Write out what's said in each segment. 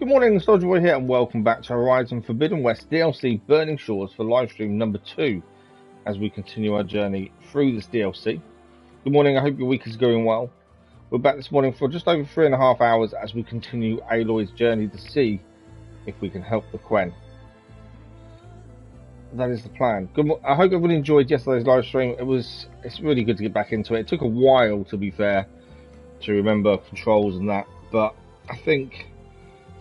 Good morning, Soldier Boy here, and welcome back to Horizon Forbidden West DLC Burning Shores for livestream number 2 as we continue our journey through this DLC. Good morning, I hope your week is going well. We're back this morning for just over 3.5 hours as we continue Aloy's journey to see if we can help the Quen. That is the plan. I hope everyone enjoyed yesterday's live stream. It's really good to get back into it. It took a while, to be fair, to remember controls and that, but I think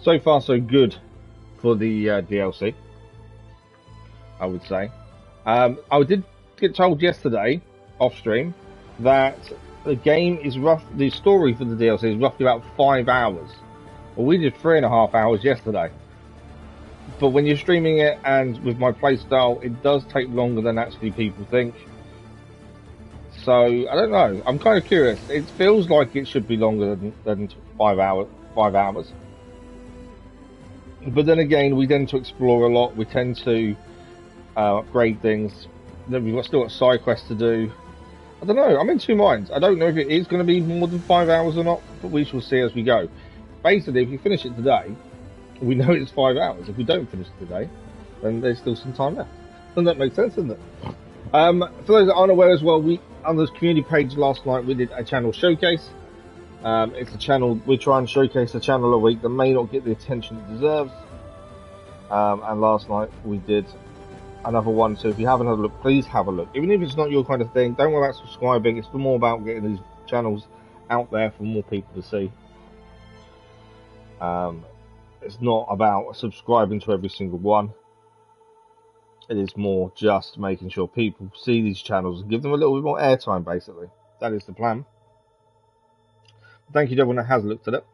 so far so good for the DLC, I would say. I did get told yesterday off stream that the game is the story for the DLC is roughly about 5 hours. Well, we did 3.5 hours yesterday. But when you're streaming it and with my playstyle, it does take longer than actually people think. So I don't know. I'm kind of curious. It feels like it should be longer than 5 hours. But then again, we tend to explore a lot. We tend to upgrade things. Then we've still got side quests to do. I don't know. I'm in two minds. I don't know if it is going to be more than 5 hours or not, but we shall see as we go. Basically, if you finish it today, we know it's 5 hours. If we don't finish it today, then there's still some time left. Doesn't that make sense, doesn't it? For those that aren't aware as well, on the community page last night, we did a channel showcase. It's a channel, we try and showcase a channel a week that may not get the attention it deserves. And last night we did another one, so if you haven't had a look, please have a look. Even if it's not your kind of thing, don't worry about subscribing. It's more about getting these channels out there for more people to see. It's not about subscribing to every single one. It is more just making sure people see these channels and give them a little bit more airtime, basically. That is the plan. Thank you to everyone that has looked at it.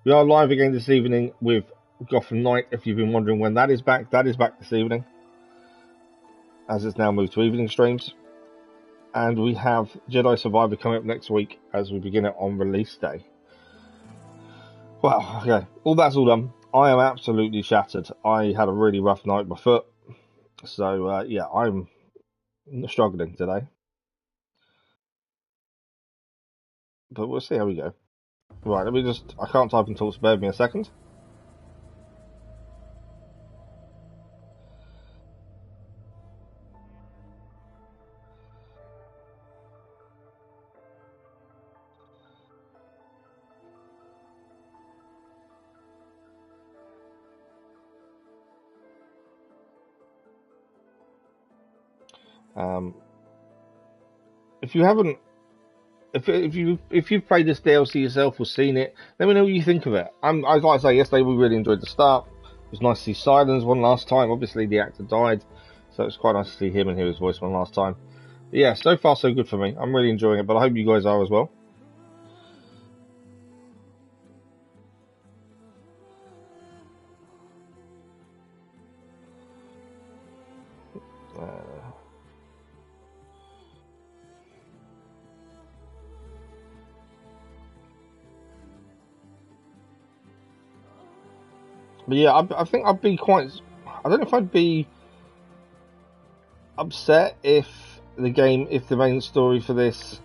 We are live again this evening with Gotham Knight. If you've been wondering when that is back this evening, as it's now moved to evening streams. And we have Jedi Survivor coming up next week as we begin it on release day. Well, okay, that's all done. I am absolutely shattered. I had a really rough night with my foot. So, yeah, I'm struggling today. But we'll see how we go. Right, I can't type and talk, so bear with me a second. If you've played this DLC yourself or seen it, let me know what you think of it. I'd like to say yesterday we really enjoyed the start. It was nice to see Silence one last time. Obviously the actor died, so it's quite nice to see him and hear his voice one last time. But yeah, so far so good for me. I'm really enjoying it, but I hope you guys are as well. But yeah, I think I'd be quite... I don't know if I'd be upset if the main story for this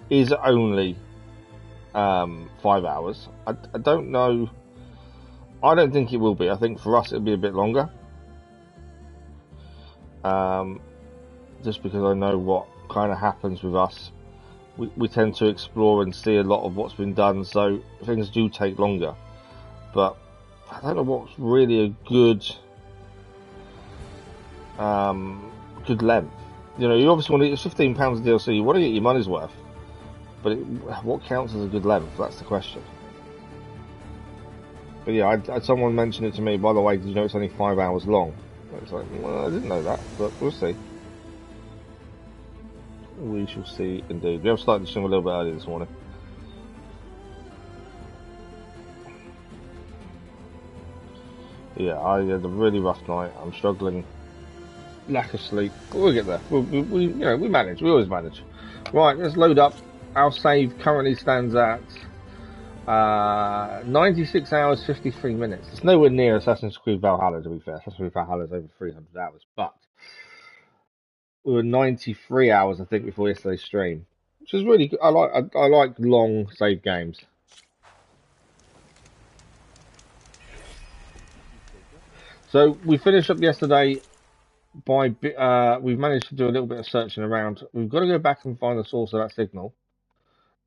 is only 5 hours. I don't know. I don't think it will be. I think for us it'll be a bit longer. Just because I know what kind of happens with us. We tend to explore and see a lot of what's been done, so things do take longer. But I don't know what's really a good length. You know, you obviously want to get £15 of DLC. You want to get your money's worth, but what counts as a good length? That's the question. But yeah, someone mentioned it to me. By the way, did you know it's only 5 hours long? It's like, well, I didn't know that, but we'll see. We shall see indeed. We have started the stream a little bit early this morning. Yeah, I had a really rough night. I'm struggling. Lack of sleep. We'll get there. We manage. We always manage. Right, let's load up. Our save currently stands at 96 hours, 53 minutes. It's nowhere near Assassin's Creed Valhalla, to be fair. Assassin's Creed Valhalla is over 300 hours, but we were 93 hours, I think, before yesterday's stream, which is really good. I like long save games. So we finished up yesterday by we've managed to do a little bit of searching around. We've got to go back and find the source of that signal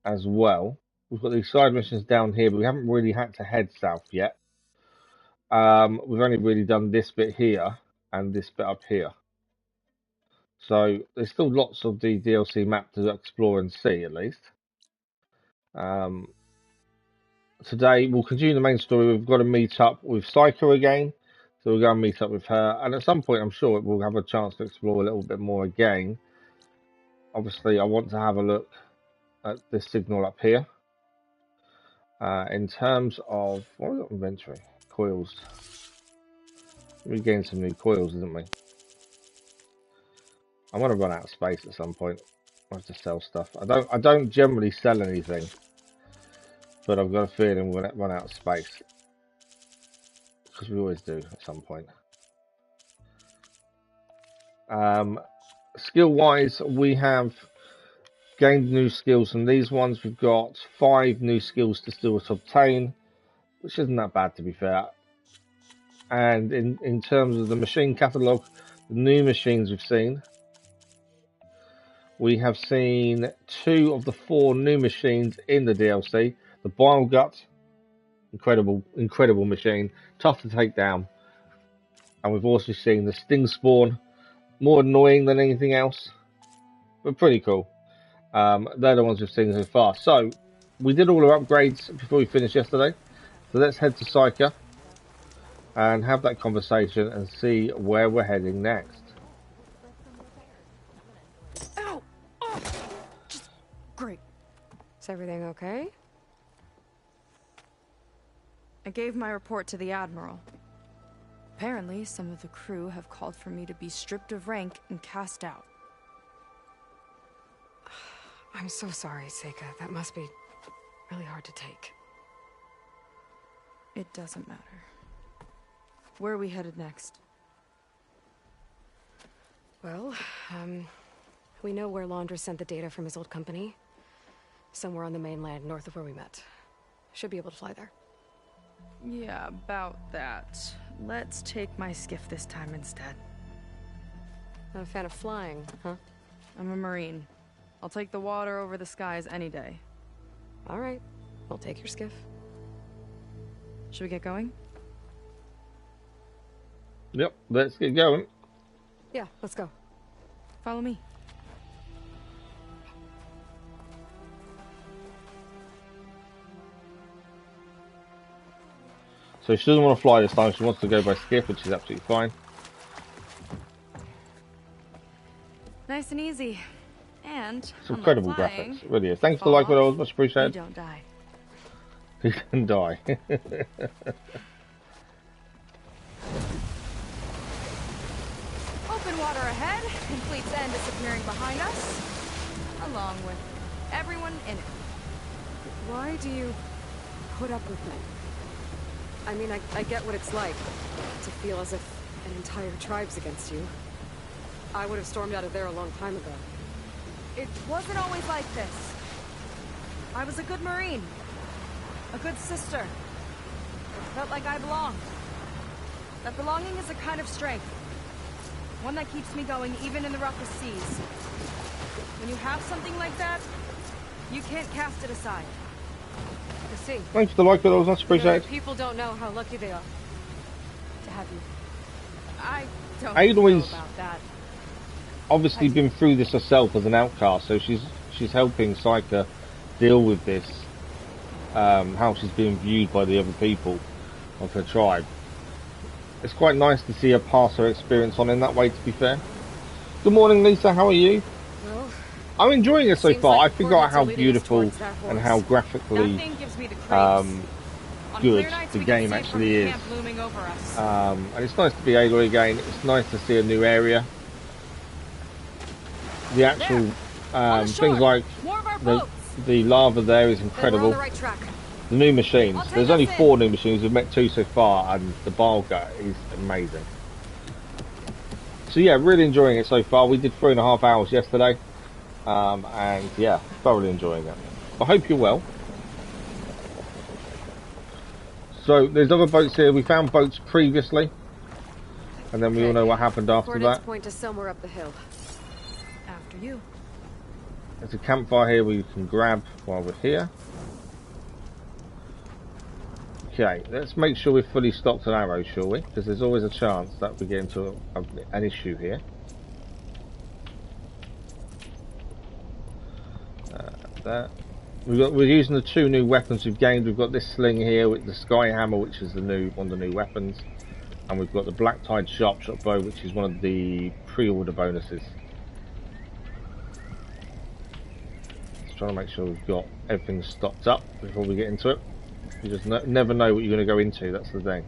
as well. We've got these side missions down here, but we haven't really had to head south yet. We've only really done this bit here and this bit up here. So there's still lots of the DLC map to explore and see, at least. Today we'll continue the main story. We've got to meet up with Seyka again. So we'll go and meet up with her. And at some point, I'm sure we'll have a chance to explore a little bit more again. Obviously, I want to have a look at this signal up here. In terms of... what have we got in inventory? Coils. We gained some new coils, didn't we? I'm going to run out of space at some point. I have to sell stuff. I don't generally sell anything. But I've got a feeling we're going to run out of space. Because we always do at some point. Skill-wise, we have gained new skills from these ones. We've got 5 new skills to still obtain, which isn't that bad, to be fair. And in terms of the machine catalogue, the new machines we've seen, we have seen 2 of the 4 new machines in the DLC. The Bileguts, incredible machine, tough to take down. And we've also seen the Stingspawn, more annoying than anything else, but pretty cool. They're the ones we've seen so far. So, we did all our upgrades before we finished yesterday. So let's head to Seyka and have that conversation and see where we're heading next. Ow! Oh. Great. Is everything okay? I gave my report to the Admiral. Apparently, some of the crew have called for me to be stripped of rank and cast out. I'm so sorry, Seyka. That must be really hard to take. It doesn't matter. Where are we headed next? Well, we know where Londra sent the data from his old company. Somewhere on the mainland, north of where we met. Should be able to fly there. Yeah, about that. Let's take my skiff this time instead. Not a fan of flying, huh? I'm a Marine. I'll take the water over the skies any day. All right. I'll take your skiff. Should we get going? Yep, let's get going. Yeah, let's go. Follow me. So she doesn't want to fly this time, she wants to go by skiff, which is absolutely fine. Nice and easy. And it's incredible graphics, it really is. Thanks for the like, videos, much appreciated. You don't die. He can die. Open water ahead, and Fleet's End disappearing behind us, along with everyone in it. Why do you put up with me? I mean, I get what it's like to feel as if an entire tribe's against you. I would have stormed out of there a long time ago. It wasn't always like this. I was a good Marine. A good sister. It felt like I belonged. That belonging is a kind of strength. One that keeps me going even in the roughest seas. When you have something like that, you can't cast it aside. To see. Thanks for the like, videos, much appreciated. People don't know how lucky they are to have you. I don't Aloy's know about that. obviously been through this herself as an outcast, so she's helping Seyka deal with this, how she's being viewed by the other people of her tribe. It's quite nice to see her pass her experience on in that way, to be fair. Good morning, Lisa, how are you? Well, I'm enjoying it so far. like I forgot how beautiful and how graphically good the game actually is. And it's nice to be Aloy again. It's nice to see a new area. The actual things like the lava there is incredible. The new machines. There's only 4 new machines. We've met 2 so far, and the Bilegut is amazing. So yeah, really enjoying it so far. We did 3.5 hours yesterday. And yeah, thoroughly enjoying it. I hope you're well. So there's other boats here. We found boats previously. And then we all know what happened after Coordinates that. point to somewhere up the hill. After you. There's a campfire here we can grab while we're here. Okay, let's make sure we're fully stocked on arrows, shall we? Because there's always a chance that we get into an issue here. We're using the 2 new weapons we've gained. We've got this sling here with the Sky Hammer, which is one of the new weapons, and we've got the Black Tide Sharpshot Bow, which is one of the pre-order bonuses. Just trying to make sure we've got everything stocked up before we get into it. You just never know what you're going to go into. That's the thing.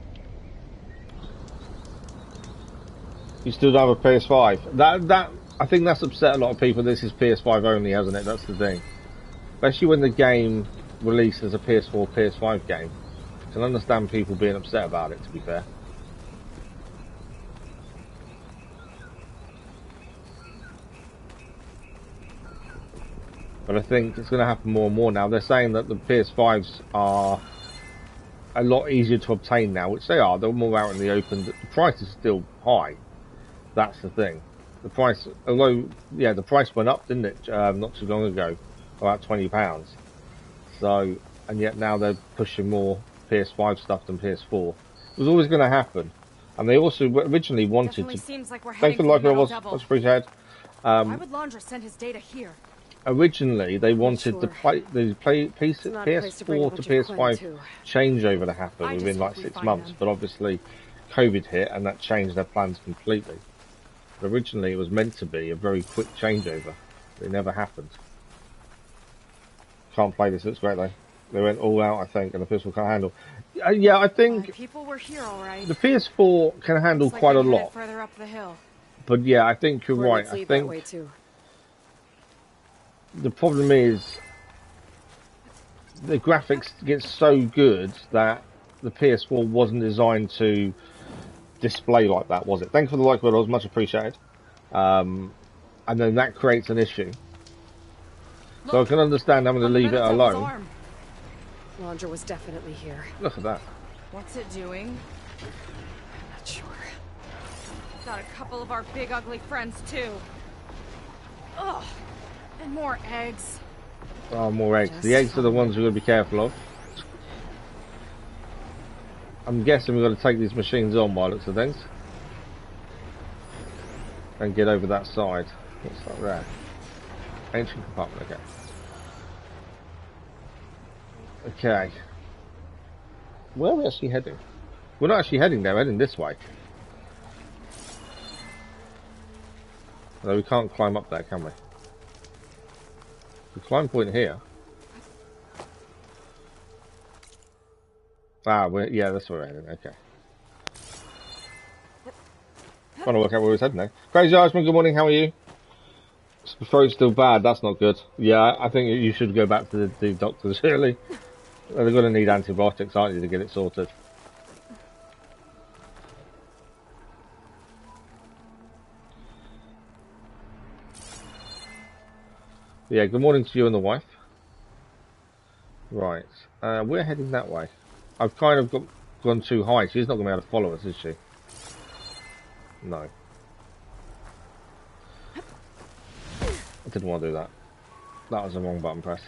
You still don't have a PS5. That I think that's upset a lot of people. This is PS5 only, hasn't it? That's the thing. Especially when the game released as a PS4, PS5 game. I can understand people being upset about it, to be fair. But I think it's going to happen more and more now. They're saying that the PS5s are a lot easier to obtain now, which they are. They're more out in the open. The price is still high. That's the thing. The price, although, yeah, the price went up, didn't it, not too long ago. About £20. So, and yet now they're pushing more PS5 stuff than PS4. It was always going to happen. And they also originally wanted to... Seems like we're Thanks for the like, much appreciated. Why would Londra send his data here? Originally, they wanted the PS4 to PS5 changeover to happen within like 6 months, but obviously COVID hit and that changed their plans completely. But originally, it was meant to be a very quick changeover. It never happened. Can't play this, looks great though. They went all out, I think, and the PS4 can't handle. Yeah, I think people were here, all right. The PS4 can handle quite a lot. Further up the hill. But yeah, I think you're right. I think the problem is the graphics get so good that the PS4 wasn't designed to display like that, was it? Thanks for the like, was much appreciated. And then that creates an issue. So I can understand having to leave it alone. Londra was definitely here. Look at that. What's it doing? I'm not sure. Got a couple of our big ugly friends too. Ugh. And more eggs. Oh, more eggs. The eggs are the ones we've got to be careful of. I'm guessing we've got to take these machines on by looks of things. And get over that side. What's that there? Ancient compartment, okay. Okay. Where are we actually heading? We're not actually heading there, we're heading this way. No, we can't climb up there, can we? The climb point here. Ah, yeah, that's where we're heading, okay. Trying to work out where we're heading now. Crazy Irishman, good morning, how are you? The throat's still bad, that's not good. Yeah, I think you should go back to the doctors, really. They're going to need antibiotics, aren't you, to get it sorted. Yeah, good morning to you and the wife. Right, we're heading that way. I've kind of gone too high. She's not going to be able to follow us, is she? No. I didn't want to do that. That was the wrong button press.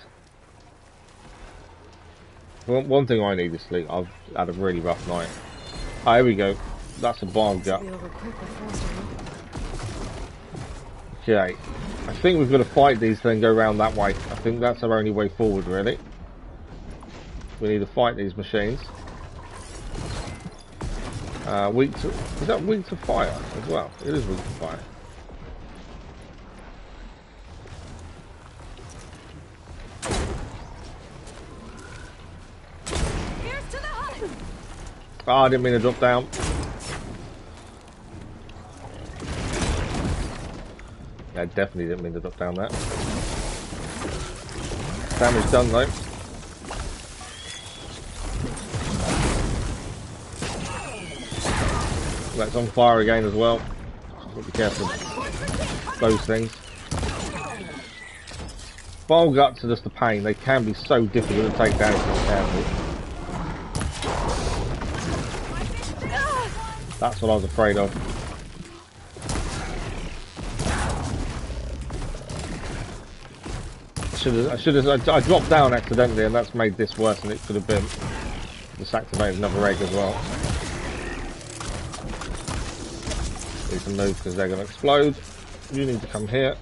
One thing I need is sleep. I've had a really rough night. Ah, here we go. That's a barn gut. Okay. I think we've got to fight these then go around that way. I think that's our only way forward, really. We need to fight these machines. Is that weak to fire as well? It is weak to fire. Oh, I didn't mean to drop down. I definitely didn't mean to drop down that. Damage done though. That's on fire again as well. So be careful of those things. Bileguts are just a pain. They can be so difficult to take down if you're not careful. That's what I was afraid of. I dropped down accidentally, and that's made this worse than it could have been. Just activated another egg as well. Need to move because they're going to explode. You need to come here.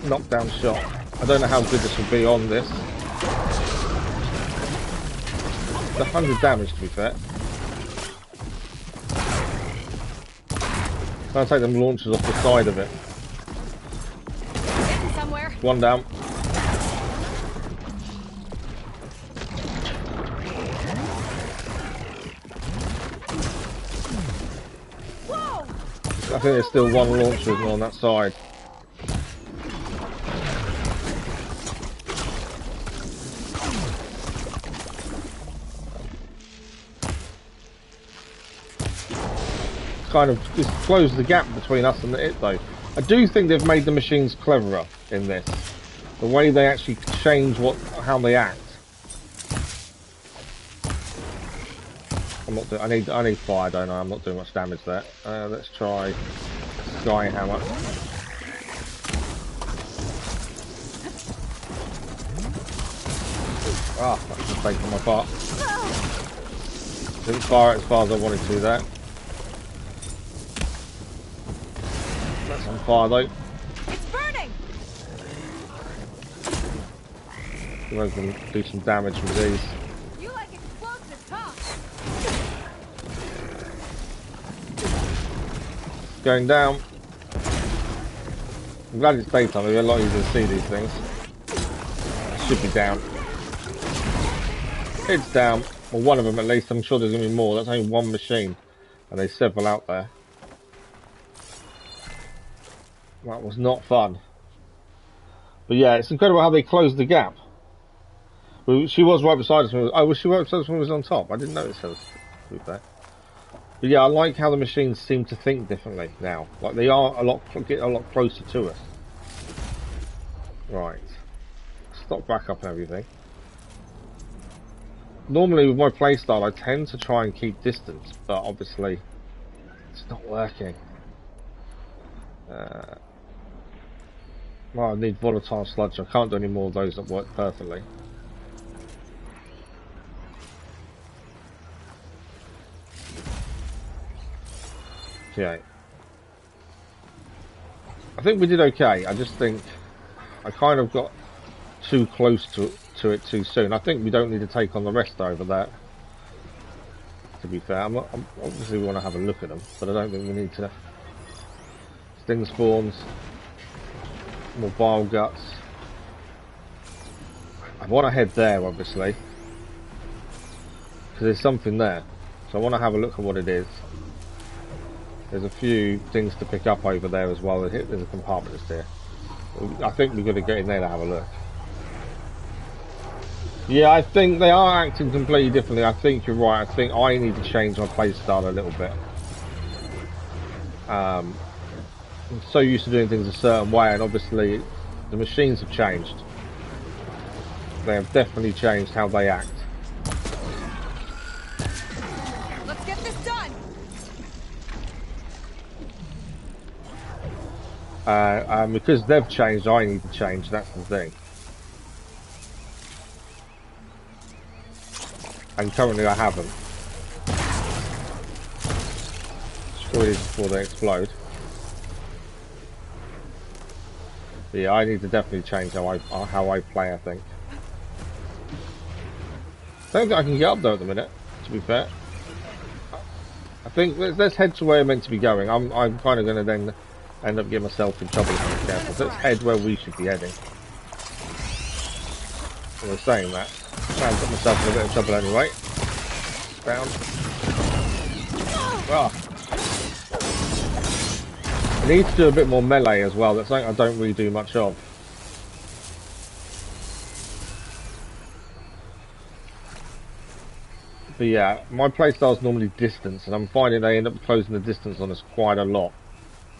Knockdown shot. I don't know how good this will be on this. It's 100 damage to be fair. I'll take them launchers off the side of it. Somewhere. One down. Whoa! I think there's still one launcher on that side. Kind of just close the gap between us and it though. I do think they've made the machines cleverer in this. The way they actually change how they act. I'm not doing, I need fire, don't I? I'm not doing much damage there. Let's try Sky Hammer. Ah, that's a mistake on my part. Didn't fire it as far as I wanted to there. That's on fire though. It's burning. We're going to do some damage with these. You like explosive, huh? Going down. I'm glad it's daytime, it'll be a lot easier to see these things. Should be down. It's down. Well, one of them at least. I'm sure there's going to be more. That's only one machine. And there's several out there. That was not fun. But yeah, it's incredible how they closed the gap. Well, she was right beside us. Oh, was she right beside us when we was on top? I didn't notice her. But yeah, I like how the machines seem to think differently now. Like they are get a lot closer to us. Right. Stop back up and everything. Normally with my playstyle I tend to try and keep distance, but obviously it's not working. Well, I need volatile sludge. I can't do any more of those that work perfectly. Okay. I think we did okay. I just think I kind of got too close to it too soon. I think we don't need to take on the rest over there. To be fair, obviously we want to have a look at them, but I don't think we need to. Stingspawns, more Bileguts. I want to head there, obviously, because there's something there. So I want to have a look at what it is. There's a few things to pick up over there as well. There's a compartment that's there. I think we've got to get in there to have a look. Yeah, I think they are acting completely differently. I think you're right. I think I need to change my playstyle a little bit. I'm so used to doing things a certain way, and obviously the machines have changed. They have definitely changed how they act. Let's get this done. Because they've changed, I need to change. That's the thing. And currently I haven't. Destroy these before they explode. But yeah, I need to definitely change how I play, I think. I don't think I can get up there at the minute, to be fair. I think let's head to where we're meant to be going. I'm kind of going to then end up getting myself in trouble if I'm not careful. So let's head where we should be heading. I was saying that. I'll put myself in a bit of trouble anyway. Down. Ah. I need to do a bit more melee as well. That's something I don't really do much of. But yeah, my playstyle is normally distance, and I'm finding they end up closing the distance on us quite a lot.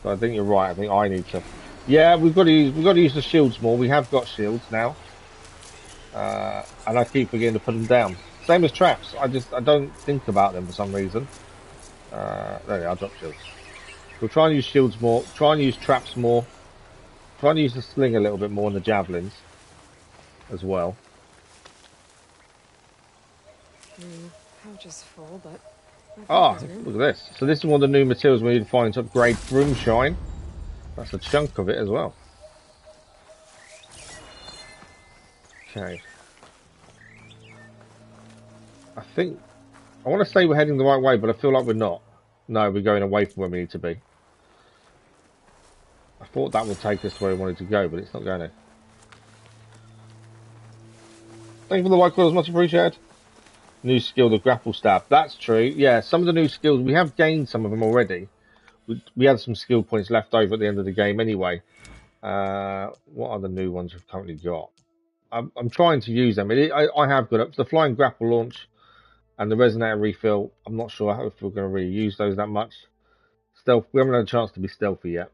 So I think you're right. I think I need to. Yeah, we've got to use the shields more. We have got shields now. And I keep forgetting to put them down. Same as traps. I don't think about them for some reason. There they are, drop shields. We'll try and use shields more. Try and use traps more. Try and use the sling a little bit more and the javelins as well. Pouch is full, but... Ah, look at this. So this is one of the new materials we need to find to upgrade Broomshine. That's a chunk of it as well. Okay. I want to say we're heading the right way, but I feel like we're not. No, we're going away from where we need to be. I thought that would take us where we wanted to go, but it's not going to. Thank you for the like, brothers, much appreciated. New skill, the grapple stab. That's true. Yeah, some of the new skills, we have gained some of them already. We had some skill points left over at the end of the game anyway. What are the new ones we've currently got? I'm trying to use them. I have got it. The flying grapple launch and the resonator refill. I'm not sure if we're going to really use those that much. Stealth. We haven't had a chance to be stealthy yet.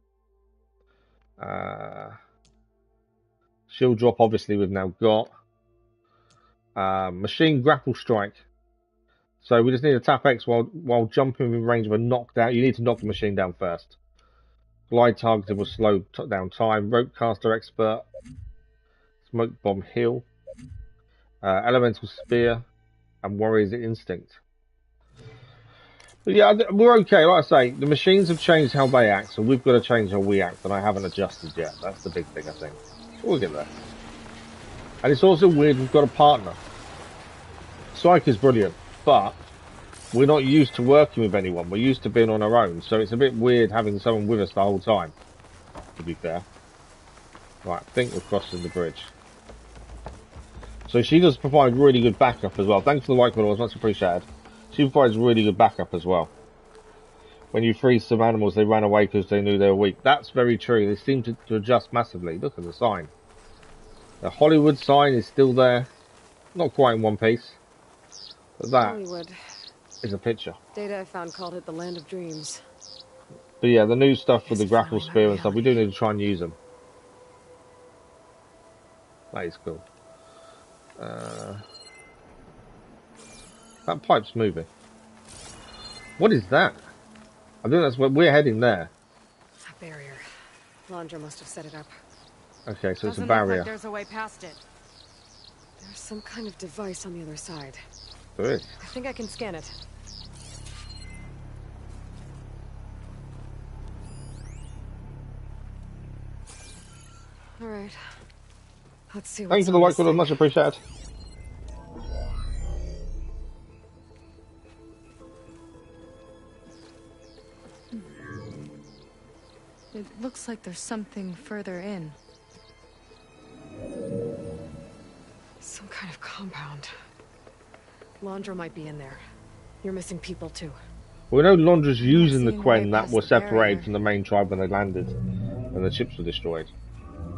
Shield drop, obviously, we've now got. Machine grapple strike. So we just need to tap X while jumping in range of a knockdown. You need to knock the machine down first. Glide targeted will slow down time. Rope caster expert. Smoke bomb heal. Elemental spear. And warrior's instinct. But yeah, we're okay. Like I say, the machines have changed how they act, so we've got to change how we act, and I haven't adjusted yet. That's the big thing, I think. We'll get there. And it's also weird we've got a partner. Seyka's brilliant, but we're not used to working with anyone. We're used to being on our own, so it's a bit weird having someone with us the whole time, to be fair. Right, I think we're crossing the bridge. So she does provide really good backup as well. Thanks for the like, it was much appreciated. She provides really good backup as well. When you freeze some animals, they ran away because they knew they were weak. That's very true. They seem to adjust massively. Look at the sign. The Hollywood sign is still there. Not quite in one piece. But that Hollywood is a picture. Data I found called it the land of dreams. But yeah, the new stuff with the grapple spear and stuff, we do need to try and use them. That is cool. That pipe's moving. What is that? I think that's where we're heading there. A barrier. Londra must have set it up. Okay, so it's a Doesn't barrier. look like there's a way past it. There's some kind of device on the other side. There is. I think I can scan it. Alright. Let's see what's Thank you for the like, brother. Much appreciated. It looks like there's something further in. Some kind of compound. Londra might be in there. You're missing people too. We know Londra's using the Quen that were separated from the main tribe when they landed and the ships were destroyed.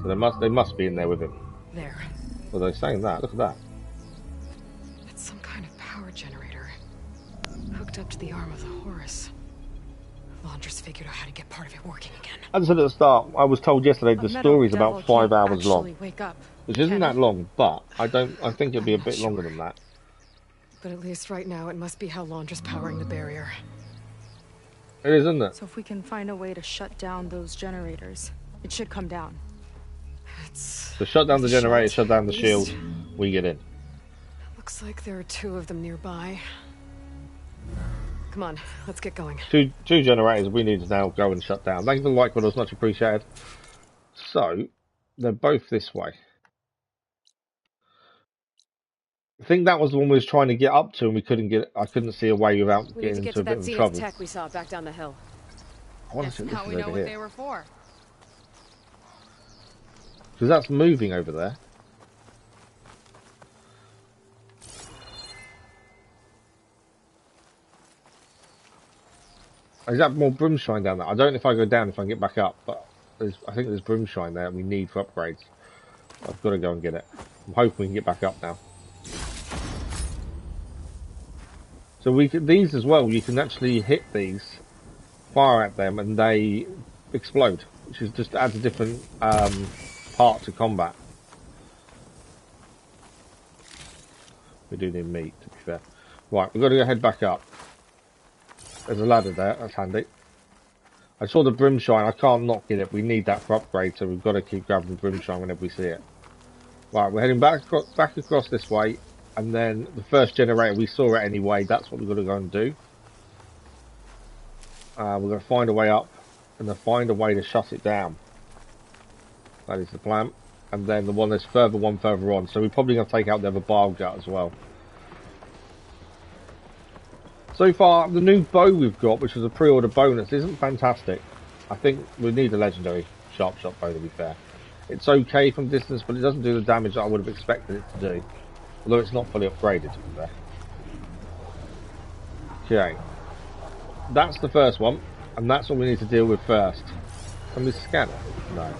So they must be in there with him. There. Well, they're saying that. Look at that. It's some kind of power generator. Hooked up to the arm of the Horus. Londra's figured out how to get part of it working again. As I said at the start, I was told yesterday the story's about 5 hours long. Which isn't that long, but I think it'll be a bit longer than that. But at least right now it must be how Londra's powering the barrier. It is, isn't it? So if we can find a way to shut down those generators, it should come down. So shut down the generator, shut down the shield, we get in. Looks like there are 2 of them nearby. Come on, let's get going. Two generators we need to now go and shut down. Thank you for the like, was much appreciated. So, they're both this way. I think that was the one we was trying to get up to and I couldn't see a way without getting into a bit of trouble. that tech we saw back down the hill. I want to see now we know what they were for. Because that's moving over there. Is that more broomshine down there? I don't know if I go down if I can get back up, but I think there's broomshine there we need for upgrades. I've got to go and get it. I'm hoping we can get back up now. So these as well, you can actually hit these, fire at them, and they explode, which is just adds a different part to combat. We do need meat, to be fair. Right, we've got to go head back up. There's a ladder there, that's handy. I saw the brimshine. I can't not get it. We need that for upgrade, so we've got to keep grabbing the brimshine whenever we see it. Right, we're heading back across this way, and then the first generator, we saw it anyway. That's what we've got to go and do. We're going to find a way up, and then find a way to shut it down. That is the plan. And then the one that's further on. So we're probably going to take out the other Bilegut as well. So far, the new bow we've got, which was a pre-order bonus, isn't fantastic. I think we need a legendary sharp shot bow, to be fair. It's okay from distance, but it doesn't do the damage that I would have expected it to do. Although it's not fully upgraded, to be fair. Okay. That's the first one, and that's what we need to deal with first. Can we scan it? No.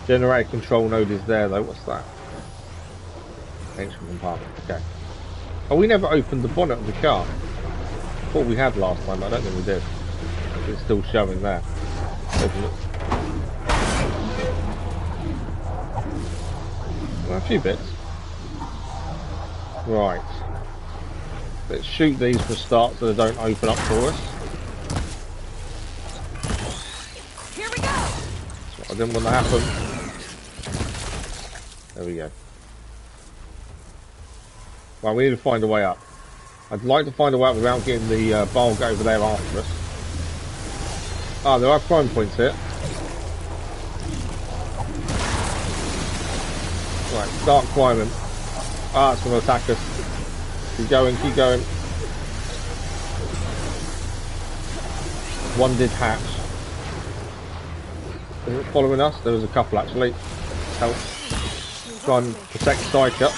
Generator control node is there, though. What's that? Ancient compartment. Okay. Oh, we never opened the bonnet of the car. Thought we had last time, but I don't think we did. It's still showing there. Open it. Well, a few bits. Right. Let's shoot these for a start so they don't open up for us. Here we go. That's what I didn't want to happen. There we go. Well, we need to find a way up. I'd like to find a way up without getting the Bilegut over there after us. Ah, there are crime points here. Right, start climbing. Ah, it's going to attack us. Keep going, keep going. One did hatch. Is it following us? There was a couple actually. Help. Try and protect Seyka.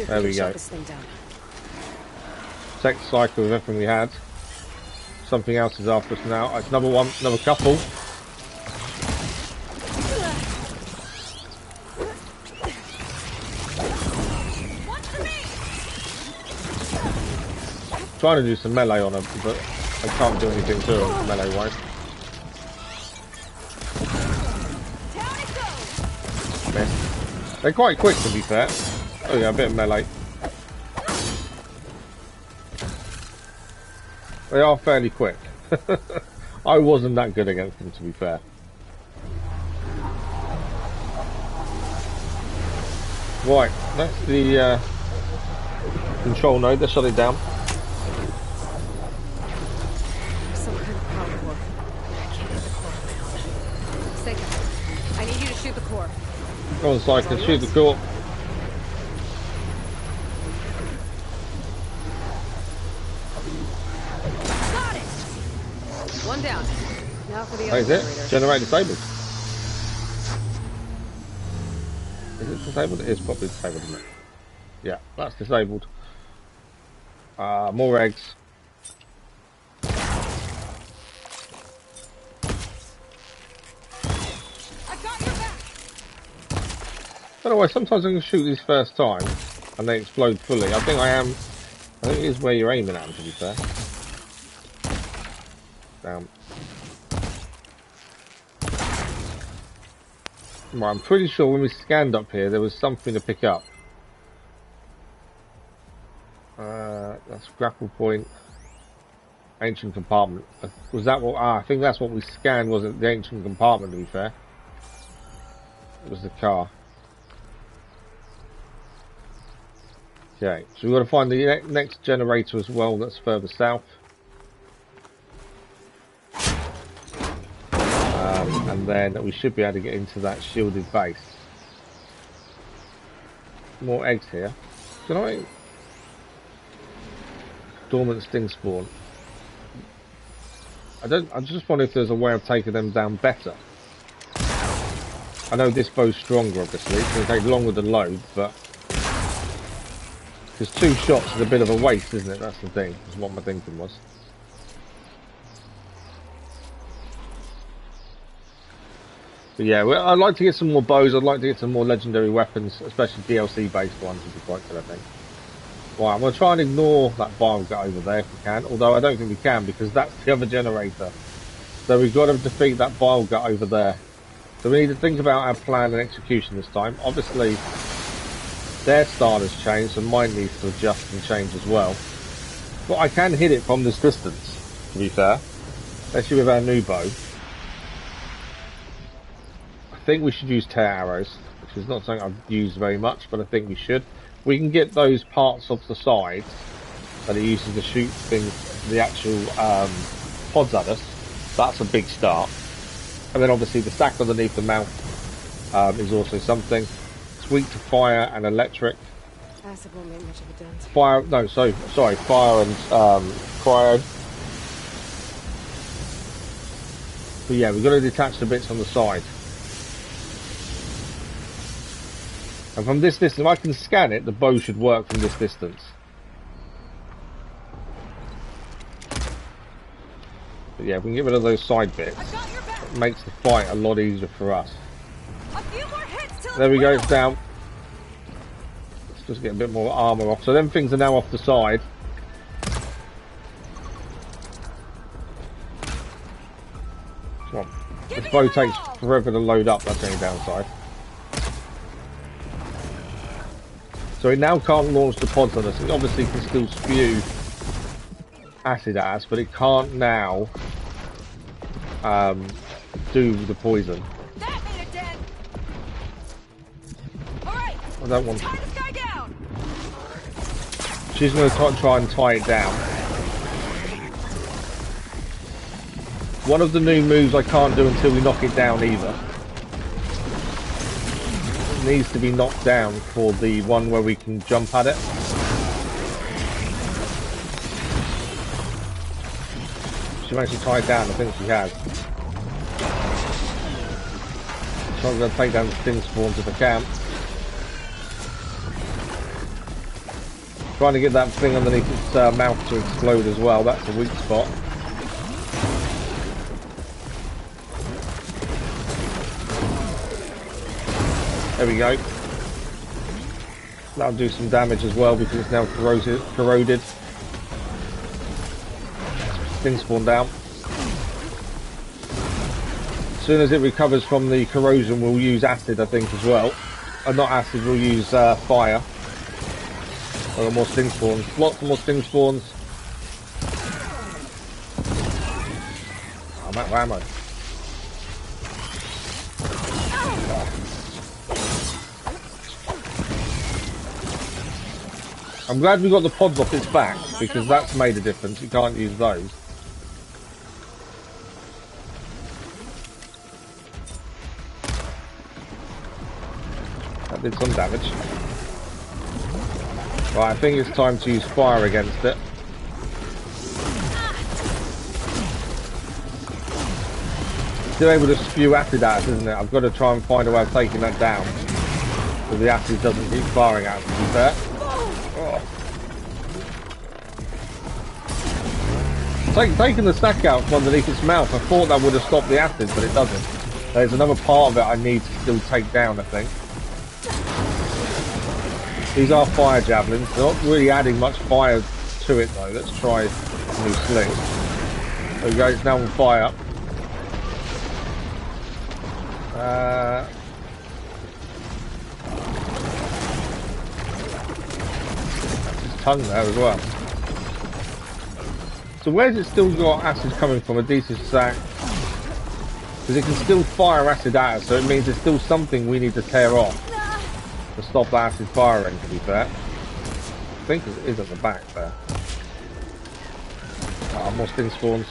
There we go. Protect Seyka with everything we had. Something else is after us now. It's another one, another couple. Trying to do some melee on them, but I can't do anything to them melee wise. They're quite quick, to be fair. Oh yeah, a bit of melee. They are fairly quick. I wasn't that good against them, to be fair. Right, that's the control node. Let's shut it down. Some kind of power core. I can't get the core on my own. Seyka, I need you to shoot the core. Go on, Seyka, shoot the core. Got it. One down. Now for the other That is it. Generator disabled. Is it disabled? It is probably disabled, isn't it? Yeah, that's disabled. More eggs. I got your back. I don't know why, sometimes I can shoot these first time and they explode fully. I think it is where you're aiming at them, to be fair. Down. Right, I'm pretty sure when we scanned up here there was something to pick up. That's grapple point. Ancient compartment. Was that what? I think that's what we scanned, wasn't the ancient compartment, to be fair. It was the car. Okay, so we've got to find the next generator as well that's further south. And then we should be able to get into that shielded base. More eggs here. Can I? Dormant Stingspawn. I just wonder if there's a way of taking them down better. I know this bow's stronger, obviously. It's going to take longer to load, but because 2 shots is a bit of a waste, isn't it? That's the thing. That's what my thinking was. But yeah, well, I'd like to get some more bows. I'd like to get some more legendary weapons, especially DLC-based ones would be quite good, I think. Right, I'm going to try and ignore that Bilegut over there if we can, although I don't think we can because that's the other generator. So we've got to defeat that Bilegut over there. So we need to think about our plan and execution this time. Obviously, their start has changed, so mine needs to adjust and change as well. But I can hit it from this distance, to be fair. Especially with our new bow. I think we should use tear arrows, which is not something I've used very much, but I think we should. We can get those parts off the sides that it uses to shoot things, the actual pods at us. That's a big start. And then obviously the stack underneath the mount is also something. It's weak to fire and electric. Acid won't make much of a dent. Fire, no, sorry, fire and cryo. But yeah, we've got to detach the bits on the side. And from this distance, if I can scan it, the bow should work from this distance. But yeah, if we can get rid of those side bits, it makes the fight a lot easier for us. There we go, it's down. Let's just get a bit more armour off. So them things are now off the side. Come on. This bow takes forever to load up, that's the only downside. So it now can't launch the pods on us. It obviously can still spew acid at us, but it can't now do the poison. That made it dead. All right, I don't want to. tie this guy down. She's going to try and tie it down. One of the new moves I can't do until we knock it down either. It needs to be knocked down for the one where we can jump at it. She managed to tie it down, I think she has. So I'm going to take down the Stingspawn if I can. Trying to get that thing underneath its mouth to explode as well, that's a weak spot. There we go. That'll do some damage as well because it's now corroded. Stingspawn down. As soon as it recovers from the corrosion, we'll use acid, I think, as well. Not acid, we'll use fire. Oh, more Stingspawns. Lots more Stingspawns. I'm out of ammo. I'm glad we got the pods off its back, because that's made a difference. You can't use those. That did some damage. Right, I think it's time to use fire against it. Still able to spew acid at us, isn't it? I've got to try and find a way of taking that down, so the acid doesn't keep firing at us, to be fair. Taking the stack out from underneath its mouth, I thought that would have stopped the acid, but it doesn't. There's another part of it I need to still take down, I think. These are fire javelins. They're not really adding much fire to it, though. Let's try a new sling. There we go, it's now on fire. That's his tongue there as well. So where's it still got acid coming from? A decent stack. Because it can still fire acid at us, so it means there's still something we need to tear off to stop the acid firing, to be fair. I think it is at the back there. Ah, more Stingspawns.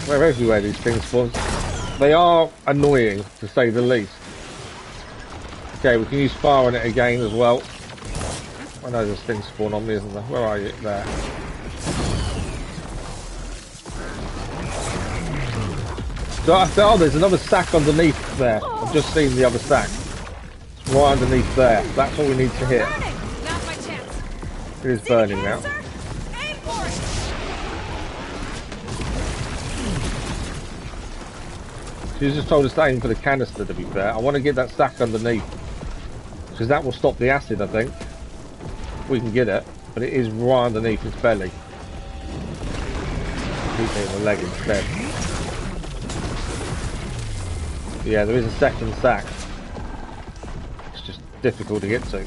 They're everywhere, these Stingspawns. They are annoying, to say the least. Okay, we can use fire on it again as well. I know there's Stingspawn on me, isn't there? Where are you? There. So, oh, there's another sack underneath there. I've just seen the other sack. It's right underneath there. That's what we need to hit. It is burning now. She's just told us to aim for the canister, to be fair. I want to get that stack underneath, because that will stop the acid, I think. We can get it, but it is right underneath its belly. Keep it in the leg instead. Yeah, there is a second sack. It's just difficult to get to.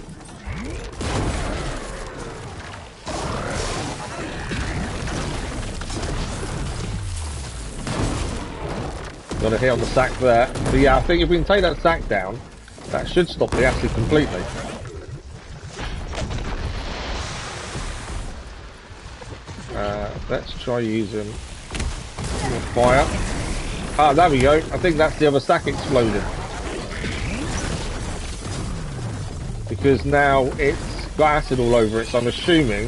Got a hit on the sack there. But yeah, I think if we can take that sack down, that should stop the acid completely. Let's try using more fire. Ah, there we go. I think that's the other sack exploded. Because now it's got acid all over it, so I'm assuming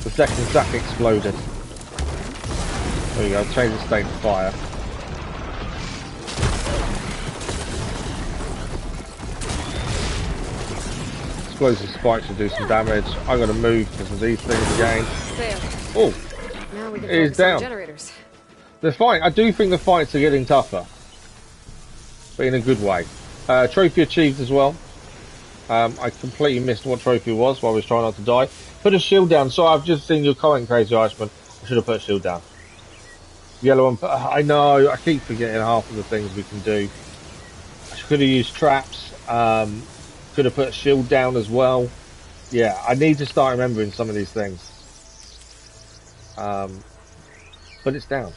the second sack exploded. There we go, change the state to fire. Explosive spike should do some damage. I gotta move because of these things again. Oh, it is down. Generators. The fight, I do think the fights are getting tougher, but in a good way. Trophy achieved as well. I completely missed what trophy was while I was trying not to die. Put a shield down. So I've just seen your comment, Crazy Iceman. I should have put a shield down. Yellow one. I know. I keep forgetting half of the things we can do. I could have used traps. Could have put a shield down as well. Yeah, I need to start remembering some of these things. But it's down.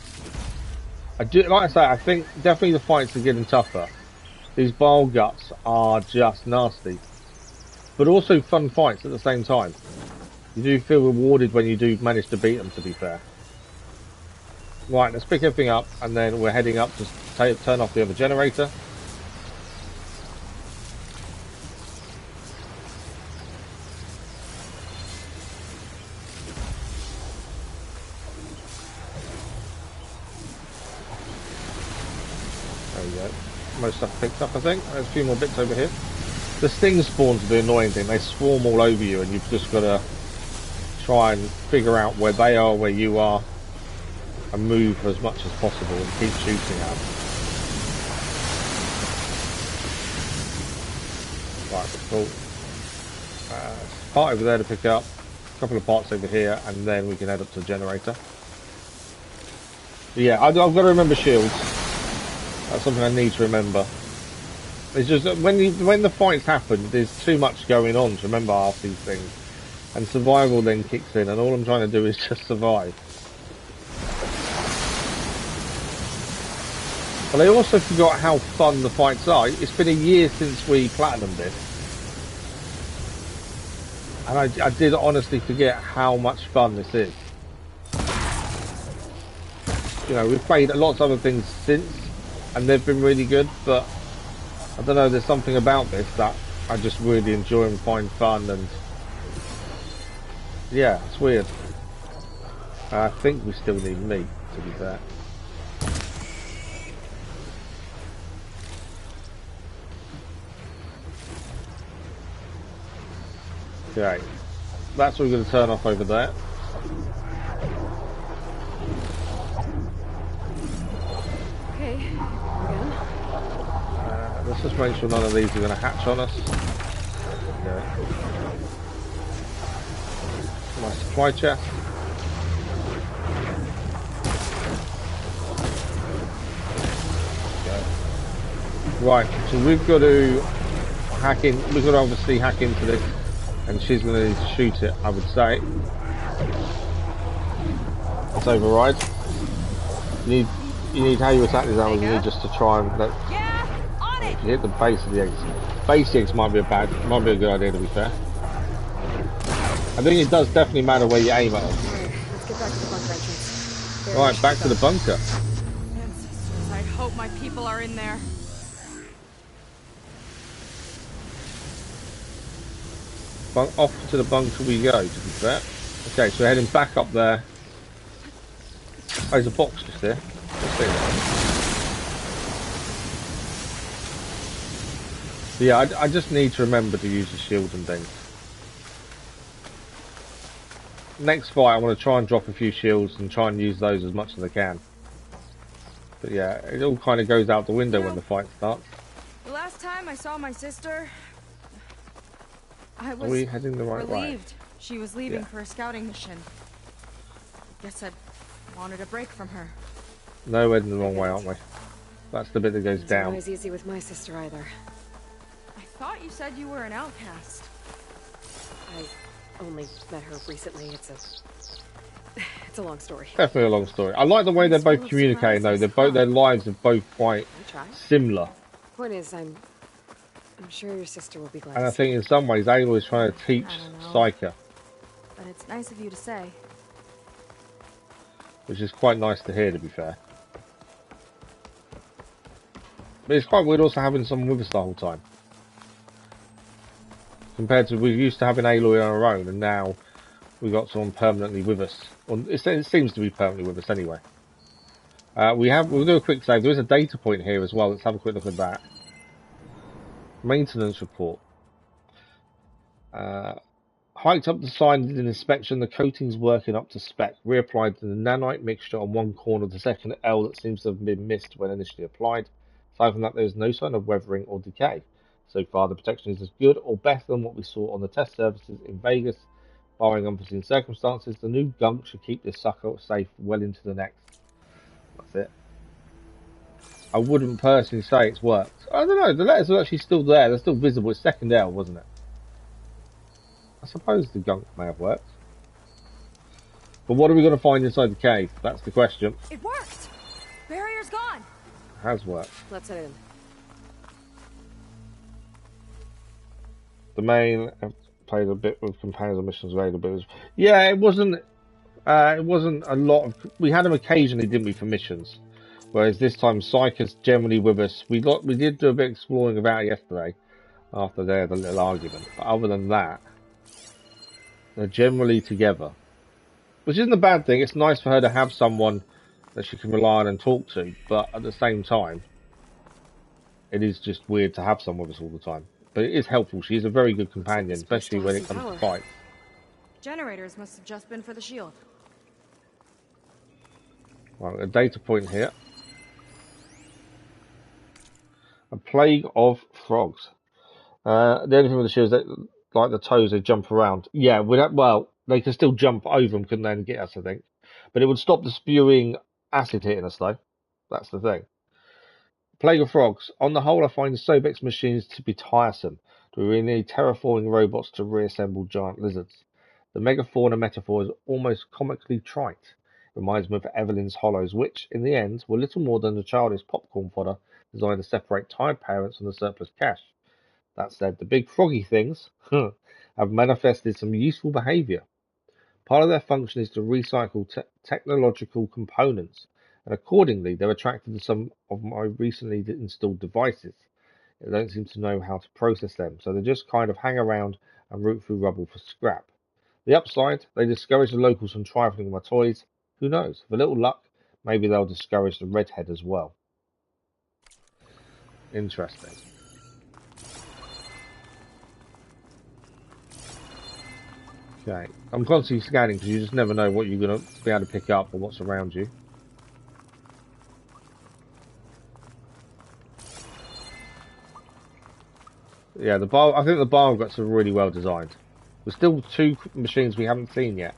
I do, like I say, I think definitely the fights are getting tougher. These Bileguts are just nasty, but also fun fights at the same time. You do feel rewarded when you do manage to beat them, to be fair. Right, let's pick everything up, and then we're heading up to turn off the other generator. Most stuff picked up, I think. There's a few more bits over here. The Stingspawn are the annoying thing. They swarm all over you, and you've just got to try and figure out where they are, where you are, and move as much as possible and keep shooting at them. Right, cool. Part over there to pick up, a couple of parts over here, and then we can head up to the generator. But yeah, I've got to remember shields. That's something I need to remember. It's just that when the fights happen, there's too much going on to remember half these things, and survival then kicks in, and all I'm trying to do is just survive. But I also forgot how fun the fights are. It's been a year since we platinumed this, and I did honestly forget how much fun this is. You know, we've played lots of other things since, and they've been really good, but I don't know, there's something about this that I just really enjoy and find fun, and yeah, it's weird. I think we still need meat, to be fair. Okay, that's what we're going to turn off over there. Let's just make sure none of these are going to hatch on us. Okay. My supply chest. Okay. Right, so we've got to hack in. We've got to obviously hack into this, and she's going to need to shoot it, I would say. Let's override. You need how you attack these animals. You need just to try and let. If you hit the base of the eggs, base eggs might be a good idea, to be fair. I think it does definitely matter where you aim at them. Let's get back to the bunker entrance. Right, back to the bunker. Ancestors, I hope my people are in there. Off to the bunker we go, to be fair. Okay, so we're heading back up there. Oh, there's a box just there. Let's see that. Yeah, I just need to remember to use the shield and things. Next fight, I want to try and drop a few shields and try and use those as much as I can. But yeah, it all kind of goes out the window when the fight starts. The last time I saw my sister, I was Are we heading the right way? relieved she was leaving for a scouting mission. Guess I wanted a break from her. No, we're heading the wrong way, aren't we? That's the bit that goes It's not down. always easy with my sister either. I thought you said you were an outcast. I only met her recently. It's a long story. Definitely a long story. I like the way they're both communicating though. They're both, their lives are both quite similar. Point is, I'm sure your sister will be glad And to I see think you. in some ways Aloy is trying to teach I don't know. Seyka, But it's nice of you to say. which is quite nice to hear, to be fair. But it's quite weird also having someone with us the whole time. Compared to, we're used to having Aloy on our own, and now we've got someone permanently with us. Well, it seems to be permanently with us anyway. We'll do a quick save. There is a data point here as well. Let's have a quick look at that. Maintenance report. Hiked up the sign, did an inspection. The coating's working up to spec. Reapplied the nanite mixture on one corner of the second L that seems to have been missed when initially applied. Aside from that, there is no sign of weathering or decay. So far, the protection is as good or better than what we saw on the test services in Vegas. Barring unforeseen circumstances, the new gunk should keep this sucker safe well into the next. That's it. I wouldn't personally say it's worked. I don't know, the letters are actually still there. They're still visible. It's second L, wasn't it? I suppose the gunk may have worked. But what are we going to find inside the cave? That's the question. It worked! Barrier's gone! It has worked. Let's head in. The main played a bit with companions on missions available. Yeah, it wasn't a lot of. We had them occasionally, didn't we, for missions? Whereas this time, Seyka's generally with us. We did do a bit of exploring about it yesterday after they had a little argument. But other than that, they're generally together, which isn't a bad thing. It's nice for her to have someone that she can rely on and talk to. But at the same time, it is just weird to have someone with us all the time. But it is helpful. She's a very good companion, especially when it comes to fights. Generators must have just been for the shield. Right, a data point here. A plague of frogs. The only thing with the shield is that, like the toes, they jump around. Yeah, well, they can still jump over them, couldn't they, and get us, I think. But it would stop the spewing acid hitting us, though. That's the thing. Plague of frogs. On the whole, I find the Sobex machines to be tiresome. Do we need terraforming robots to reassemble giant lizards? The megafauna metaphor is almost comically trite. It reminds me of Evelyn's Hollows, which, in the end, were little more than a childish popcorn fodder designed to separate tired parents from the surplus cash. That said, the big froggy things have manifested some useful behaviour. Part of their function is to recycle technological components, and accordingly they're attracted to some of my recently installed devices. They don't seem to know how to process them, so they just kind of hang around and root through rubble for scrap. The upside, they discourage the locals from trifling with my toys. Who knows? With a little luck, maybe they'll discourage the redhead as well. Interesting. Okay, I'm constantly scanning because you just never know what you're going to be able to pick up or what's around you. Yeah, I think the Bileguts are really well designed. There's still two machines we haven't seen yet,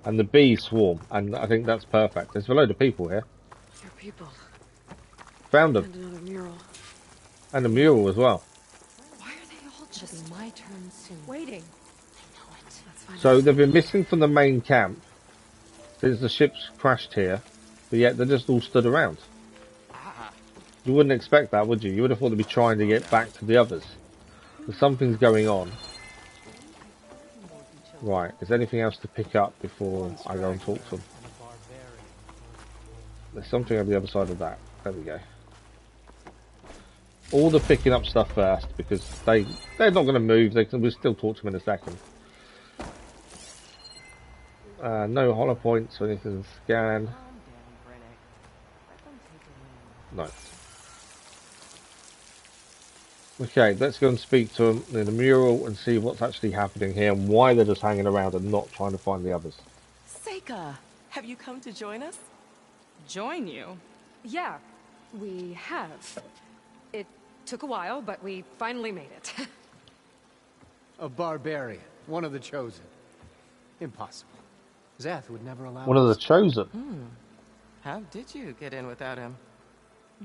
and the bee swarm, and I think that's perfect. There's a load of people here. They're people. Found them. And another mural. And a mural as well. Why are they all just my turn soon. Waiting. So they've been missing from the main camp since the ships crashed here, but yet they just all stood around. You wouldn't expect that, would you? You would have thought they'd be trying to get back to the others. But something's going on. Right, is there anything else to pick up before I go and talk to them? There's something on the other side of that. There we go. All the picking up stuff first, because they're not going to move. We'll still talk to them in a second. No hollow points or anything to scan. No. Okay, let's go and speak to them in the mural and see what's actually happening here and why they're just hanging around and not trying to find the others. Seyka, have you come to join us? Join you? Yeah, we have. It took a while, but we finally made it. A barbarian, one of the chosen. Impossible. Zeth would never allow One of the us. chosen. How did you get in without him?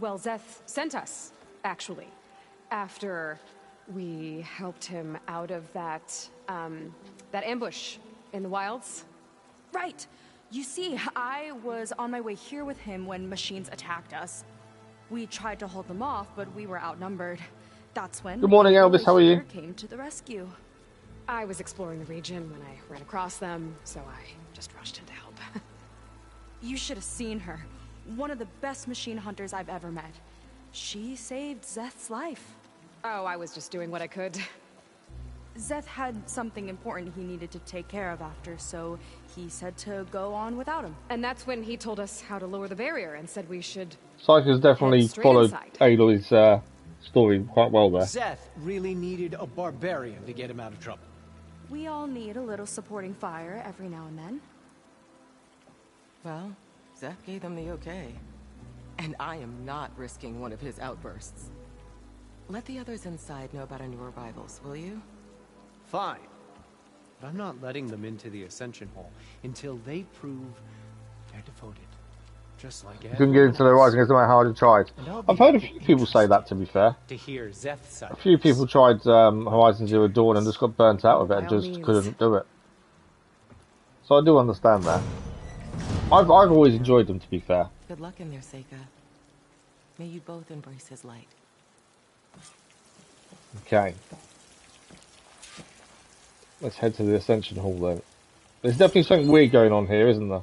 Well, Zeth sent us, actually, after we helped him out of that ambush in the wilds. Right. You see, I was on my way here with him when machines attacked us. We tried to hold them off, but we were outnumbered. That's when Good morning, Elvis. How are you? came to the rescue. I was exploring the region when I ran across them, so I just rushed in to help. You should have seen her. One of the best machine hunters I've ever met. She saved Zeth's life. Oh, I was just doing what I could. Zeth had something important he needed to take care of after, so he said to go on without him. And that's when he told us how to lower the barrier and said we should... Seyka's definitely head straight followed inside. Aloy's story quite well there. Zeth really needed a barbarian to get him out of trouble. We all need a little supporting fire every now and then. Well, Zeth gave them the okay. And I am not risking one of his outbursts. Let the others inside know about our new arrivals, will you? Fine. But I'm not letting them into the Ascension Hall until they prove they're devoted. Just like Couldn't get into the rising no matter how hard he tried. And I'll be I've heard a happy few people say that, to be fair. to hear Zeth's side. A few people tried Horizon Zero Dawn and just got burnt out of it and By all just means. couldn't do it. So I do understand that. I've always enjoyed them, to be fair. Good luck in there, Seyka. May you both embrace his light. Okay. Let's head to the Ascension Hall then. There's definitely something weird going on here, isn't there?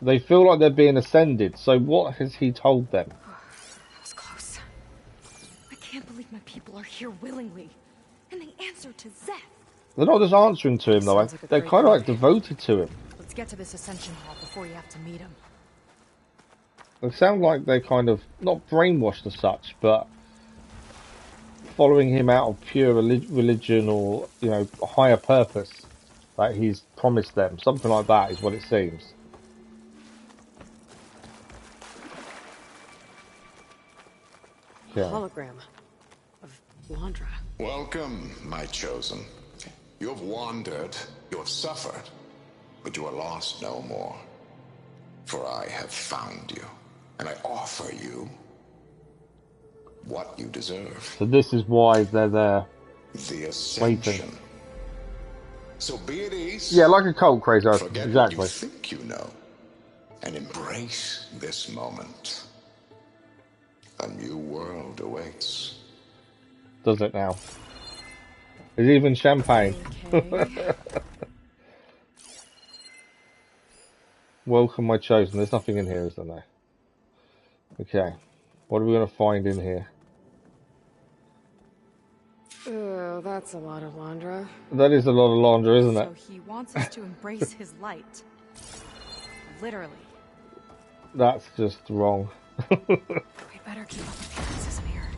They feel like they're being ascended, so what has he told them? That was close. I can't believe my people are here willingly. And they answered to Zeth. They're not just answering to him though, Sounds like a they're great kind of like plan. devoted to him. Let's get to this Ascension Hall before you have to meet him. They sound like they're kind of, not brainwashed as such, but following him out of pure religion or, you know, a higher purpose that he's promised them. Something like that is what it seems. A Yeah. hologram of Londra. Welcome, my chosen. You have wandered, you have suffered, but you are lost no more. For I have found you, and I offer you what you deserve. So this is why they're there. The Ascension. Waiting. So be at ease. Yeah, like a cult crazy. Forget Exactly. what you think you know, and embrace this moment. A new world awaits. Does it now? There's even champagne. Okay. Welcome, my chosen. There's nothing in here, is there? Okay. What are we going to find in here? Oh, that's a lot of Londra. That is a lot of laundry, isn't it? So he wants us to embrace his light. Literally. That's just wrong. We better keep up appearances in here.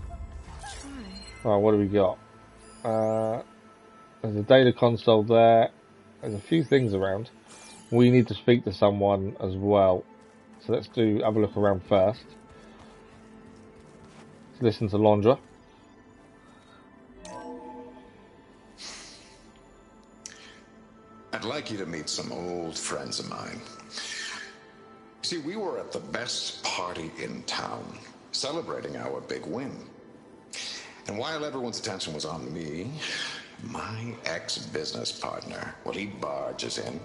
I'll try. Alright, what do we got? There's a data console there. There's a few things around. We need to speak to someone as well. So let's have a look around first. Let's listen to Londra. I'd like you to meet some old friends of mine. See, we were at the best party in town, celebrating our big win. And while everyone's attention was on me, my ex-business partner, well, he barges in,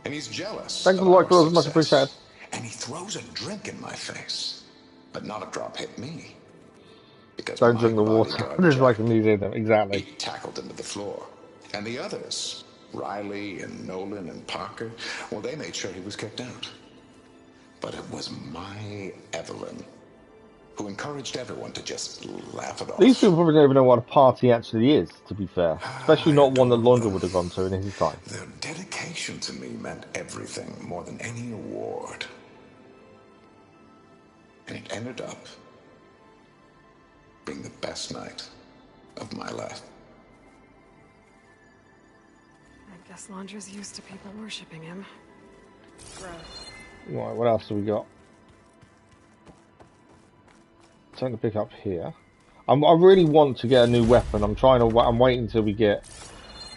and he's jealous. Thanks for of the like, our girls. Much success. appreciated. And he throws a drink in my face, but not a drop hit me. Because Don't my drink the water. bodyguard This is Jack, like a museum. he Exactly. tackled him to the floor. And the others, Riley and Nolan and Parker, well, they made sure he was kicked out. But it was my Evelyn who encouraged everyone to just laugh it off. These people probably don't even know what a party actually is, to be fair. Especially not one that Londra would have gone to in his time. Their dedication to me meant everything, more than any award. And it ended up being the best night of my life. I guess Londra's used to people worshipping him. Gross. Right, what else have we got? Something to pick up here. I really want to get a new weapon. I'm waiting until we get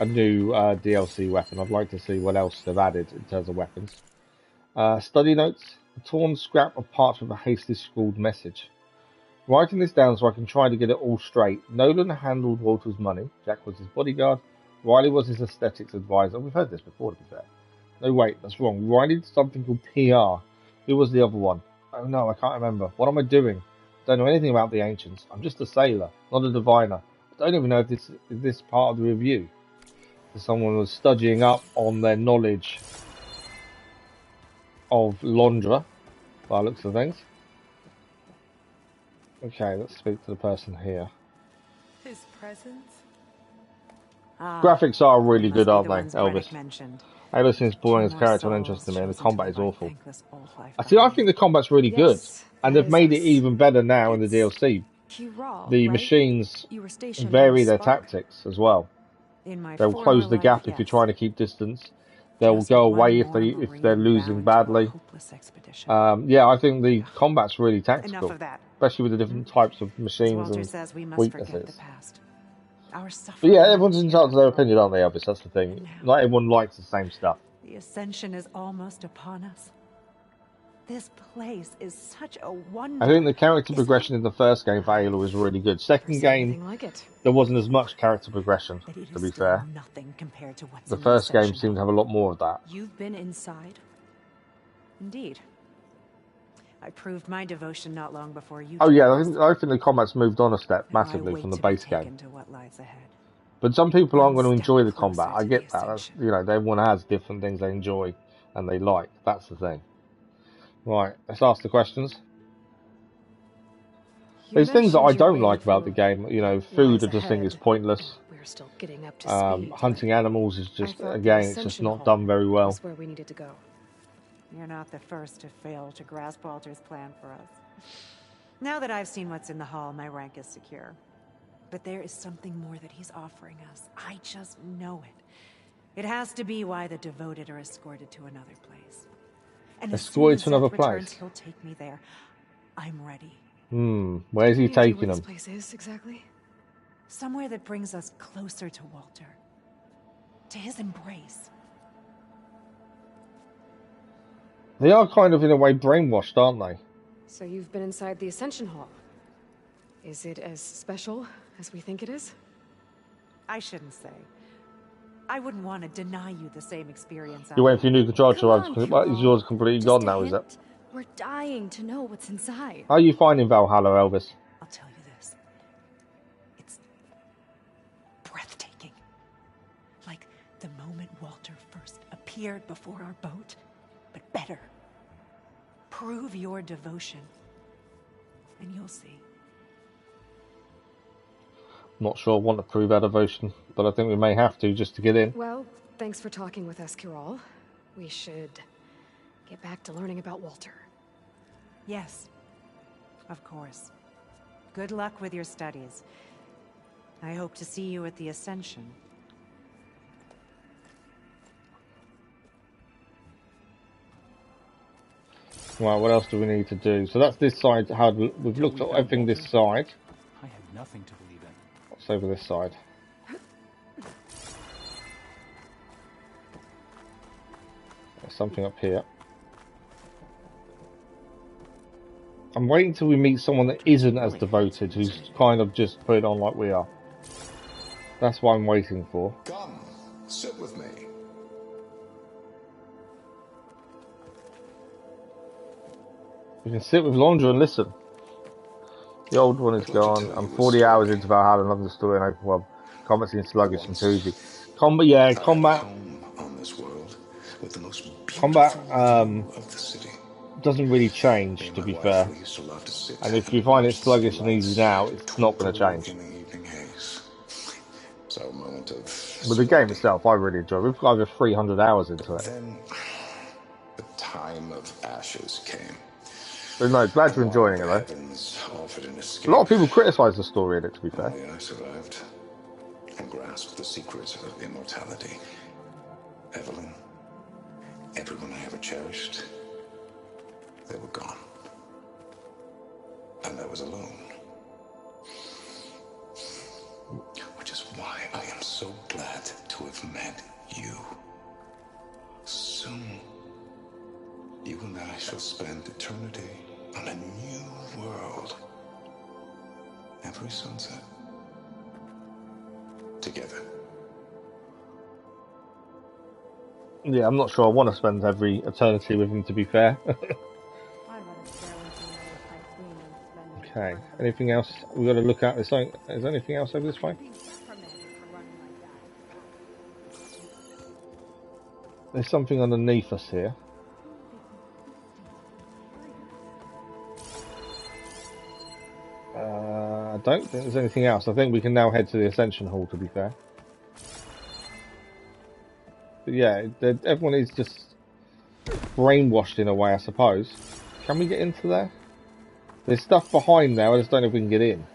a new DLC weapon. I'd like to see what else they've added in terms of weapons. Study notes. A torn scrap of parchment with a hastily scrawled message. Writing this down so I can try to get it all straight. Nolan handled Walter's money. Jack was his bodyguard. Riley was his aesthetics advisor. We've heard this before, to be fair. No, wait, that's wrong. Riley did something called PR. Who was the other one? Oh no, I can't remember. What am I doing? Don't know anything about the ancients. I'm just a sailor, not a diviner. I don't even know if this is this part of the review. So someone was studying up on their knowledge of Londra, by the looks of things. Okay, let's speak to the person here. His presence? Graphics are really good, aren't they, Elvis? Mentioned. Ayla seems boring as a character and uninteresting to me, and the combat is awful. I think the combat's really good, and they've made it even better now in the DLC. The machines vary their tactics as well. They'll close the gap if you're trying to keep distance. They'll go away if they're losing badly. Yeah, I think the combat's really tactical, especially with the different types of machines and weaknesses. But yeah, everyone's entitled to their opinion, aren't they, Elvis? That's the thing. Not everyone likes the same stuff. The Ascension is almost upon us. This place is such a wonder. I think the character progression in the first game for Ayla was really good. Second game, there wasn't as much character progression, to be fair. Nothing compared to what's the first game seemed to have a lot more of that. You've been inside? Indeed. I proved my devotion not long before you. Oh yeah, I think the combat's moved on a step massively from the base game. But some people aren't going to enjoy the combat. I get that. That's, you know, everyone has different things they enjoy and they like. That's the thing. Right, let's ask the questions. There's things that I don't like about the game. You know, food I just think is pointless. Hunting animals is just, again, it's just not done very well. Where we needed to go. You're not the first to fail to grasp Walter's plan for us. Now that I've seen what's in the hall, my rank is secure. But there is something more that he's offering us. I just know it. It has to be why the devoted are escorted to another place. And escorted to another place? He'll take me there. I'm ready. Where's he taking them? This place is exactly? Somewhere that brings us closer to Walter. To his embrace. They are kind of, in a way, brainwashed, aren't they? So you've been inside the Ascension Hall. Is it as special as we think it is? I shouldn't say. I wouldn't want to deny you the same experience. You're waiting for your new control to arrive. Is yours completely gone now, is it? We're dying to know what's inside. How are you finding Valhalla, Elvis? I'll tell you this. It's breathtaking. Like the moment Walter first appeared before our boat. But better. Prove your devotion. And you'll see. Not sure I want to prove our devotion, but I think we may have to just to get in. Well, thanks for talking with us, Kirol. We should get back to learning about Walter. Yes, of course. Good luck with your studies. I hope to see you at the Ascension. Right, what else do we need to do? So that's this side. How we've looked at everything this side. I have nothing to believe in. What's over this side? There's something up here. I'm waiting till we meet someone that isn't as devoted, who's kind of just put it on like we are. That's what I'm waiting for. Come, sit with me. We can sit with Londra and listen. The old one is gone. I'm 40 hours into Valhalla and loving the story in open world. Combat seems sluggish and too easy. Combat, yeah, combat. Doesn't really change, to be fair. And if you find it sluggish and easy now, it's not going to change. But the game itself, I really enjoy. We've got over 300 hours into it. Then the time of ashes came. But no, glad you're enjoying it though. A lot of people criticise the story in it, to be fair. I survived and grasped the secrets of immortality. Evelyn, everyone I ever cherished, they were gone. And I was alone. Which is why I am so glad to have met you. Soon, you and I shall spend eternity on a new world. Every sunset. Together. Yeah, I'm not sure I want to spend every eternity with him, to be fair. I'd rather stare into another typhoon than spend Okay, anything else we got to look at? Is there anything else over this way? There's something underneath us here. I don't think there's anything else. I think we can now head to the Ascension Hall, to be fair. But yeah, everyone is just brainwashed in a way, I suppose. Can we get into there? There's stuff behind there, I just don't know if we can get in.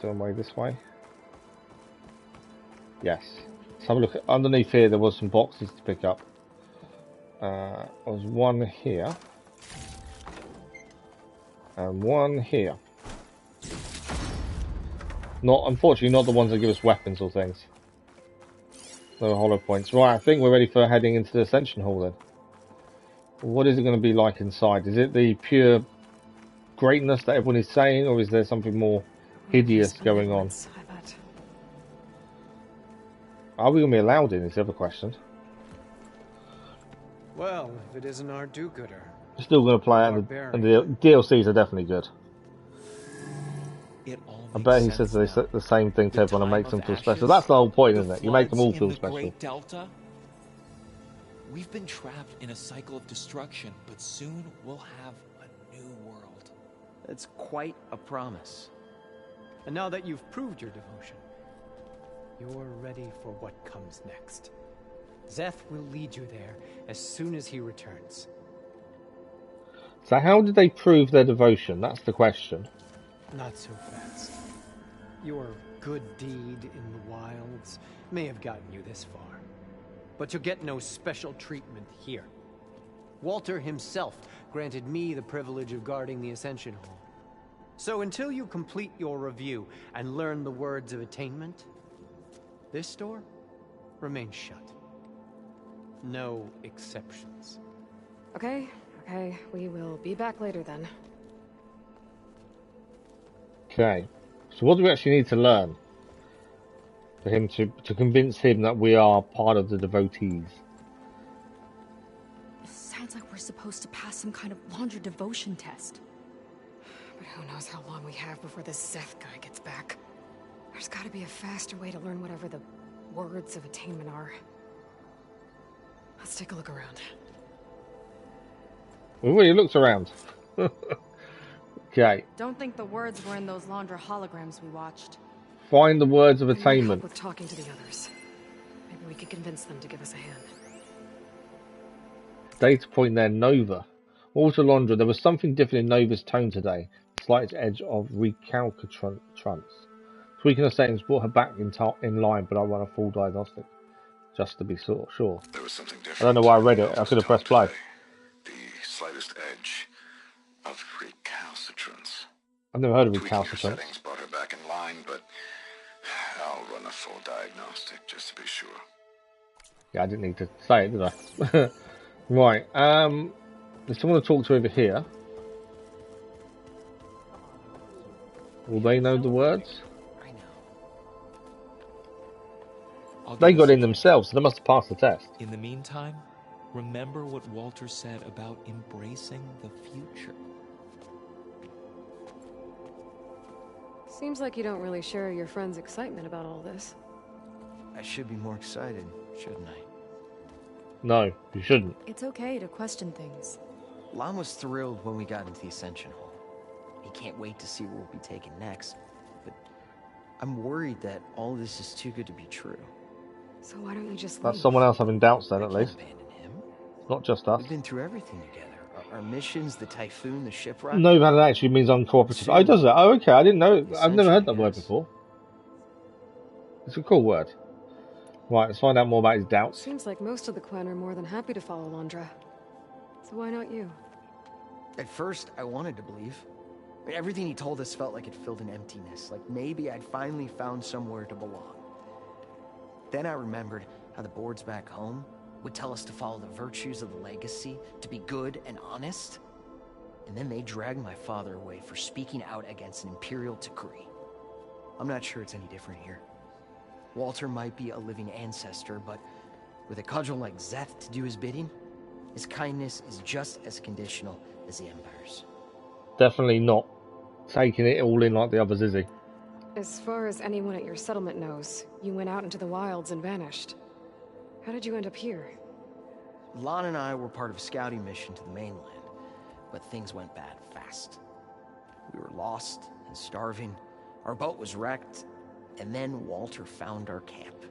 Some way this way. Yes. Let's have a look at underneath here. There was some boxes to pick up. There was one here. And one here. Unfortunately, not the ones that give us weapons or things. No hollow points. Right, I think we're ready for heading into the Ascension Hall then. What is it going to be like inside? Is it the pure greatness that everyone is saying, or is there something more hideous going on? Are we going to be allowed in, is the other question. Well, if it isn't our do-gooder. Still going to play it, and the DLCs are definitely good. I bet he says the same thing to everyone and makes them feel special. That's the whole point, isn't it? You make them all feel special. Great Delta? We've been trapped in a cycle of destruction, but soon we'll have a new world. It's quite a promise. And now that you've proved your devotion, you're ready for what comes next. Zeth will lead you there as soon as he returns. So how did they prove their devotion? That's the question. Not so fast. Your good deed in the wilds may have gotten you this far, but you'll get no special treatment here. Walter himself granted me the privilege of guarding the Ascension Hall. So until you complete your review and learn the words of attainment, this door remains shut. No exceptions. Okay, we will be back later then. Okay, so what do we actually need to learn for him to convince him that we are part of the devotees? Sounds like we're supposed to pass some kind of Londra devotion test. But who knows how long we have before this Zeth guy gets back. There's gotta be a faster way to learn whatever the words of attainment are. Let's take a look around. Well, he looks around. Okay. Don't think the words were in those Londra holograms we watched. Find the words of attainment. With talking to the others. Maybe we could convince them to give us a hand. Data point there, Nova. Walter Londra, there was something different in Nova's tone today. Slight edge of recalcitrance. Tweaking her settings brought her back in line, but I run a full diagnostic. Just to be sure. There was something different. I don't know why I read it. I could have pressed play. The slightest edge of recalcitrance. I've never heard of Tweaking her recalcitrance. settings brought her back in line, but I'll run a full diagnostic just to be sure. Yeah, I didn't need to say it, did I? Right. There's someone to talk to over here. Will they know the words? They got in themselves, so they must have passed the test. In the meantime, remember what Walter said about embracing the future. Seems like you don't really share your friend's excitement about all this. I should be more excited, shouldn't I? No, you shouldn't. It's okay to question things. Lon was thrilled when we got into the Ascension Hall. He can't wait to see where we'll be taken next. But I'm worried that all this is too good to be true. So why don't you just That's leave? someone else having doubts then, at I can't least. abandon him. Not just us. We've been through everything together. Our missions, the typhoon, the shipwreck. No, that actually means uncooperative. Oh, does it? Oh, okay. I didn't know. I've never heard that word before. It's a cool word. Right, let's find out more about his doubts. Seems like most of the Quen are more than happy to follow Londra. So why not you? At first, I wanted to believe. I mean, everything he told us felt like it filled an emptiness. Like maybe I'd finally found somewhere to belong. Then I remembered how the boards back home would tell us to follow the virtues of the legacy, to be good and honest. And then they dragged my father away for speaking out against an imperial decree. I'm not sure it's any different here. Walter might be a living ancestor, but with a cudgel like Szeth to do his bidding, his kindness is just as conditional as the Empire's. Definitely not taking it all in like the others, is he? As far as anyone at your settlement knows, you went out into the wilds and vanished. How did you end up here? Lon and I were part of a scouting mission to the mainland, but things went bad fast. We were lost and starving, our boat was wrecked, and then Walter found our camp.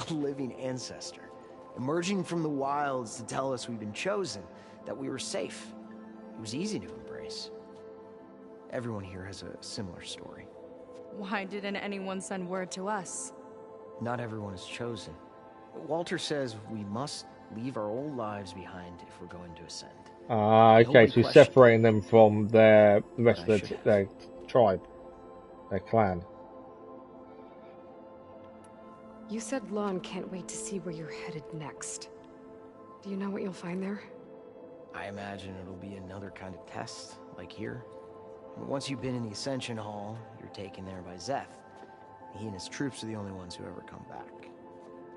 A living ancestor, emerging from the wilds to tell us we'd been chosen, that we were safe. It was easy to embrace. Everyone here has a similar story. Why didn't anyone send word to us? Not everyone is chosen. Walter says we must leave our old lives behind if we're going to ascend. Okay, so he's separating them from the rest of their tribe, their clan. You said Lon can't wait to see where you're headed next. Do you know what you'll find there? I imagine it'll be another kind of test, like here. Once you've been in the Ascension Hall, you're taken there by Szeth. He and his troops are the only ones who ever come back.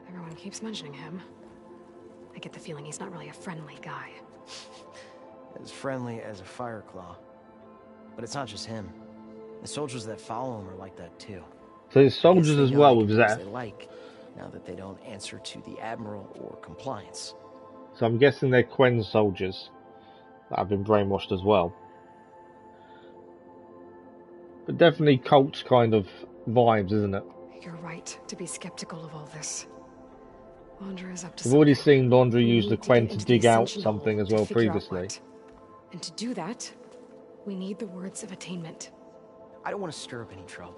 Everyone keeps mentioning him. I get the feeling he's not really a friendly guy. As friendly as a Fireclaw. But it's not just him. The soldiers that follow him are like that too. So there's soldiers as well with Szeth. They like, now that they don't answer to the Admiral or compliance. So I'm guessing they're Quen soldiers that have been brainwashed as well. But definitely cult kind of vibes, isn't it? You're right to be skeptical of all this. Londra is up to We've already something. seen Londra use the Quen to the dig out Ascension something Hall as well to figure out previously. what. And to do that, we need the words of attainment. I don't want to stir up any trouble.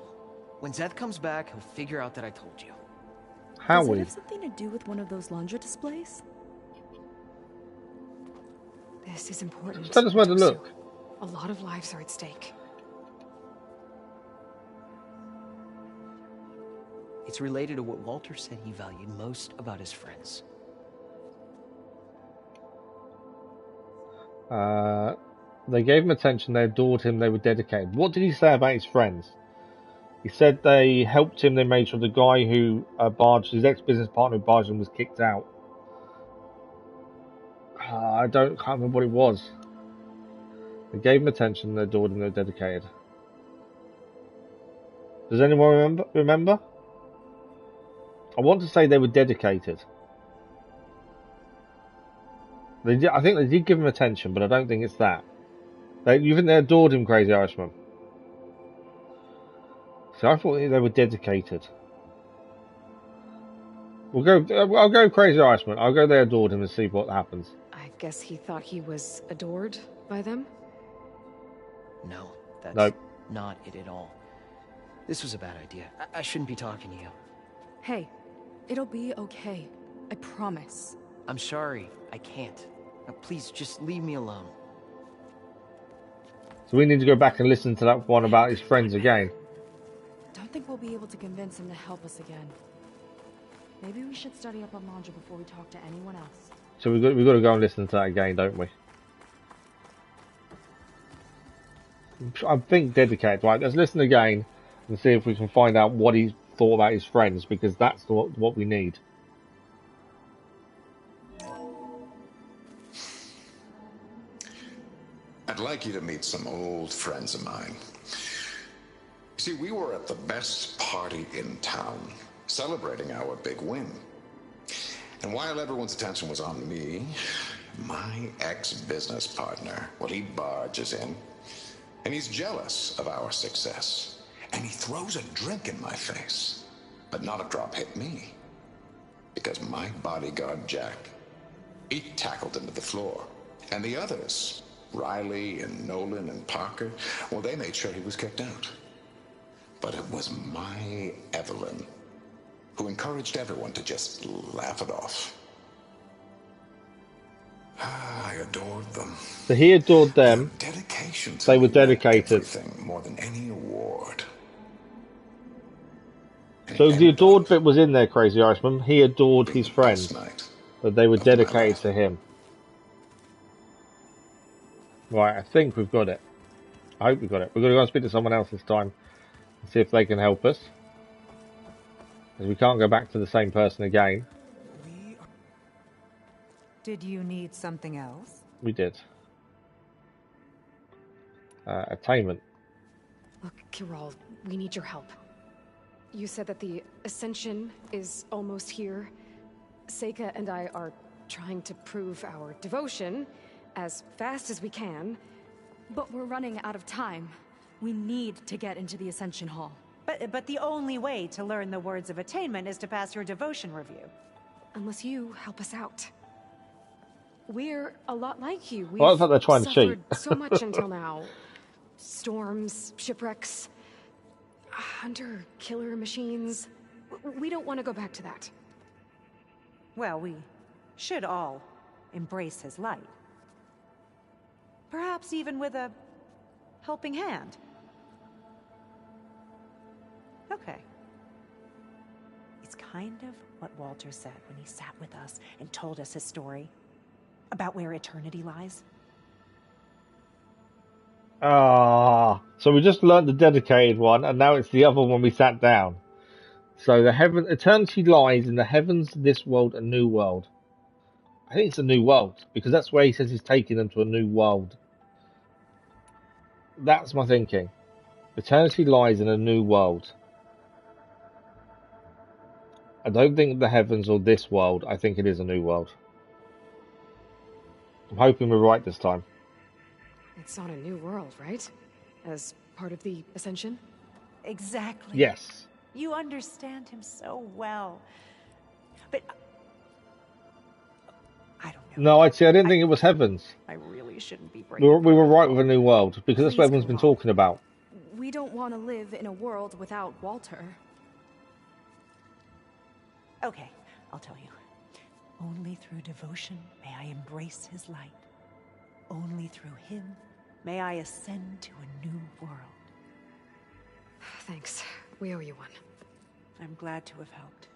When Szeth comes back, he'll figure out that I told you. How Does it we? have something to do with one of those Londra displays? This is important. Tell us where to look. A lot of lives are at stake. It's related to what Walter said he valued most about his friends. They gave him attention, they adored him, they were dedicated. What did he say about his friends? He said they helped him, they made sure the guy who barged, his ex-business partner who barged him was kicked out. I can't remember what it was. They gave him attention, they adored him, they were dedicated. Does anyone remember? I want to say they were dedicated. I think they did give him attention, but I don't think it's that. You think they adored him, Crazy Irishman? So I thought they were dedicated. I'll go Crazy Irishman. I'll go they adored him and see what happens. I guess he thought he was adored by them? No, that's Nope. not it at all. This was a bad idea. I shouldn't be talking to you. Hey, it'll be okay. I promise. I'm sorry, I can't. Now, please, just leave me alone. So we need to go back and listen to that one about his friends again. Don't think we'll be able to convince him to help us again. Maybe we should study up on Londra before we talk to anyone else. So we've got to go and listen to that again, don't we? I think dedicated. Right, let's listen again and see if we can find out what he thought about his friends, because that's what we need. I'd like you to meet some old friends of mine. See, we were at the best party in town, celebrating our big win. And while everyone's attention was on me, my ex-business partner, well, he barges in, and he's jealous of our success. And he throws a drink in my face, but not a drop hit me. Because my bodyguard, Jack, he tackled him to the floor. And the others, Riley and Nolan and Parker, well, they made sure he was kicked out. But it was my Evelyn who encouraged everyone to just laugh it off. I adored them. So he adored them. Their dedication to They were me meant dedicated. everything more than any award. So the adored bit was in there, Crazy Irishman. He adored his friends. Night. But they were After my dedicated last- to him. Right, I think we've got it. I hope we've got it. We're going to go and speak to someone else this time and see if they can help us. Because we can't go back to the same person again. Did you need something else? We did. Attainment. Look, Kiral, we need your help. You said that the Ascension is almost here. Seyka and I are trying to prove our devotion as fast as we can. But we're running out of time. We need to get into the Ascension Hall. But the only way to learn the words of attainment is to pass your devotion review. Unless you help us out. We're a lot like you. Well, I thought they're trying to cheat. Suffered so much until now. Storms, shipwrecks, hunter killer machines. We don't want to go back to that. Well, we should all embrace his light. Perhaps even with a helping hand. Okay. It's kind of what Walter said when he sat with us and told us his story about where eternity lies. So we just learnt the dedicated one, and now it's the other one we sat down. So eternity lies in the heavens, this world, a new world. I think it's a new world, because that's where he says he's taking them to a new world. That's my thinking. Eternity lies in a new world. I don't think the heavens or this world. I think it is a new world. I'm hoping we're right this time. It's on a new world, right? As part of the Ascension? Exactly. Yes. You understand him so well. But I don't know. No, I didn't think it was heavens. I really shouldn't be We breaking. were right with a new world, because that's what everyone's been talking about. We don't want to live in a world without Walter. Okay, I'll tell you. Only through devotion may I embrace his light. Only through him may I ascend to a new world. Thanks. We owe you one. I'm glad to have helped.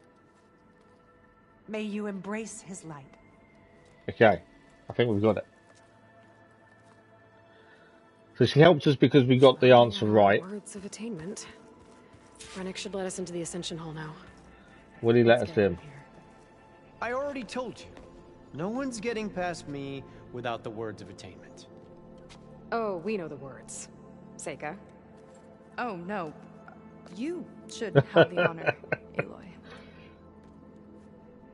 May you embrace his light. Okay, I think we've got it. So she helped us because we got the answer right. Words of attainment. Rennick should let us into the Ascension Hall now. Will he let us in? I already told you. No one's getting past me without the words of attainment. Oh, we know the words. Seyka. Oh, no. You should have the honor, Aloy.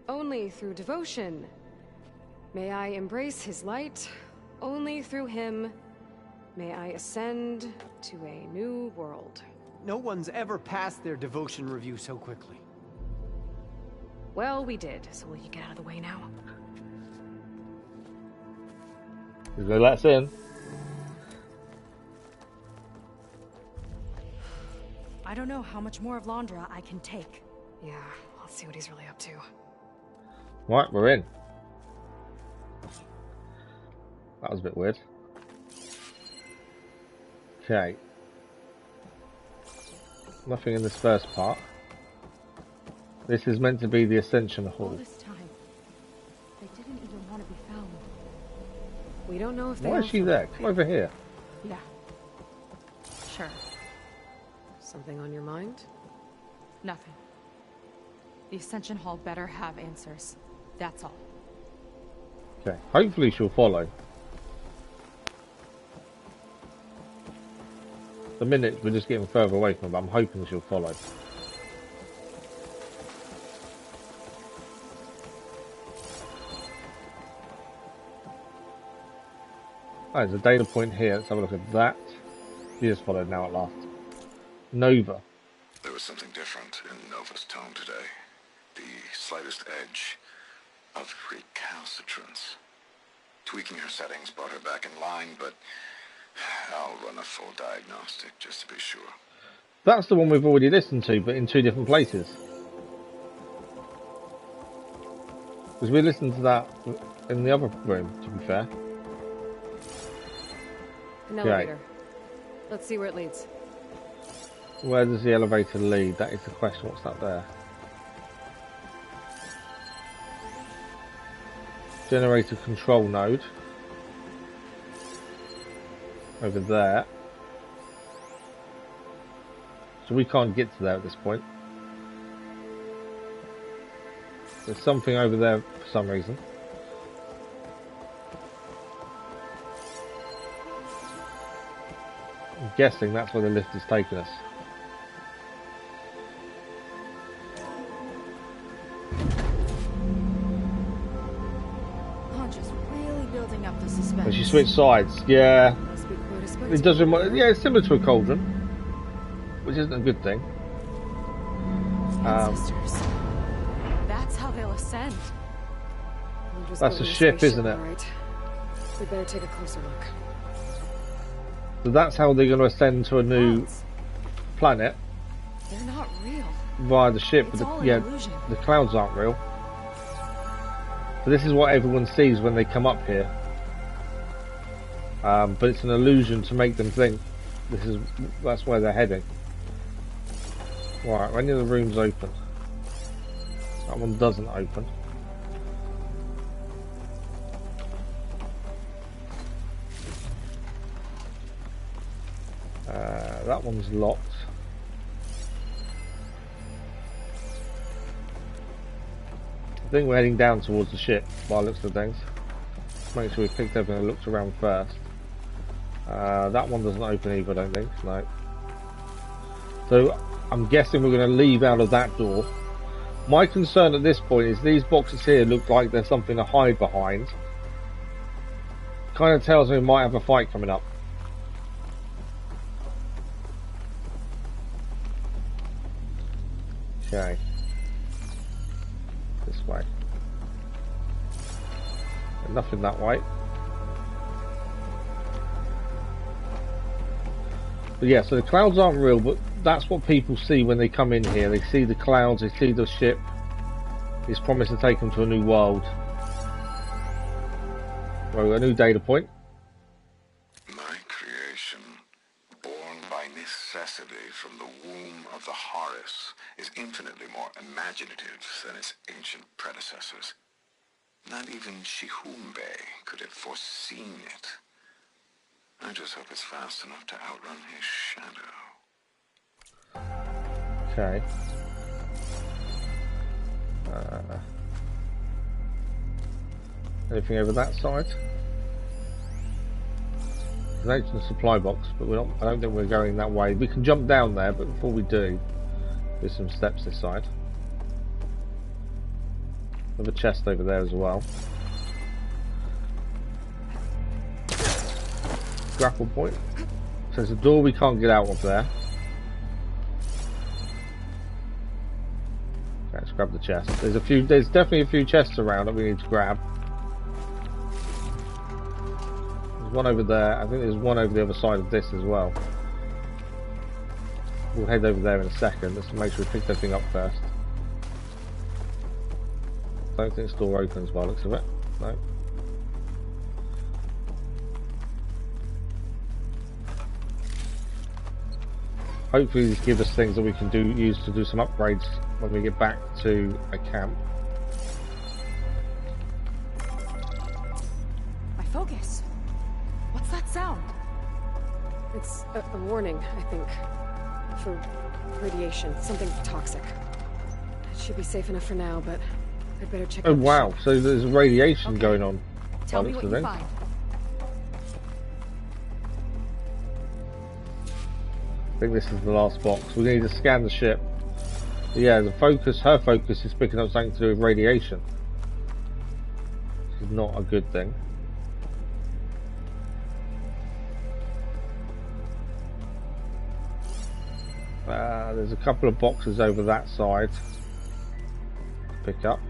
Only through devotion may I embrace his light. Only through him may I ascend to a new world. No one's ever passed their devotion review so quickly. Well, we did, so will you get out of the way now? He's gonna let us in. I don't know how much more of Londra I can take. Yeah, let's see what he's really up to. Right, we're in. That was a bit weird. Okay. Nothing in this first part. This is meant to be the Ascension All Hall. this time, they didn't even want to be found. We don't know if they Why is she there? Come over here. Yeah. Sure. Something on your mind? Nothing. The Ascension Hall better have answers. That's all. Okay. Hopefully she'll follow. The minute we're just getting further away from her, but I'm hoping she'll follow. Oh, there's a data point here. Let's have a look at that. She just followed now at last. Nova. There was something different in Nova's tone today. The slightest edge of recalcitrance. Tweaking her settings brought her back in line, but I'll run a full diagnostic just to be sure. That's the one we've already listened to, but in two different places. Because we listened to that in the other room, to be fair. An elevator. Let's see where it leads. Where does the elevator lead? That is the question. What's that there? Generator control node. Over there. So we can't get to there at this point. There's something over there for some reason. I'm guessing that's where the lift is taking us. Just really building up the suspense. And she switched sides, yeah. It does remind, yeah, it's similar to a cauldron, which isn't a good thing. Ancestors. That's how they'll ascend. That's a ship, isn't it? Right. We better take a closer look. So that's how they're going to ascend to a new planet. They're not real. Via the ship, It's but all yeah, an illusion. the clouds aren't real. So this is what everyone sees when they come up here. But it's an illusion to make them think that's where they're heading. Right, any of the rooms open? That one doesn't open. That one's locked. I think we're heading down towards the ship by the looks of things. Let's make sure we picked everything and looked around first. That one doesn't open either, I don't think. No. So I'm guessing we're going to leave out of that door. My concern at this point is these boxes here look like there's something to hide behind. Kind of tells me we might have a fight coming up. Okay. This way. And nothing that way. But yeah, so the clouds aren't real, but that's what people see when they come in here. They see the clouds, they see the ship. It's promised to take them to a new world. Well, a new data point. My creation, born by necessity from the womb of the Horus, is infinitely more imaginative than its ancient predecessors. Not even Shihumbe could have foreseen it. I just hope it's fast enough to outrun his shadow. Okay. Anything over that side? There's actually a supply box, but we're not. I don't think we're going that way. We can jump down there, but before we do, there's some steps this side. There's a chest over there as well. Grapple point. So there's a door we can't get out of there. Okay, let's grab the chest. There's definitely a few chests around that we need to grab. There's one over there. I think there's one over the other side of this as well. We'll head over there in a second. Let's make sure we pick everything up first. I don't think this door opens by the looks of it. No. Hopefully these give us things that we can use to do some upgrades when we get back to a camp. My focus. What's that sound? It's a warning, I think. For radiation. Something toxic. It should be safe enough for now, but I'd better check out the wow, ship. so there's radiation going on. Tell me what you find. I think this is the last box. We need to scan the ship. But yeah, her focus is picking up something to do with radiation. This is not a good thing. There's a couple of boxes over that side to pick up.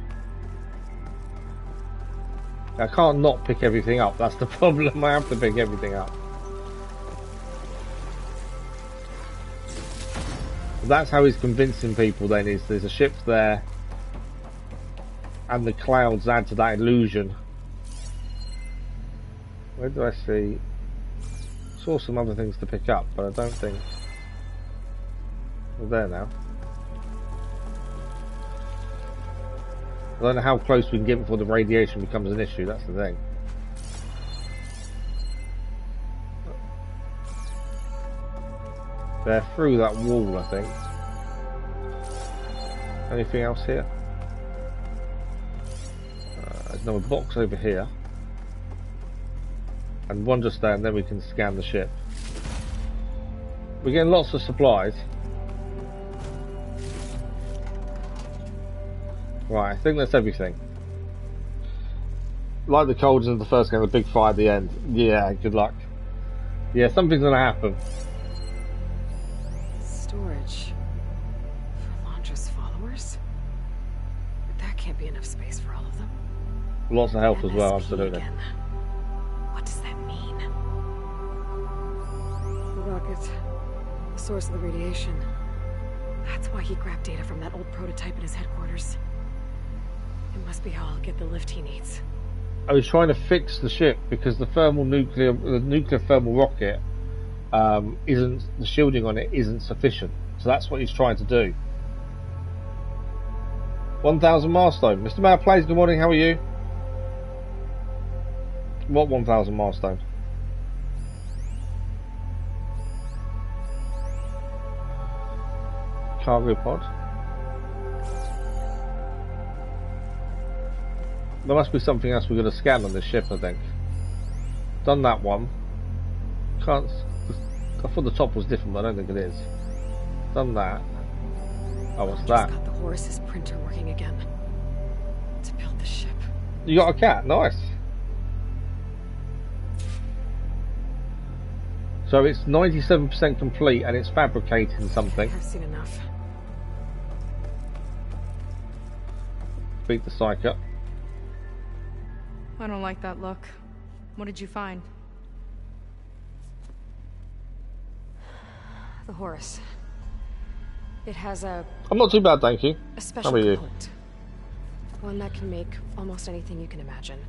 I can't not pick everything up, that's the problem. I have to pick everything up. That's how he's convincing people then, is there's a ship there and the clouds add to that illusion. Where do I see? Saw some other things to pick up, but I don't think we're there now. I don't know how close we can get before the radiation becomes an issue, that's the thing. They're through that wall, I think. Anything else here? There's another box over here. And one just there, and then we can scan the ship. We're getting lots of supplies. Right, I think that's everything. Like the Cauldron of the first game, the big fight at the end. Yeah, good luck. Yeah, something's gonna happen. Storage for Londra's followers? But that can't be enough space for all of them. Lots of health as well, MSP absolutely. again. What does that mean? The rocket, the source of the radiation. That's why he grabbed data from that old prototype in his headquarters. It must be how I'll get the lift he needs. I was trying to fix the ship because the nuclear thermal rocket isn't, the shielding on it isn't sufficient. So that's what he's trying to do. 1,000 milestone. Mr. Mayor Plays, good morning, how are you? What 1,000 milestone? Cargo pod. There must be something else we're going to scan on this ship, I think. Done that one. Can't. I thought the top was different, but I don't think it is. Done that. Oh, what's that? Got the Horus's printer working again to build the ship. You got a cat, nice. So it's 97% complete, and it's fabricating something. I've seen enough. Beat the Seyka. I don't like that look. What did you find? The Horus. It has a I'm not too bad, thank you. special How are you? component. One that can make almost anything you can imagine.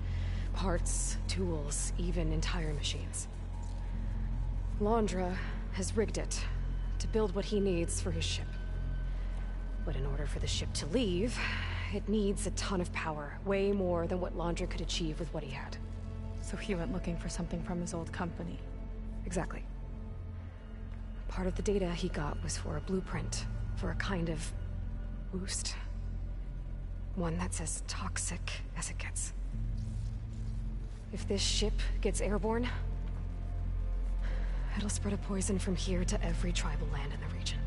Parts, tools, even entire machines. Londra has rigged it to build what he needs for his ship. But in order for the ship to leave, it needs a ton of power, way more than what Londra could achieve with what he had. So he went looking for something from his old company. Exactly. Part of the data he got was for a blueprint, for a kind of boost. One that's as toxic as it gets. If this ship gets airborne, it'll spread a poison from here to every tribal land in the region.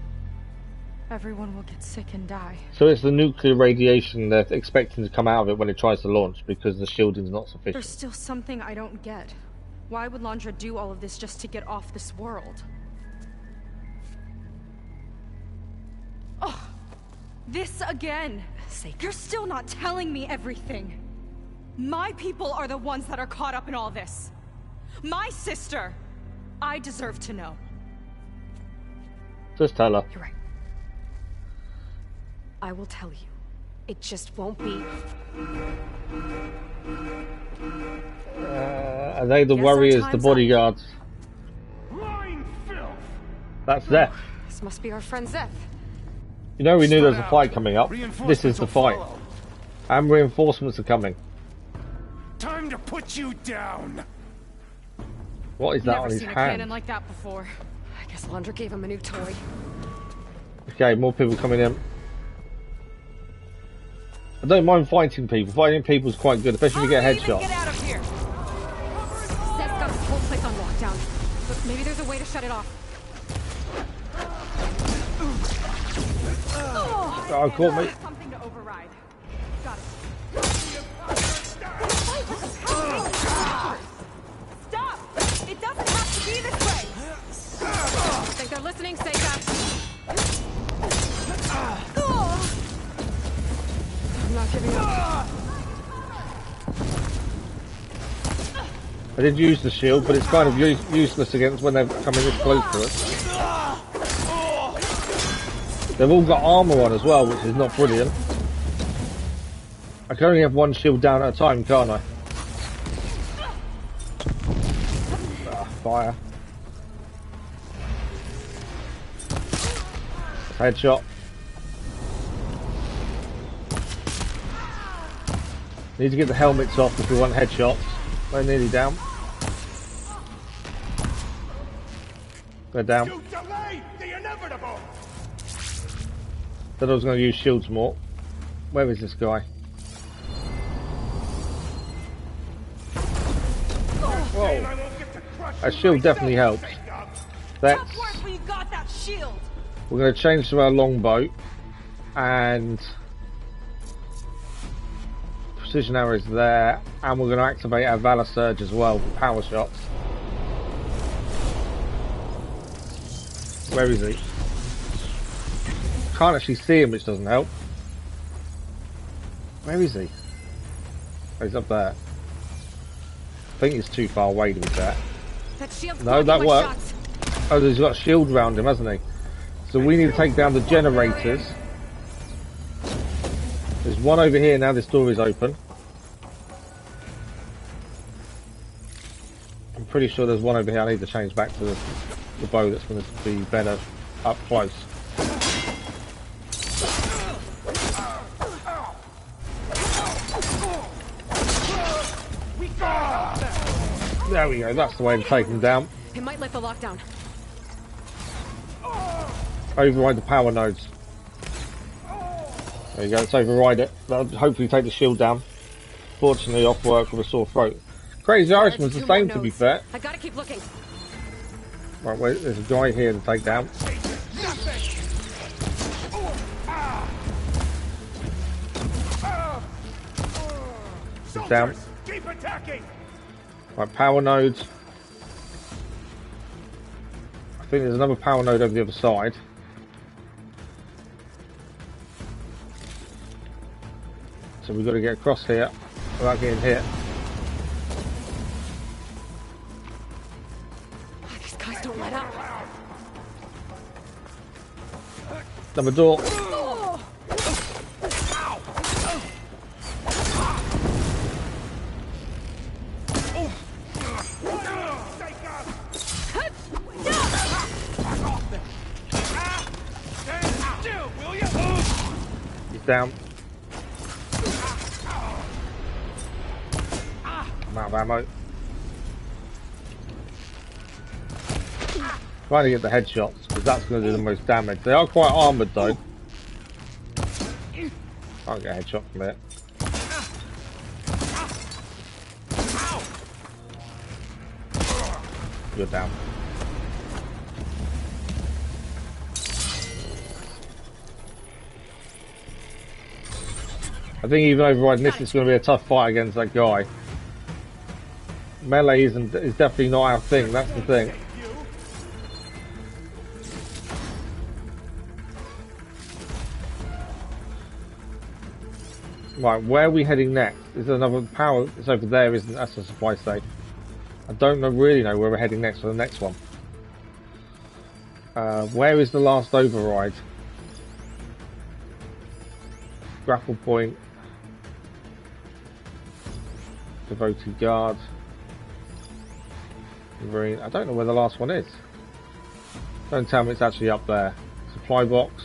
Everyone will get sick and die. So it's the nuclear radiation they're expecting to come out of it when it tries to launch because the shielding's not sufficient. There's still something I don't get. Why would Londra do all of this just to get off this world? Oh, this again. Seyka. You're still not telling me everything. My people are the ones that are caught up in all this. My sister. I deserve to know. Just tell her. You're right. I will tell you. It just won't be. Are they the Guess our warriors, the time's bodyguards? Lying filth! That's Zeph. This must be our friend Zeph. You know we knew there was Spread a out. fight coming up. This is the fight. Follow. And reinforcements are coming. Time to put you down! What is that Never on his seen a cannon hand? like that before. I guess Londra gave him a new toy. Okay, more people coming in. I don't mind fighting people. Fighting people is quite good, especially if you get a headshot. Get out of here! Zeph's got this whole place on lockdown. But maybe there's a way to shut it off. Oh, caught me. Something to override. Got it. Stop! It doesn't have to be this way! Think they're listening, Seyka? I'm not giving up. I did use the shield, but it's kind of useless against when they're coming this close to us. They've all got armour on as well, which is not brilliant. I can only have one shield down at a time, can't I? Ah, fire. Headshot. Need to get the helmets off if we want headshots. We're nearly down. We're down. You delayed the inevitable. Said I was going to use shields more. Where is this guy? Whoa. That shield definitely helps. We're going to change to our longbow and precision arrows there, and we're going to activate our Valor Surge as well with power shots. Where is he? Can't actually see him, which doesn't help. Where is he? Oh, he's up there. I think he's too far away to be there. No, that worked. Oh, he's got a shield around him, hasn't he? So we need to take down the generators. There's one over here now, this door is open. I'm pretty sure there's one over here. I need to change back to the bow that's going to be better up close. There we go, that's the way to take them down. It might let the lockdown. Override the power nodes. There you go, let's override it. That'll hopefully take the shield down. Fortunately, off work with a sore throat. Crazy Irishman's the same, to be fair. I gotta keep looking. Right, wait, there's a guy here to take down. He's down. Keep attacking. Right, power nodes. I think there's another power node over the other side. So we've got to get across here without getting hit. These guys don't let up. Another door. Down. I'm out of ammo. Trying to get the headshots because that's going to do the most damage. They are quite armoured though. Can't get a headshot from it. You're down. I think even overriding this is going to be a tough fight against that guy. Melee is definitely not our thing, that's the thing. Right, where are we heading next? Is there another power? It's over there, isn't it? That's a supply safe. I don't really know where we're heading next for the next one. Where is the last override? Grapple point. Devoted guard. Marine. I don't know where the last one is. Don't tell me it's actually up there. Supply box.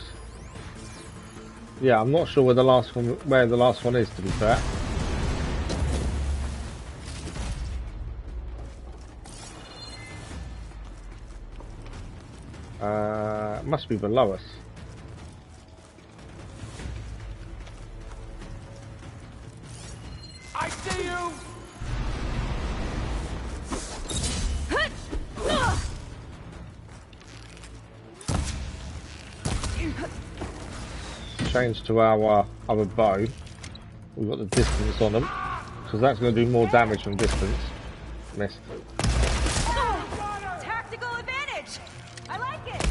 Yeah, I'm not sure where the last one is, to be fair. It must be below us. I see you. Change to our other bow. We've got the distance on them, because that's going to do more damage from distance. Missed. Tactical advantage. I like it.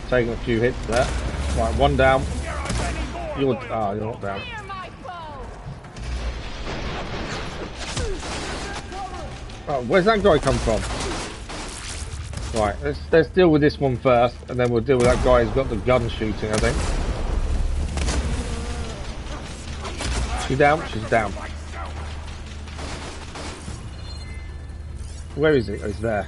Taking a few hits there. Right, one down. You're not down. Oh, where's that guy come from? Right, let's deal with this one first, and then we'll deal with that guy who's got the gun shooting, I think. She's down? She's down. Where is he? Oh, he's there.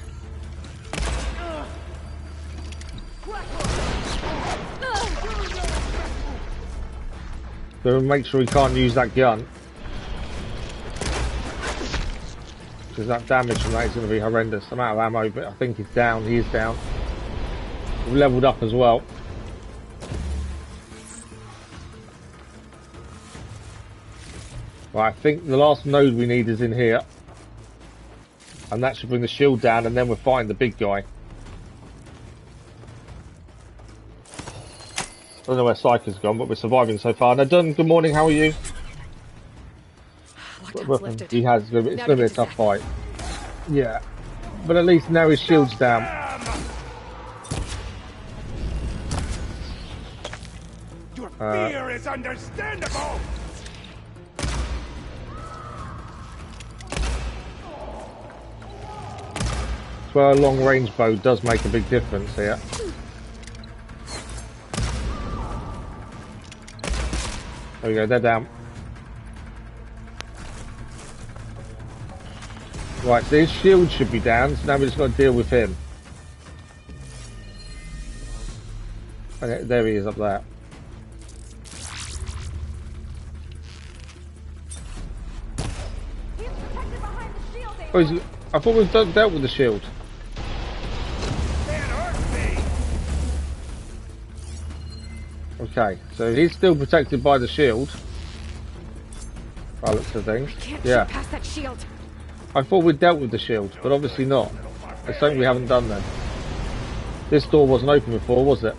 So make sure he can't use that gun. Because that damage from that is going to be horrendous. I'm out of ammo, but I think he's down. He is down. We've leveled up as well. Right, I think the last node we need is in here. And that should bring the shield down, and then we'll find the big guy. I don't know where Seyka's gone, but we're surviving so far. Now, Dunn, good morning, how are you? He has, it's going to be a tough fight. Yeah, but at least now his shield's down. Your fear is understandable. Well, a long range bow does make a big difference here. There we go, they're down. Right, so his shield should be down, so now we just got to deal with him. Okay, there he is up there. He's protected behind the shield, Oh, I thought we've dealt with the shield. Okay, so he's still protected by the shield. By the looks of things. Yeah. Past that shield. I thought we'd dealt with the shield, but obviously not. It's something we haven't done then. This door wasn't open before, was it?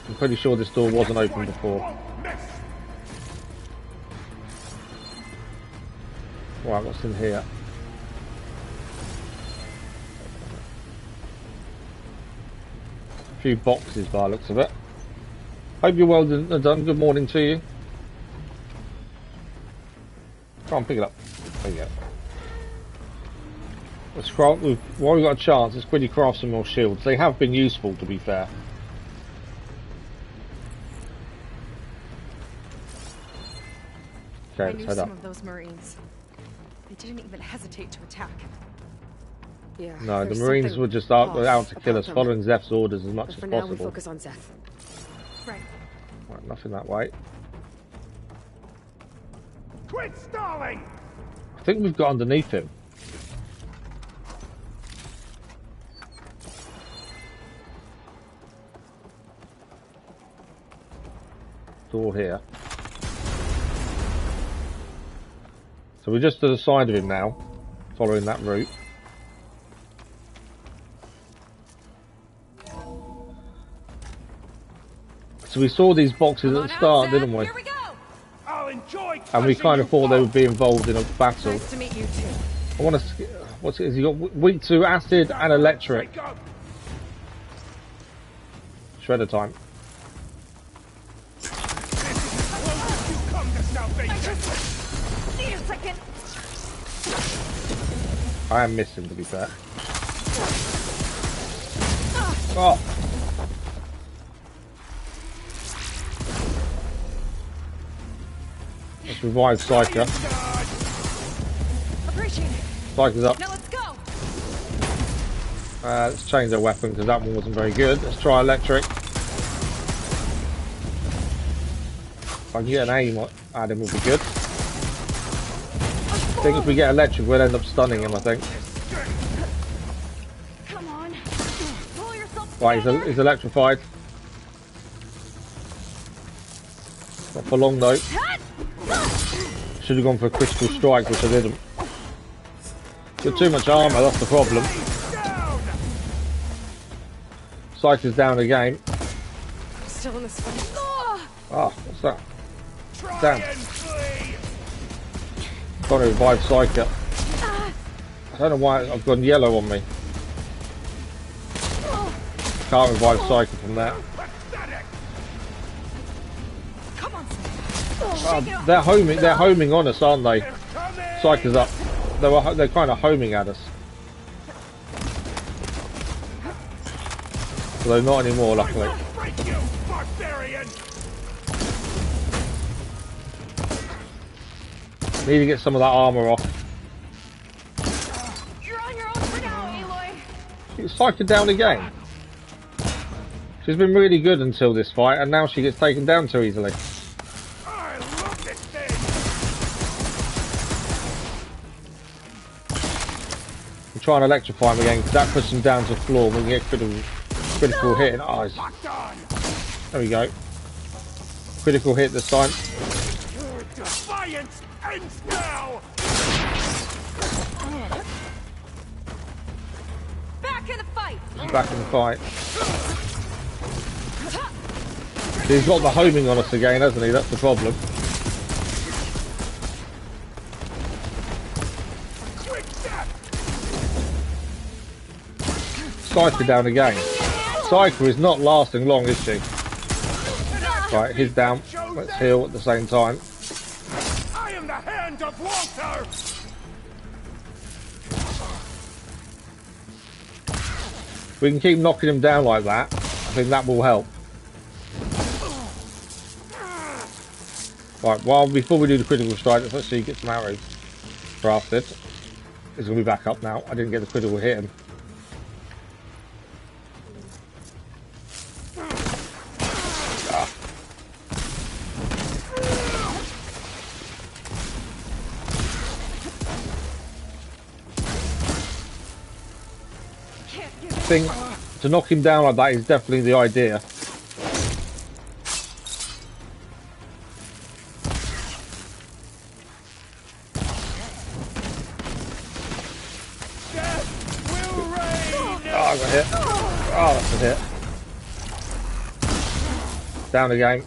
I'm pretty sure this door wasn't open before. Right, what's in here? A few boxes by the looks of it. Hope you're well done. Good morning to you. Try and pick it up. There you go. Let's craft. While we've got a chance, let's quickly craft some more shields. They have been useful, to be fair. Okay, I let's knew head some up. of those Marines. They didn't even hesitate to attack. Yeah. No, the there's Marines something were just out to kill off us, about them. following Zeph's orders as much But as for now, we possible. focus on Zeph. Right. Right, nothing that way. Quit stalling! I think we've got underneath him. Door here. So we're just to the side of him now, following that route. So we saw these boxes at the start, didn't we? Here we go. I'll enjoy And we kind of thought they would be involved in a battle. Nice to meet you too. I want to. What's it? Has he got weak to acid and electric? Shredder time. Need a second. I am missing, to be fair. Oh. Let's revive Seyka. Appreciate it. Seyka's up. Now let's go. Let's change our weapon because that one wasn't very good. Let's try electric. If I can get an aim at him, will be good. I think if we get electric, we'll end up stunning him, I think. Come on. Pull yourself Right, together. he's electrified. Not for long though. Should have gone for a critical strike, which I didn't. Got too much armor, that's the problem. Seyka's down again. Still in this fight. Ah, what's that? Damn. Trying to revive Seyka. I don't know why I've gone yellow on me. Can't revive Seyka from that. Come on. They're homing on us, aren't they? Seyka's up. They're kind of homing at us. Although not anymore, luckily. Need to get some of that armor off. You're on your own for now, Aloy. She's Seyka down again. She's been really good until this fight, and now she gets taken down too easily. We'll try and electrify him again, because that puts him down to the floor. We'll get critical hit in eyes. There we go. Critical hit this time. Defiance ends now! Back in the fight! He's back in the fight. He's got the homing on us again, hasn't he? That's the problem. Seyka down again. Seyka is not lasting long, is she? Right, he's down. Let's heal at the same time. I am the hand of Walter! We can keep knocking him down like that. I think that will help. Right, well, before we do the critical strike, let's actually get some arrows crafted. He's going to be back up now. I didn't get the critical hit him. I think to knock him down like that is definitely the idea. Oh, I got hit. Oh, that's a hit. Down again.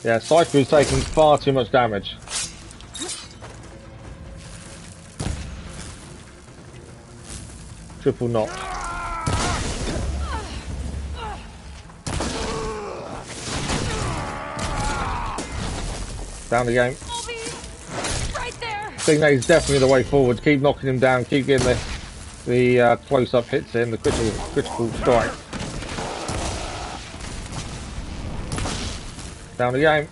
Yeah, Seyka is taking far too much damage. Triple knock. Down again. Right there. I think that is definitely the way forward. Keep knocking him down. Keep getting the close-up hits in. The critical strike. Down again.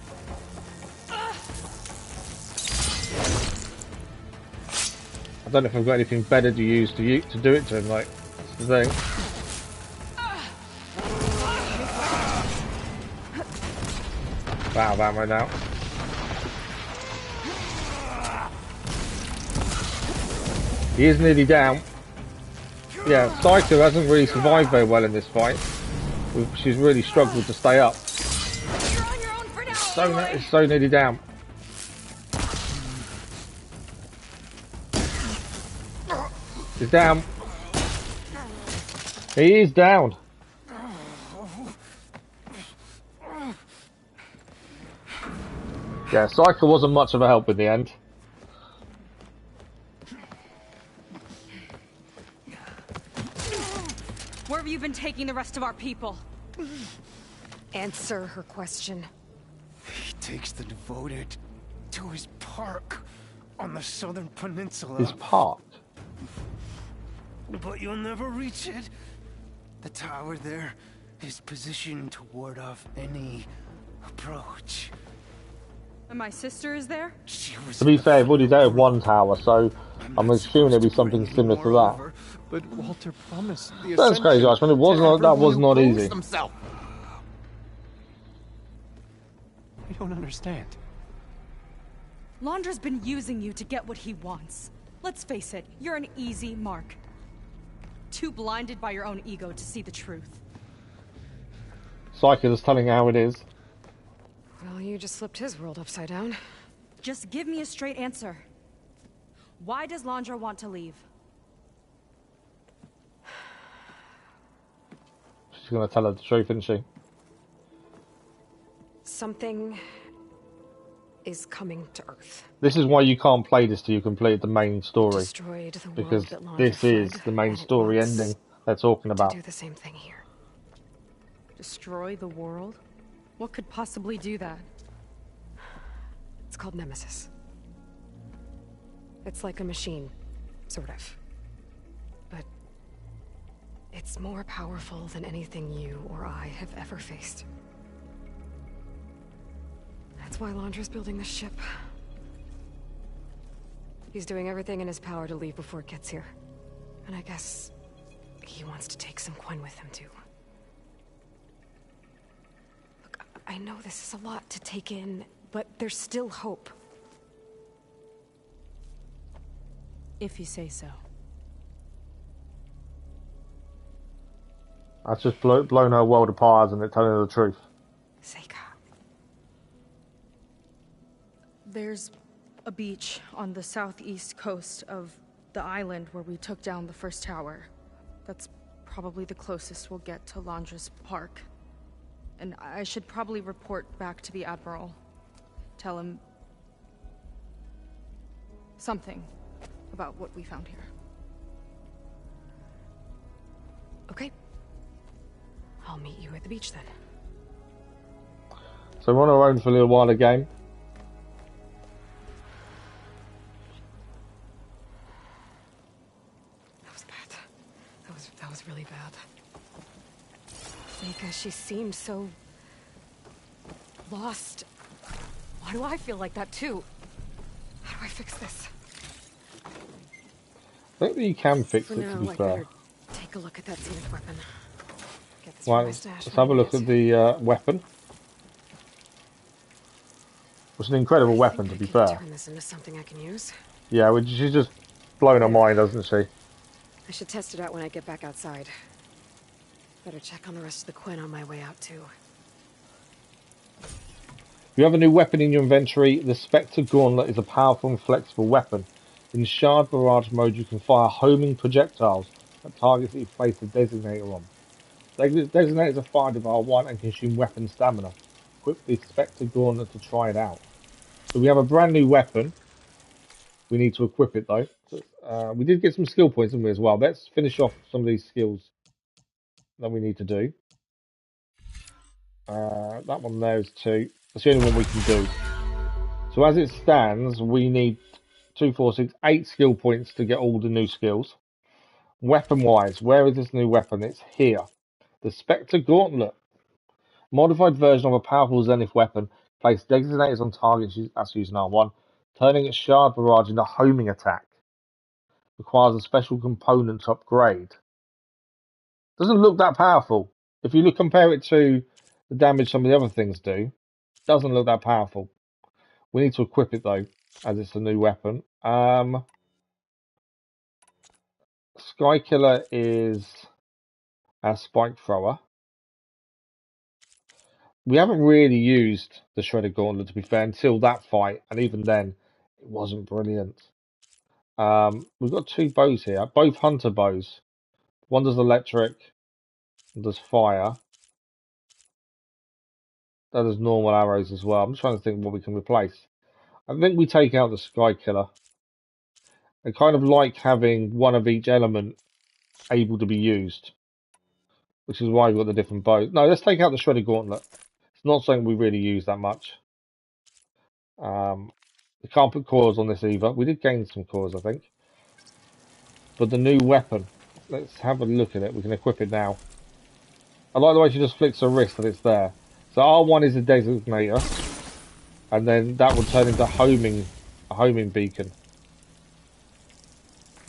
I don't know if I've got anything better to use to do it to him. Like, that's the thing. Out of ammo now. He is nearly down. Yeah, Seyka hasn't really survived very well in this fight. She's really struggled to stay up. You're on your own for now. It's so nearly down. He's down. He is down. Yeah, Seyka wasn't much of a help in the end. Where have you been taking the rest of our people? Answer her question. He takes the devoted to his park on the southern peninsula. His park? But you'll never reach it. The tower there is positioned to ward off any approach. And my sister is there? To be fair, we've already dealt with one tower, so I'm assuming there'll be something similar to that. But Walter promised the That's crazy, Ashman. It was not. That was not easy. Himself. I don't understand. Londra's been using you to get what he wants. Let's face it, you're an easy mark. Too blinded by your own ego to see the truth. Seyka is telling how it is. Well, you just flipped his world upside down. Just give me a straight answer. Why does Londra want to leave? She's going to tell her the truth, isn't she? Something is coming to Earth. This is why you can't play this till you complete the main story. Destroyed the world Because that Londra this is fled, the main and it story wants ending they're talking about. to do the same thing here. Destroy the world? What could possibly do that? It's called Nemesis. It's like a machine, sort of. But it's more powerful than anything you or I have ever faced. That's why Londra's building this ship. He's doing everything in his power to leave before it gets here. And I guess he wants to take some Quen with him too. Look, I know this is a lot to take in, but there's still hope. If you say so. That's just blown her world apart, hasn't it? Telling her the truth. Seyka. There's a beach on the southeast coast of the island where we took down the first tower. That's probably the closest we'll get to Londra's park. And I should probably report back to the Admiral. Tell him something about what we found here. Okay. I'll meet you at the beach then. So we're on our own for a little while again. That was bad. That was really bad. Seyka, she seemed so lost. Why do I feel like that too? How do I fix this? I think that you can fix For it, now, to be I fair. better take a look at that zenith weapon. Get this Right, from my stash. let's have a look at the weapon. It's an incredible weapon, to be fair. Turn this into something I can use. Yeah, she's just blown her mind, hasn't she? I should test it out when I get back outside. Better check on the rest of the Quen on my way out too. You have a new weapon in your inventory. The Spectre Gauntlet is a powerful and flexible weapon. In Shard Barrage mode, you can fire homing projectiles at targets that you place the designator on. The designators are fired with R1 and consume weapon stamina. Equip the Spectre Gauntlet to try it out. So we have a brand new weapon. We need to equip it though. We did get some skill points, didn't we, as well? Let's finish off some of these skills that we need to do. That one there is 2. That's the only one we can do. So as it stands, we need 2, 4, 6, 8 skill points to get all the new skills. Weapon-wise, where is this new weapon? It's here. The Spectre Gauntlet. Modified version of a powerful zenith weapon. Place designators on targets that's using R1. Turning its shard barrage into homing attack. Requires a special component to upgrade. Doesn't look that powerful. If you compare it to the damage some of the other things do, doesn't look that powerful. We need to equip it though, as it's a new weapon. Sky Killer is a spike thrower. We haven't really used the Shredded Gauntlet, to be fair, until that fight, and even then, it wasn't brilliant. We've got 2 bows here, both hunter bows. One does electric, one does fire. That does normal arrows as well. I'm just trying to think what we can replace. I think we take out the Sky Killer. I kind of like having one of each element able to be used, which is why we've got the different bows. No, let's take out the Shredded Gauntlet. It's not something we really use that much. We can't put cores on this either. We did gain some cores, I think. But the new weapon, let's have a look at it. We can equip it now. I like the way she just flicks her wrist and it's there. So R1 is a designator, and then that will turn into a homing beacon.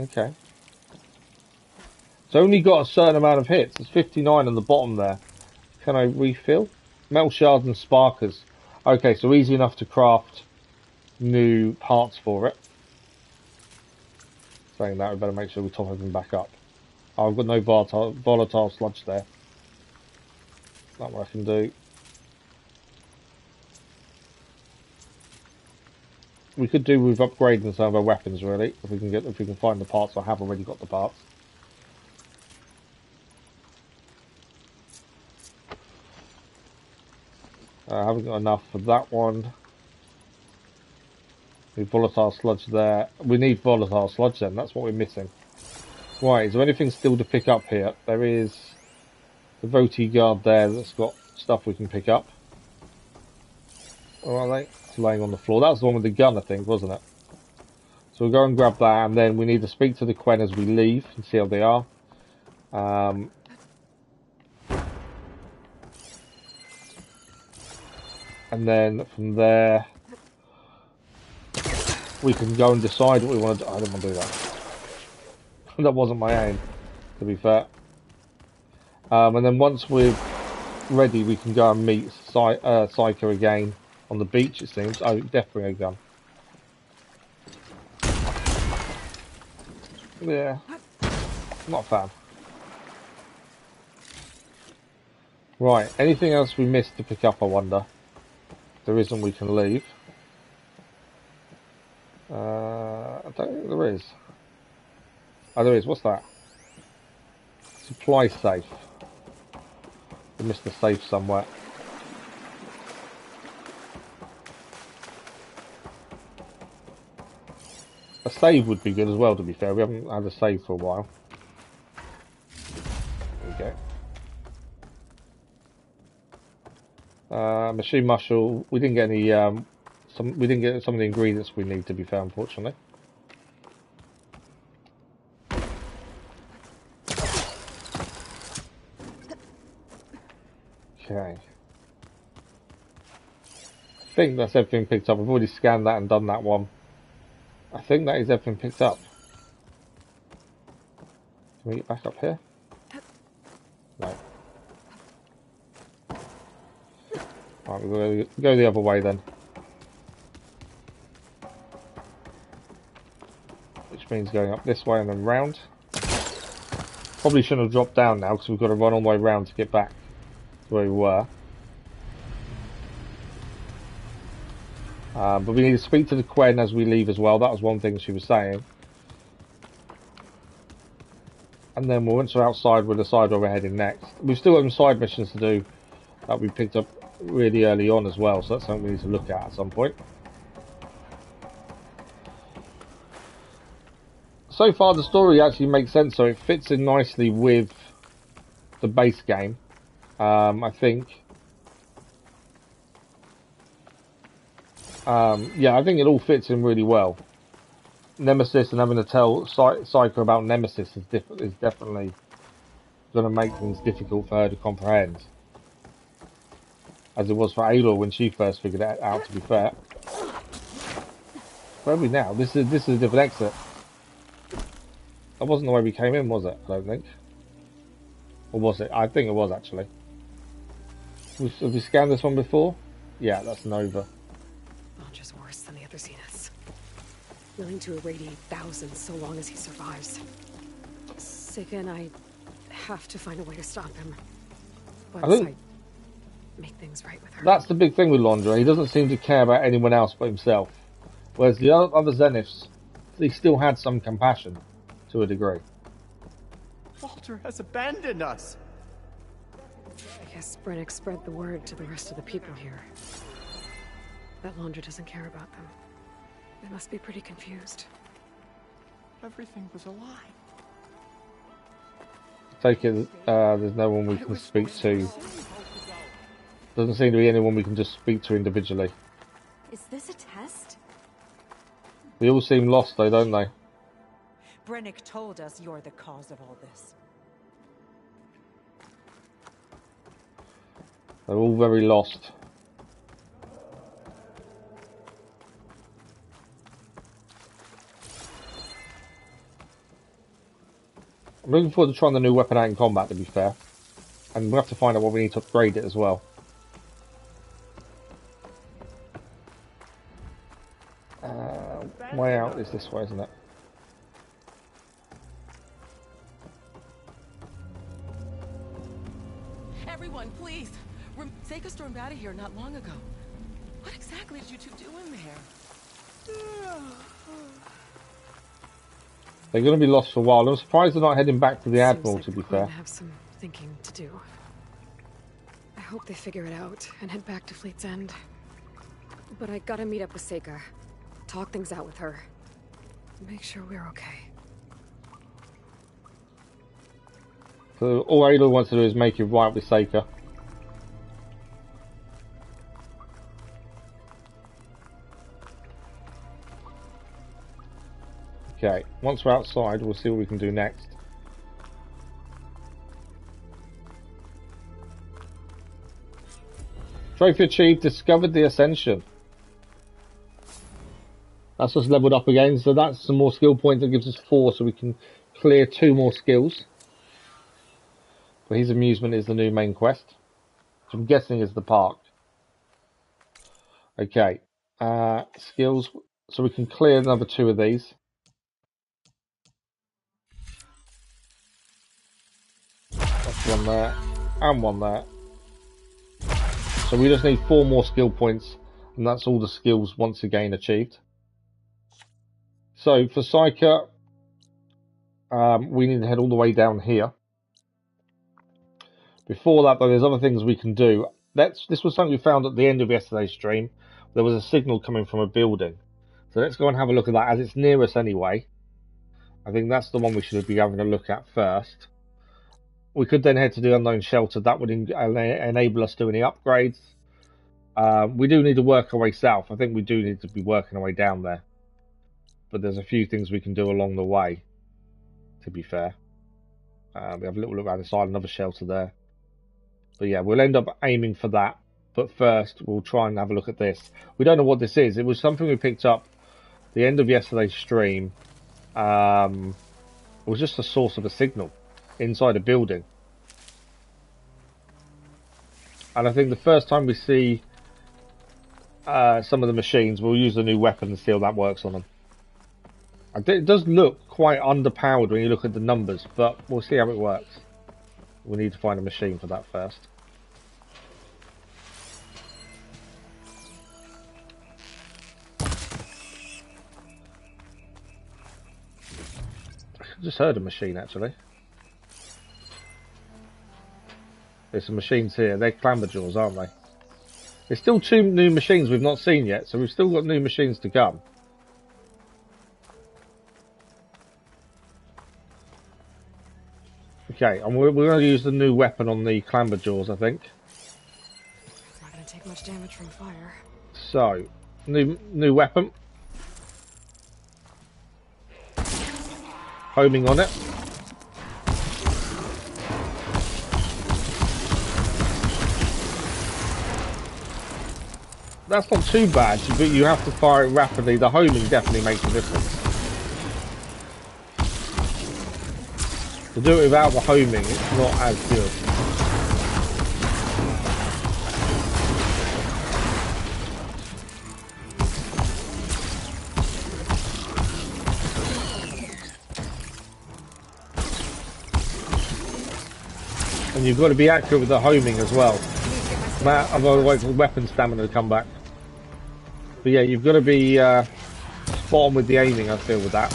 Okay. It's only got a certain amount of hits. It's 59 on the bottom there. Can I refill? Metal shards and sparkers. Okay, so easy enough to craft new parts for it. Saying that, we better make sure we top everything back up. Oh, I've got no volatile sludge there. That one I can do. We could do with upgrading some of our weapons, really, if we can find the parts. I have already got the parts. I haven't got enough for that one. Need volatile sludge there. We need volatile sludge then. That's what we're missing. Right, is there anything still to pick up here? There is the Voti guard there that's got stuff we can pick up. Where are they? It's laying on the floor. That was the one with the gun, I think, wasn't it? So we'll go and grab that, and then we need to speak to the Quen as we leave and see how they are. And then from there, we can go and decide what we want to do. I don't want to do that. That wasn't my aim, to be fair. And then once we're ready, we can go and meet Seyka again on the beach, it seems. Oh, definitely a gun. Yeah, not a fan. Right, anything else we missed to pick up, I wonder? If there isn't, we can leave. I don't think there is. Oh, there is. What's that? Supply safe. We missed a safe somewhere. A save would be good as well, to be fair. We haven't had a save for a while. There we go. Machine muscle. We didn't get any. We didn't get some of the ingredients we need, to be fair, unfortunately. Okay. I think that's everything picked up. I've already scanned that and done that one. I think that is everything picked up. Can we get back up here? No. Right, we'll go the other way then. Which means going up this way and then round. Probably shouldn't have dropped down now because we've got to run all the way round to get back to where we were. But we need to speak to the Quen as we leave as well. That was one thing she was saying. And then once we're outside, we'll decide where we're heading next. We've still got some side missions to do that we picked up really early on as well. So that's something we need to look at some point. So far, the story actually makes sense. So it fits in nicely with the base game. I think. Yeah, I think it all fits in really well. Nemesis and having to tell Seyka about Nemesis is definitely going to make things difficult for her to comprehend. As it was for Aloy when she first figured it out, to be fair. Where are we now? This is a different exit. That wasn't the way we came in, was it? I don't think. Or was it? I think it was, actually. Have we scanned this one before? Yeah, that's Nova. Londra's worse than the other Zeniths. Willing to irradiate thousands so long as he survives. Seyka and I have to find a way to stop him. Once I make things right with her. That's the big thing with Londra. He doesn't seem to care about anyone else but himself. Whereas the other Zeniths, he still had some compassion, to a degree. Walter has abandoned us! I guess Brennick spread the word to the rest of the people here. That Londra doesn't care about them. They must be pretty confused. Everything was a lie. Take it, there's no one we can speak to. Doesn't seem to be anyone we can just speak to individually. Is this a test? They all seem lost though, don't they? Brennick told us you're the cause of all this. They're all very lost. I'm looking forward to trying the new weapon out in combat, to be fair. And we'll have to find out what we need to upgrade it as well. Way out is this way, isn't it? Everyone, please! Seyka stormed out of here not long ago. What exactly did you two do in there? They're going to be lost for a while. I'm surprised they're not heading back to the Admiral, to be fair. Have some thinking to do. I hope they figure it out and head back to Fleet's End. But I gotta meet up with Seyka. Talk things out with her. Make sure we're okay. So all Aloy wants to do is make it right with Seyka. Okay, once we're outside, we'll see what we can do next. Trophy achieved, discovered the Ascension. That's just leveled up again, so that's some more skill points. That gives us 4, so we can clear 2 more skills. But his amusement is the new main quest, which I'm guessing is the park. Okay, skills, so we can clear another 2 of these. one there, and one there. So we just need 4 more skill points, and that's all the skills once again achieved. So for Seyka, we need to head all the way down here. Before that, though, there's other things we can do. This was something we found at the end of yesterday's stream. There was a signal coming from a building. So let's go and have a look at that, as it's near us anyway. I think that's the one we should be having a look at first. We could then head to the unknown shelter. That would enable us to do any upgrades. We do need to work our way south. I think we do need to be working our way down there. But there's a few things we can do along the way, to be fair. We have a little look around the side, another shelter there. But yeah, we'll end up aiming for that. But first, we'll try and have a look at this. We don't know what this is. It was something we picked up at the end of yesterday's stream. It was just a source of a signal inside a building. And I think the first time we see some of the machines, we'll use the new weapon and see how that works on them. It does look quite underpowered when you look at the numbers, but we'll see how it works. We need to find a machine for that first. I just heard a machine actually. There's some machines here. They're clamberjaws, aren't they? There's still 2 new machines we've not seen yet, so we've still got new machines to come. Okay, and we're going to use the new weapon on the clamberjaws, I think. It's not going to take much damage from fire. So, new weapon. Homing on it. That's not too bad, but you have to fire it rapidly. The homing definitely makes a difference. To do it without the homing, it's not as good. And you've got to be accurate with the homing as well. Otherwise the weapon stamina to come back. But yeah, you've got to be spot on with the aiming, I feel, with that.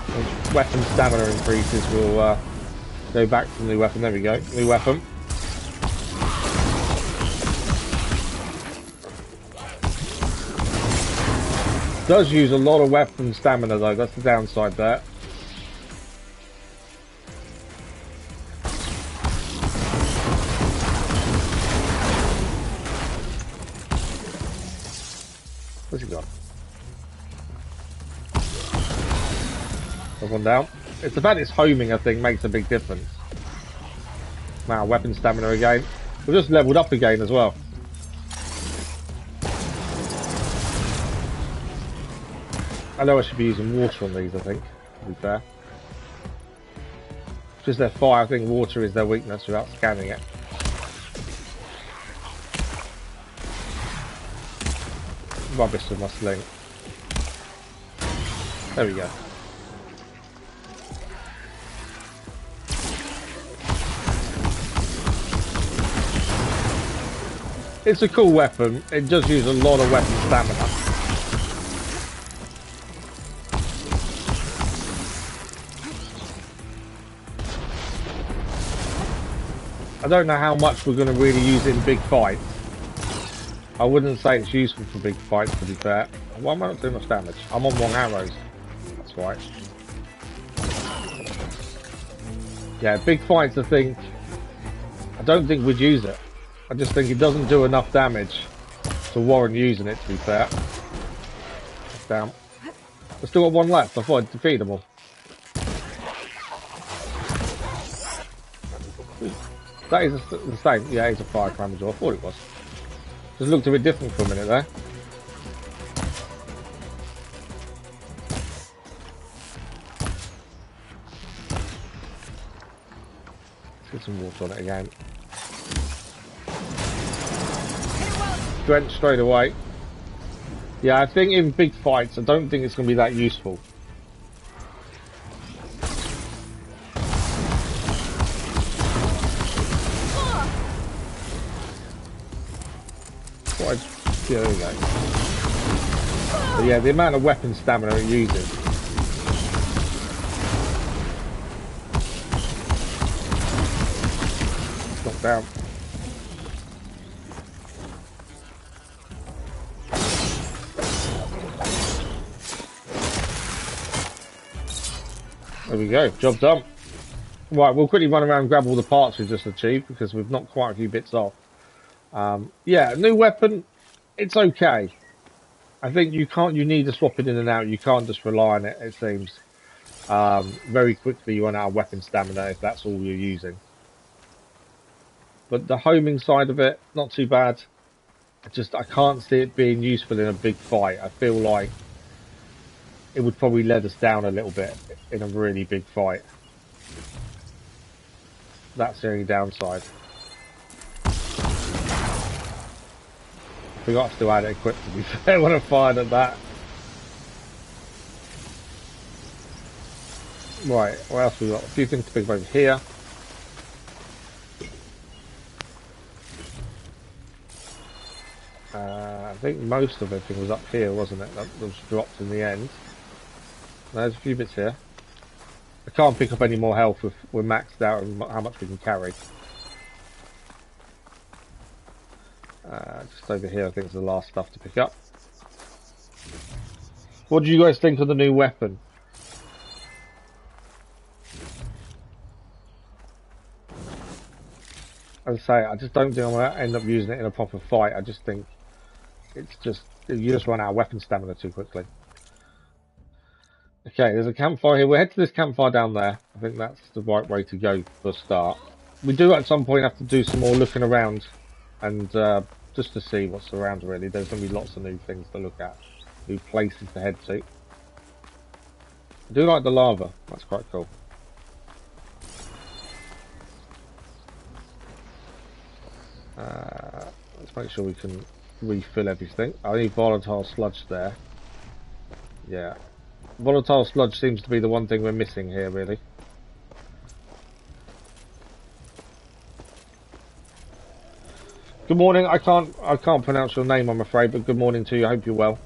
Once weapon stamina increases, we'll go back to the new weapon. There we go, new weapon. Does use a lot of weapon stamina though, that's the downside there. Where's he gone? One down. It's the fact it's homing, I think, makes a big difference. Now, weapon stamina again. We've just leveled up again as well. I know I should be using water on these, I think, to be fair. Just their fire, I think water is their weakness without scanning it. Rubbish with my sling. There we go. It's a cool weapon. It does use a lot of weapon stamina. I don't know how much we're going to really use in big fights. I wouldn't say it's useful for big fights, to be fair. Why am I not doing much damage? I'm on 1 arrows. That's right. Yeah, big fights, I don't think we'd use it. I just think it doesn't do enough damage to warrant using it, to be fair. Down. I've still got 1 left. I thought I'd defeat them all. That is the same. Yeah, it's a fire clamberjaw. I thought it was. Just looked a bit different for a minute there. Get some water on it again. Drenched straight away. Yeah, I think in big fights, I don't think it's going to be that useful. Yeah, there we go. But yeah, the amount of weapon stamina it uses. Knocked down. There we go, job done. Right, we'll quickly run around and grab all the parts we've just achieved because we've knocked quite a few bits off. Yeah, new weapon, it's okay. I think you need to swap it in and out. You can't just rely on it, it seems. Very quickly you run out of weapon stamina if that's all you're using. But the homing side of it, not too bad. I can't see it being useful in a big fight. I feel like it would probably let us down a little bit in a really big fight. That's the only downside. Forgot to add it equipped, to be fair, when I fired at that. Right, what else we got? A few things to pick up over here. I think most of everything was up here, wasn't it? That was dropped in the end. There's a few bits here. I can't pick up any more health if we're maxed out and how much we can carry. Just over here I think is the last stuff to pick up. What do you guys think of the new weapon? As I say, I just don't think I'm going to end up using it in a proper fight. I just think you just run out of weapon stamina too quickly. Okay, there's a campfire here. We'll head to this campfire down there. I think that's the right way to go for a start. We do at some point have to do some more looking around and just to see what's around really. There's going to be lots of new things to look at, new places to head to. I do like the lava. That's quite cool. Let's make sure we can refill everything. I need volatile sludge there. Yeah. Volatile sludge seems to be the one thing we're missing here, really. Good morning. I can't pronounce your name, I'm afraid, but good morning to you. I hope you're well.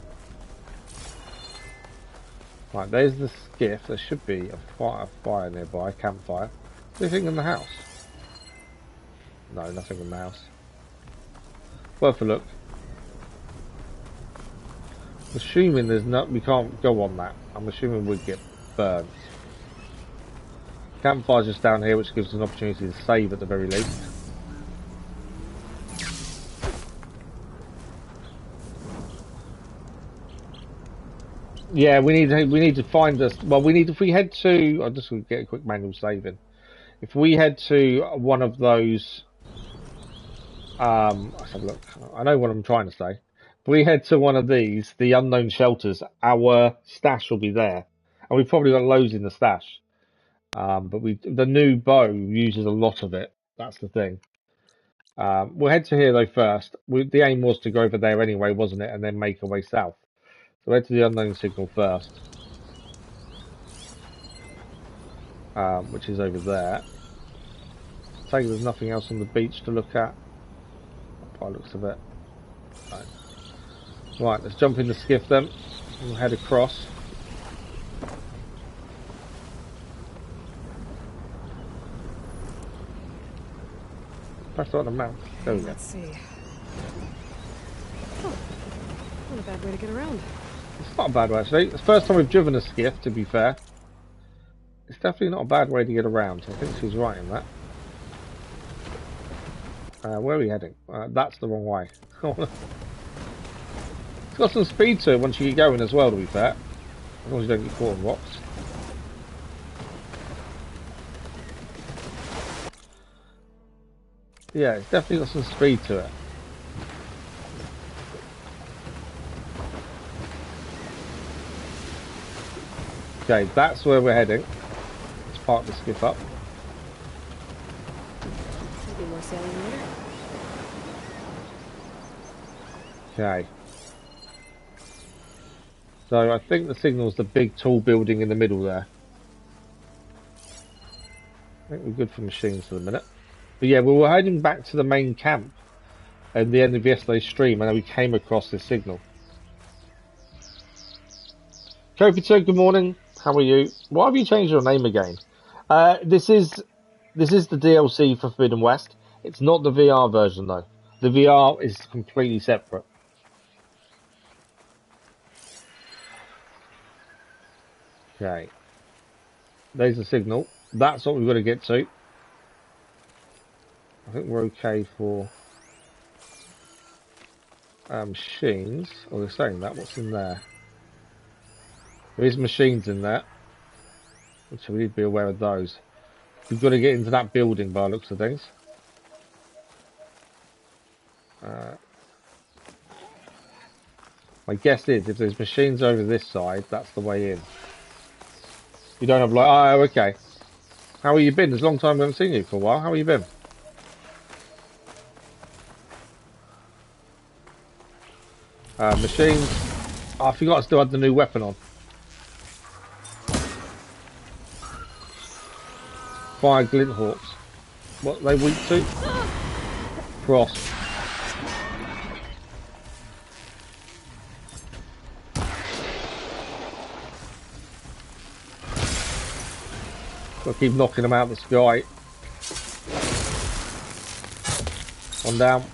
Right, there's the skiff. There should be a fire nearby, a campfire. Anything in the house? No, nothing in the house. Worth a look. Assuming we can't go on that. I'm assuming we'd get burned. Campfire's just down here, which gives us an opportunity to save at the very least. Yeah, we need to find us. Well, if we head to. I'll just get a quick manual saving. If we head to one of those. Let's have a look. I know what I'm trying to say. If we head to one of these, the unknown shelters, our stash will be there, and we've probably got loads in the stash. But the new bow uses a lot of it. That's the thing. We'll head to here though first. The aim was to go over there anyway, wasn't it, and then make our way south. So head to the unknown signal first, which is over there. Take there's nothing else on the beach to look at. By the looks of it. Right, let's jump in the skiff then. We'll head across. Press on the map. There we go. Let's see. Oh, not a bad way to get around. It's not a bad way actually. It's the first time we've driven a skiff, to be fair. It's definitely not a bad way to get around. I think she's right in that. Where are we heading? That's the wrong way. It's got some speed to it once you get going as well, to be fair. As long as you don't get caught in rocks. Yeah, it's definitely got some speed to it. Okay, that's where we're heading. Let's park the skiff up. before sailing later. Okay. So I think the signal's the big tall building in the middle there. I think we're good for machines for the minute. But yeah, we were heading back to the main camp at the end of yesterday's stream, and then we came across this signal. Copito, good morning. How are you? Why have you changed your name again? This is the DLC for Forbidden West. It's not the VR version though. The VR is completely separate. Okay. There's the signal. That's what we've got to get to. I think we're okay for machines. Oh, they're saying that. What's in there? There is machines in there. So we need to be aware of those. We've got to get into that building by the looks of things. My guess is if there's machines over this side, that's the way in. You don't have like, oh, okay. How have you been? It's a long time we haven't seen you for a while. How have you been? Machines. Oh, I forgot I still had the new weapon on. Fire glint hawks. What are they weak to? Frost. Got to keep knocking them out of the sky. One down.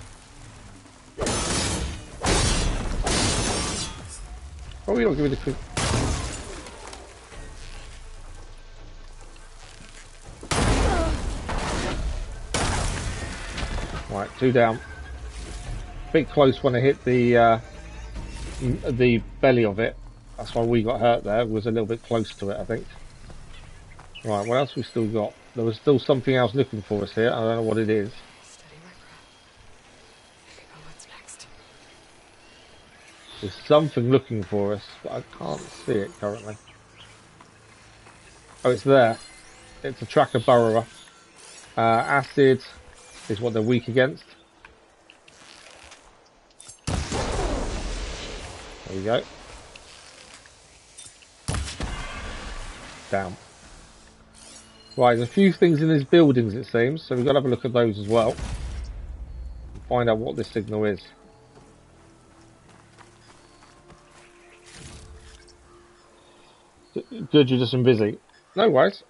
Oh, you don't give me the quick. Right, 2 down. Bit close when I hit the belly of it. That's why we got hurt there. It was a little bit close to it, I think. Right, what else we still got? There was still something else looking for us here. I don't know what it is. What's next? There's something looking for us, but I can't see it currently. Oh, it's there. It's a tracker burrower. Acid is what they're weak against. There we go. Down. Right, there's a few things in these buildings it seems, so we've got to have a look at those as well. Find out what this signal is. Good, you've just been busy. No worries.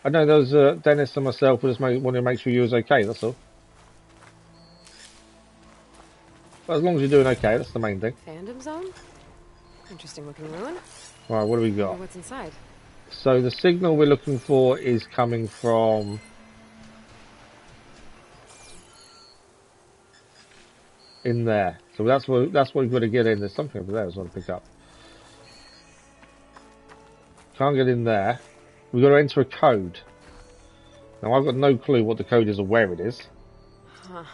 I know there was Dennis and myself who just wanted to make sure you was okay, that's all. But as long as you're doing okay, that's the main thing. Fandom zone? Interesting looking ruin. Right, what do we got? What's inside? So the signal we're looking for is coming from in there. So that's what we've got to get in. There's something over there as well to pick up. Can't get in there. We've got to enter a code. Now I've got no clue what the code is or where it is. Huh.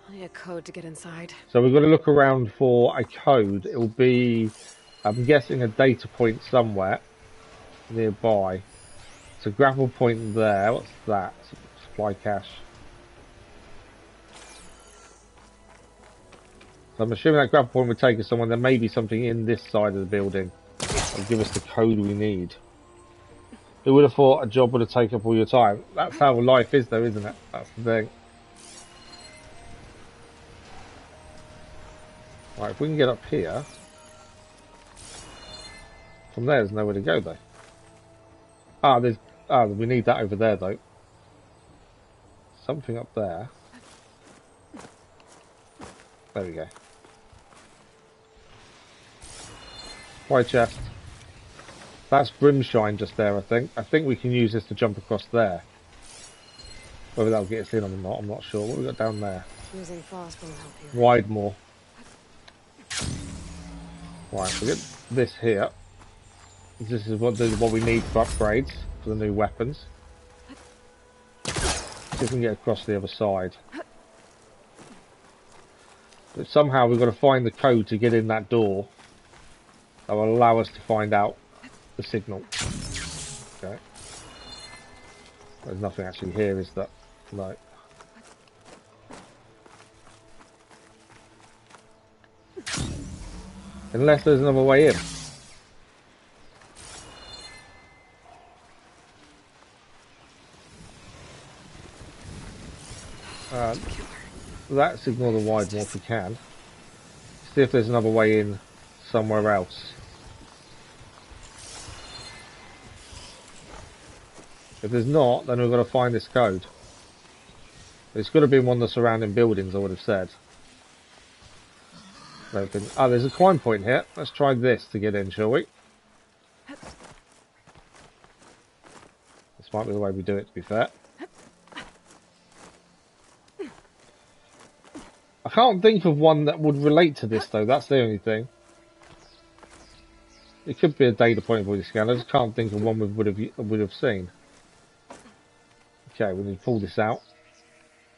Only a code to get inside. So we've got to look around for a code. It will be, I'm guessing, a data point somewhere nearby. It's a grapple point there. What's that? Supply cache. So I'm assuming that grapple point would take us somewhere. There may be something in this side of the building that'll give us the code we need. Who would have thought a job would have taken up all your time? That's how life is though, isn't it? That's the thing. Right, if we can get up here. From there's nowhere to go though. We need that over there though. Something up there. There we go. White chest. That's Brimshine just there, I think. I think we can use this to jump across there. Whether that'll get us in or not, I'm not sure. What have we got down there? Using frost won't help here. Widemore. Right, we get this here. This is what we need for upgrades for the new weapons. See if we can get across the other side. But somehow we've got to find the code to get in that door. That will allow us to find out the signal. Okay. There's nothing actually here, is there? No. Unless there's another way in. Let's ignore the wide more if we can. See if there's another way in somewhere else. If there's not, then we've got to find this code. It's got to be in one of the surrounding buildings, I would have said. Oh, there's a climb point here. Let's try this to get in, shall we? This might be the way we do it, to be fair. I can't think of one that would relate to this, though. That's the only thing. It could be a data point body scan. I just can't think of one we would have seen. Okay, we need to pull this out.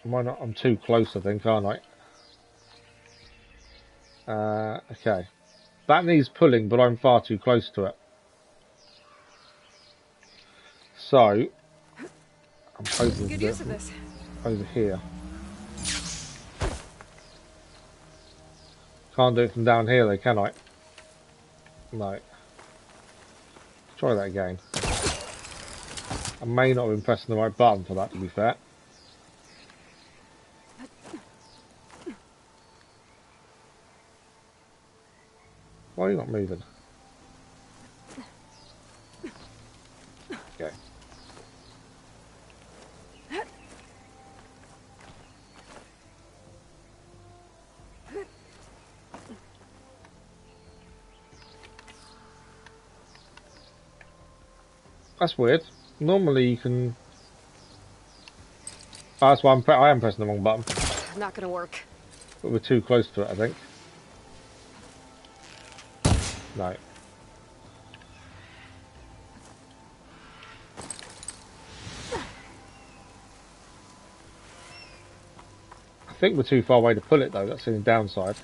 Am I not? I'm too close, I think, aren't I? Okay. That needs pulling, but I'm far too close to it. So, I'm hoping Good use of this. Over here. Can't do it from down here though, can I? No. Try that again. I may not have been pressing the right button for that, to be fair. Why are you not moving? Okay. That's weird. Normally you can... Oh, that's why I am pressing the wrong button. Not gonna work. But we're too close to it, I think. No. I think we're too far away to pull it though, that's the downside.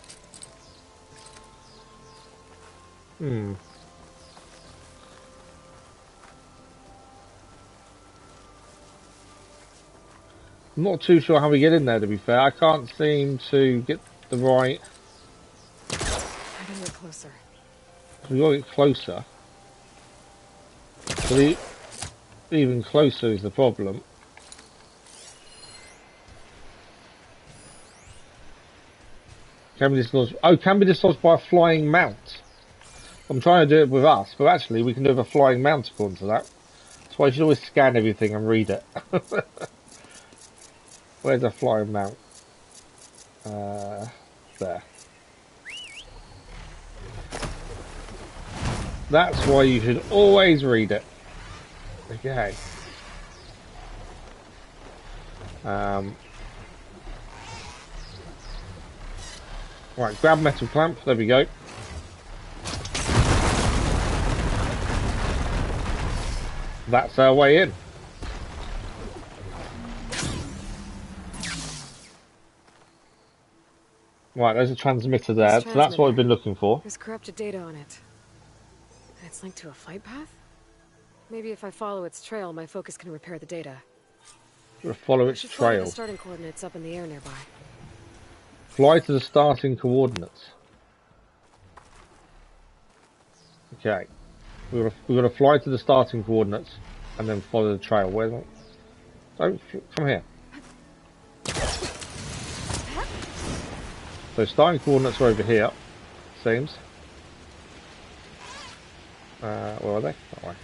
I'm not too sure how we get in there, to be fair. I can't seem to get the right... I gotta get closer. We gotta get closer. But even closer is the problem. Can be dislodged? Oh, can be dislodged by a flying mount. I'm trying to do it with us, but actually we can do it with a flying mount according to that. That's why you should always scan everything and read it. Where's a flying mount? There. That's why you should always read it. Okay. Right, grab metal clamp. There we go. That's our way in. Right, there's a transmitter there, so that's what we've been looking for. There's corrupted data on it. It's linked to a flight path? Maybe if I follow its trail, my focus can repair the data. We'll follow its trail. The starting coordinates up in the air nearby. Fly to the starting coordinates. Okay. We're gonna fly to the starting coordinates and then follow the trail. Where's it? Don't come here. So starting coordinates are over here, seems. Where are they? That way.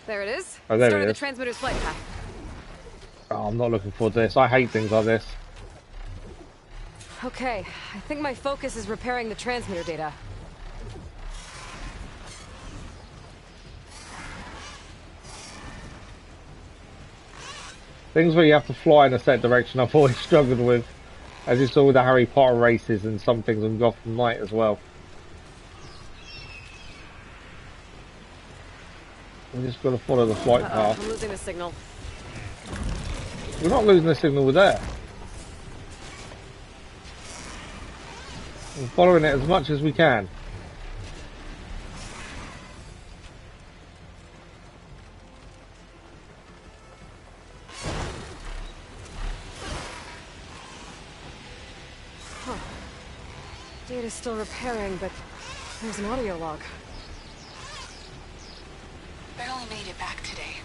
There it is. Oh, there Start it of is. the transmitter's flight path. Oh, I'm not looking forward to this. I hate things like this. Okay, I think my focus is repairing the transmitter data. Things where you have to fly in a set direction I've always struggled with. As you saw with the Harry Potter races and some things on Gotham Knight as well. We just got to follow the flight path. I'm losing the signal. We're not losing the signal, we're there. We're following it as much as we can. Data's still repairing, but there's an audio log. Barely made it back today.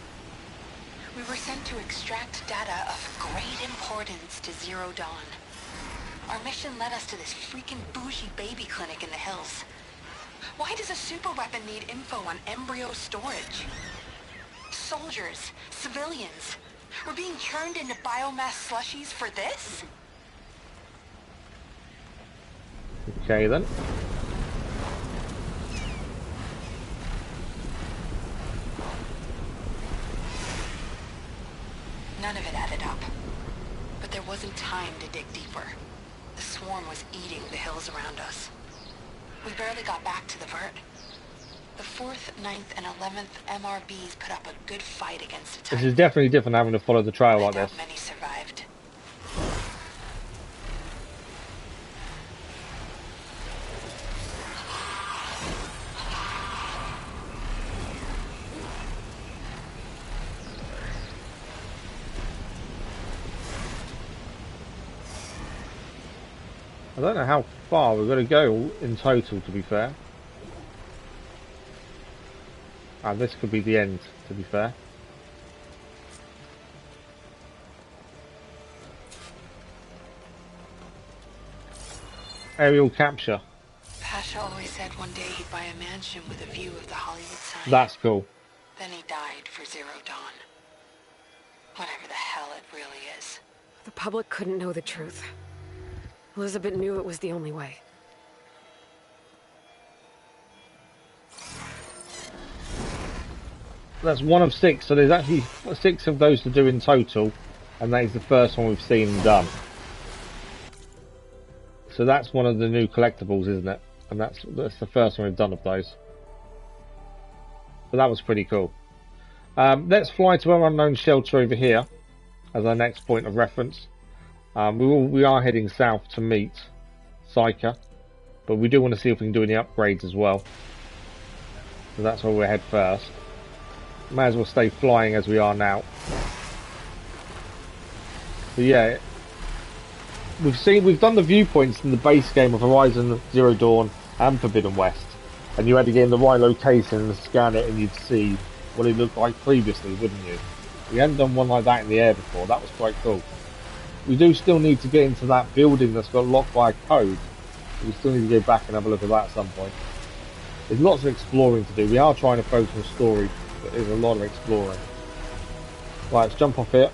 We were sent to extract data of great importance to Zero Dawn. Our mission led us to this freaking bougie baby clinic in the hills. Why does a super weapon need info on embryo storage? Soldiers, civilians, we're being turned into biomass slushies for this? Okay then. None of it added up. But there wasn't time to dig deeper. The swarm was eating the hills around us. We barely got back to the vert. The 4th, 9th, and 11th MRBs put up a good fight against the Titan. This is definitely different having to follow the trail like this. Not many survived. I don't know how far we're going to go in total, to be fair. This could be the end, to be fair. Aerial capture. Pasha always said one day he'd buy a mansion with a view of the Hollywood sign. That's cool. Then he died for Zero Dawn. Whatever the hell it really is. The public couldn't know the truth. Elizabeth knew it was the only way. That's 1 of 6, so there's actually 6 of those to do in total, and that is the first one we've seen and done. So that's one of the new collectibles, isn't it? And that's the first one we've done of those. But that was pretty cool. Let's fly to our unknown shelter over here as our next point of reference. We are heading south to meet Seyka, but we do want to see if we can do any upgrades as well. So that's where we'll head first. May as well stay flying as we are now. But yeah, we've done the viewpoints in the base game of Horizon Zero Dawn and Forbidden West, and you had to get in the right location and scan it, and you'd see what it looked like previously, wouldn't you? We hadn't done one like that in the air before. That was quite cool. We do still need to get into that building that's got locked by a code. We still need to go back and have a look at that at some point. There's lots of exploring to do. We are trying to focus on story, but there's a lot of exploring. Right, let's jump off here.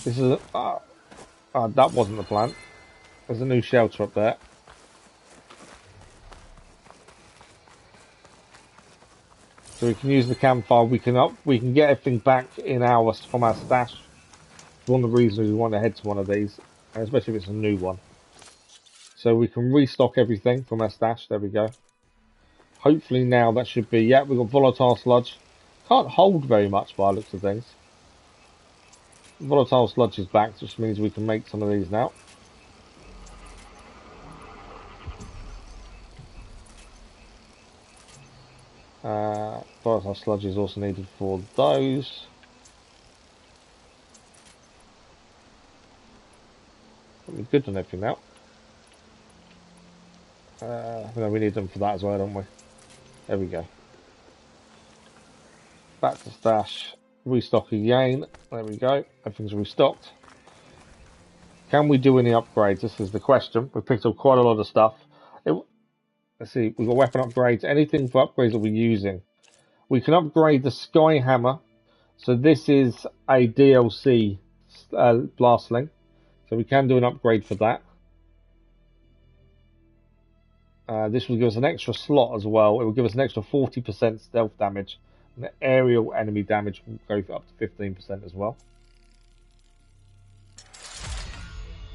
This is that wasn't the plan. There's a new shelter up there. So we can use the campfire. We can get everything back in hours from our stash. One of the reasons we want to head to one of these, and especially if it's a new one. So we can restock everything from our stash. There we go. Hopefully now that should be. Yeah, we've got volatile sludge. Can't hold very much by the looks of things. Volatile sludge is back, which means we can make some of these now. Volatile sludge is also needed for those. We're good on everything now. No, we need them for that as well, don't we? There we go. Back to stash. Restock again. There we go. Everything's restocked. Can we do any upgrades? This is the question. We've picked up quite a lot of stuff. Let's see. We've got weapon upgrades. Anything for upgrades that we're using. We can upgrade the Sky Hammer. So this is a DLC blast sling. So we can do an upgrade for that. This will give us an extra slot as well. It will give us an extra 40% stealth damage. And the aerial enemy damage will go up to 15% as well.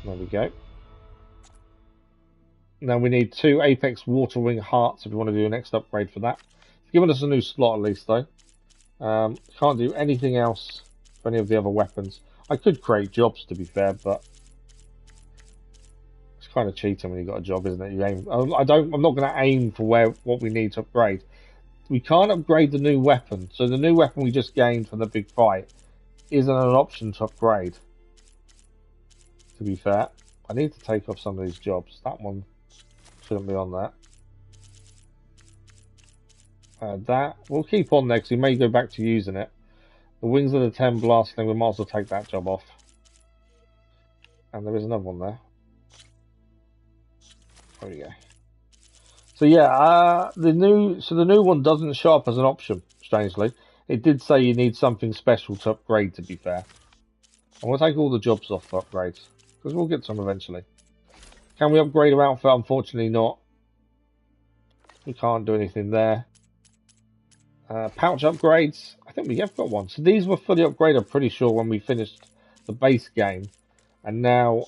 There we go. Now we need 2 Apex Water Wing Hearts if we want to do an next upgrade for that. It's given us a new slot at least though. Can't do anything else for any of the other weapons. I could create jobs to be fair, but it's kind of cheating when you've got a job, isn't it? You aim. I'm not going to aim for what we need to upgrade. We can't upgrade the new weapon. So the new weapon we just gained from the big fight isn't an option to upgrade. to be fair. I need to take off some of these jobs. That one shouldn't be on there. That we'll keep on there because we may go back to using it. The Wings of the 10 blast thing, we might as well take that job off. And there is another one there. There we go. So yeah, the new one doesn't show up as an option, strangely. It did say you need something special to upgrade, to be fair. I'm going to take all the jobs off for upgrades, because we'll get some eventually. Can we upgrade our outfit? Unfortunately not. We can't do anything there. Pouch upgrades, I think we have got one. So these were fully upgraded, I'm pretty sure, when we finished the base game. And now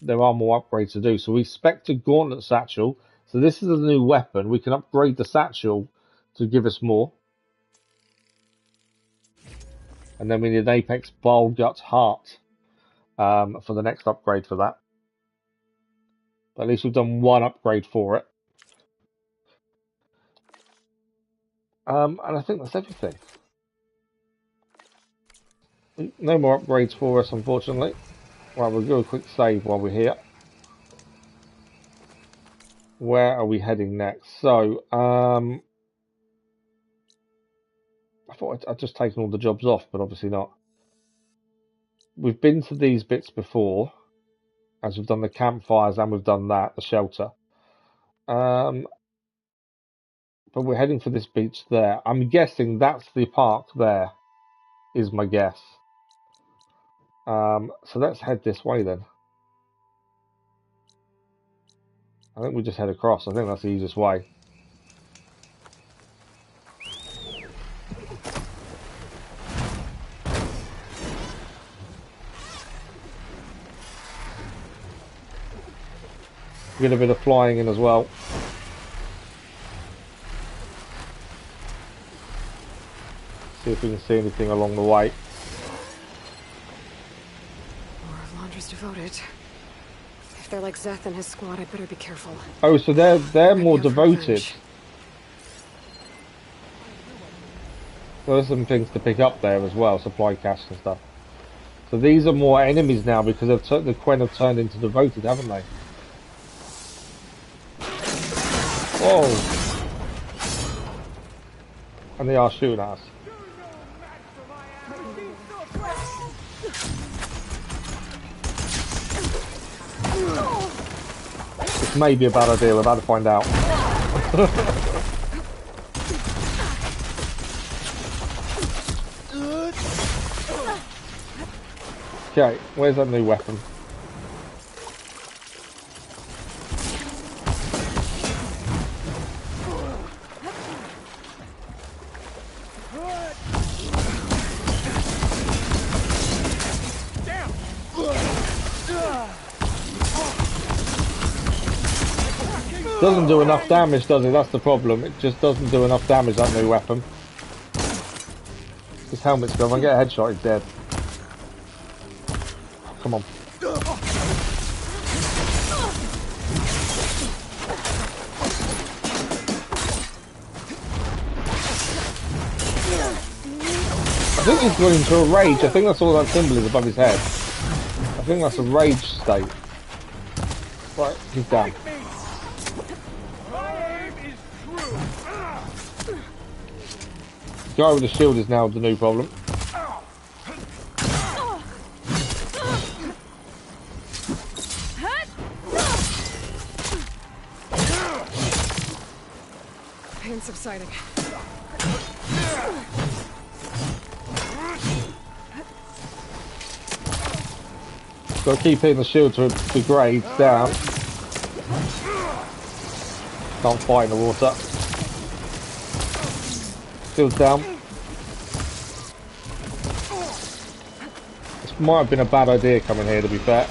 there are more upgrades to do. So we spec'd a gauntlet satchel. So this is a new weapon. We can upgrade the satchel to give us more. And then we need an Apex Bileguts heart for the next upgrade for that. But at least we've done one upgrade for it. And I think that's everything. No more upgrades for us, unfortunately. Right, we'll do a quick save while we're here. Where are we heading next? So, I thought I'd just taken all the jobs off, but obviously not. We've been to these bits before, as we've done the campfires and we've done that, the shelter. But we're heading for this beach there. I'm guessing that's the park there, is my guess. So let's head this way then. I think we just head across. I think that's the easiest way. Get a bit of flying in as well. See if we can see anything along the way. More Londra's devoted. If they're like Zeth and his squad, I better be careful. Oh, so they're more devoted. Well, there's some things to pick up there as well, supply cache and stuff. So these are more enemies now because the Quen have turned into devoted, haven't they? Whoa! And they are shooting at us. This may be a bad idea, we're about to find out. Okay, where's that new weapon? Doesn't do enough damage, does it? That's the problem. It just doesn't do enough damage, that new weapon. His helmet's gone. If I get a headshot, he's dead. Come on. I think he's going into a rage. I think that's all that symbol is above his head. I think that's a rage state. Right, he's down. The guy with the shield is now the new problem. Pain subsiding. Got to keep hitting the shield to degrade down. Can't fight in the water. Shield's down. This might have been a bad idea coming here, to be fair.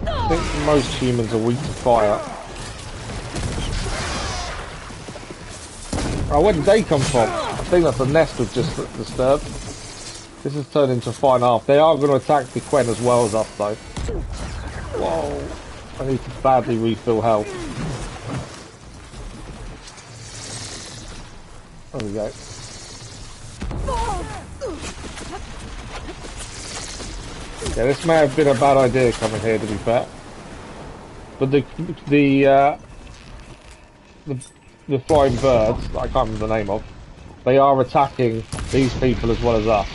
I think most humans are weak to fire. Oh, where did they come from? I think that's a nest we've just disturbed. This has turned into a fight and a half. They are going to attack the Quen as well as us, though. Whoa. I need to badly refill health. There we go. Yeah, this may have been a bad idea coming here, to be fair. But the the flying birds that I can't remember the name of, they are attacking these people as well as us.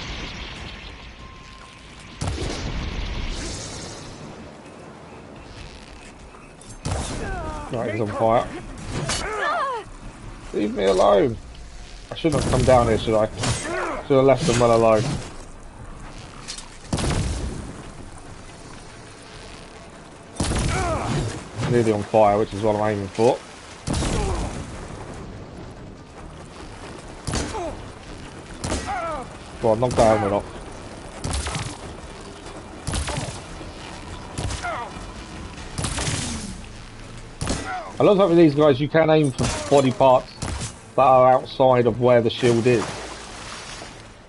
Right, he's on fire. Leave me alone. I shouldn't have come down here, should I? Should have left them well alone. Nearly on fire, which is what I'm aiming for. Go on, knock the helmet off. I love that with these guys, you can aim for body parts that are outside of where the shield is.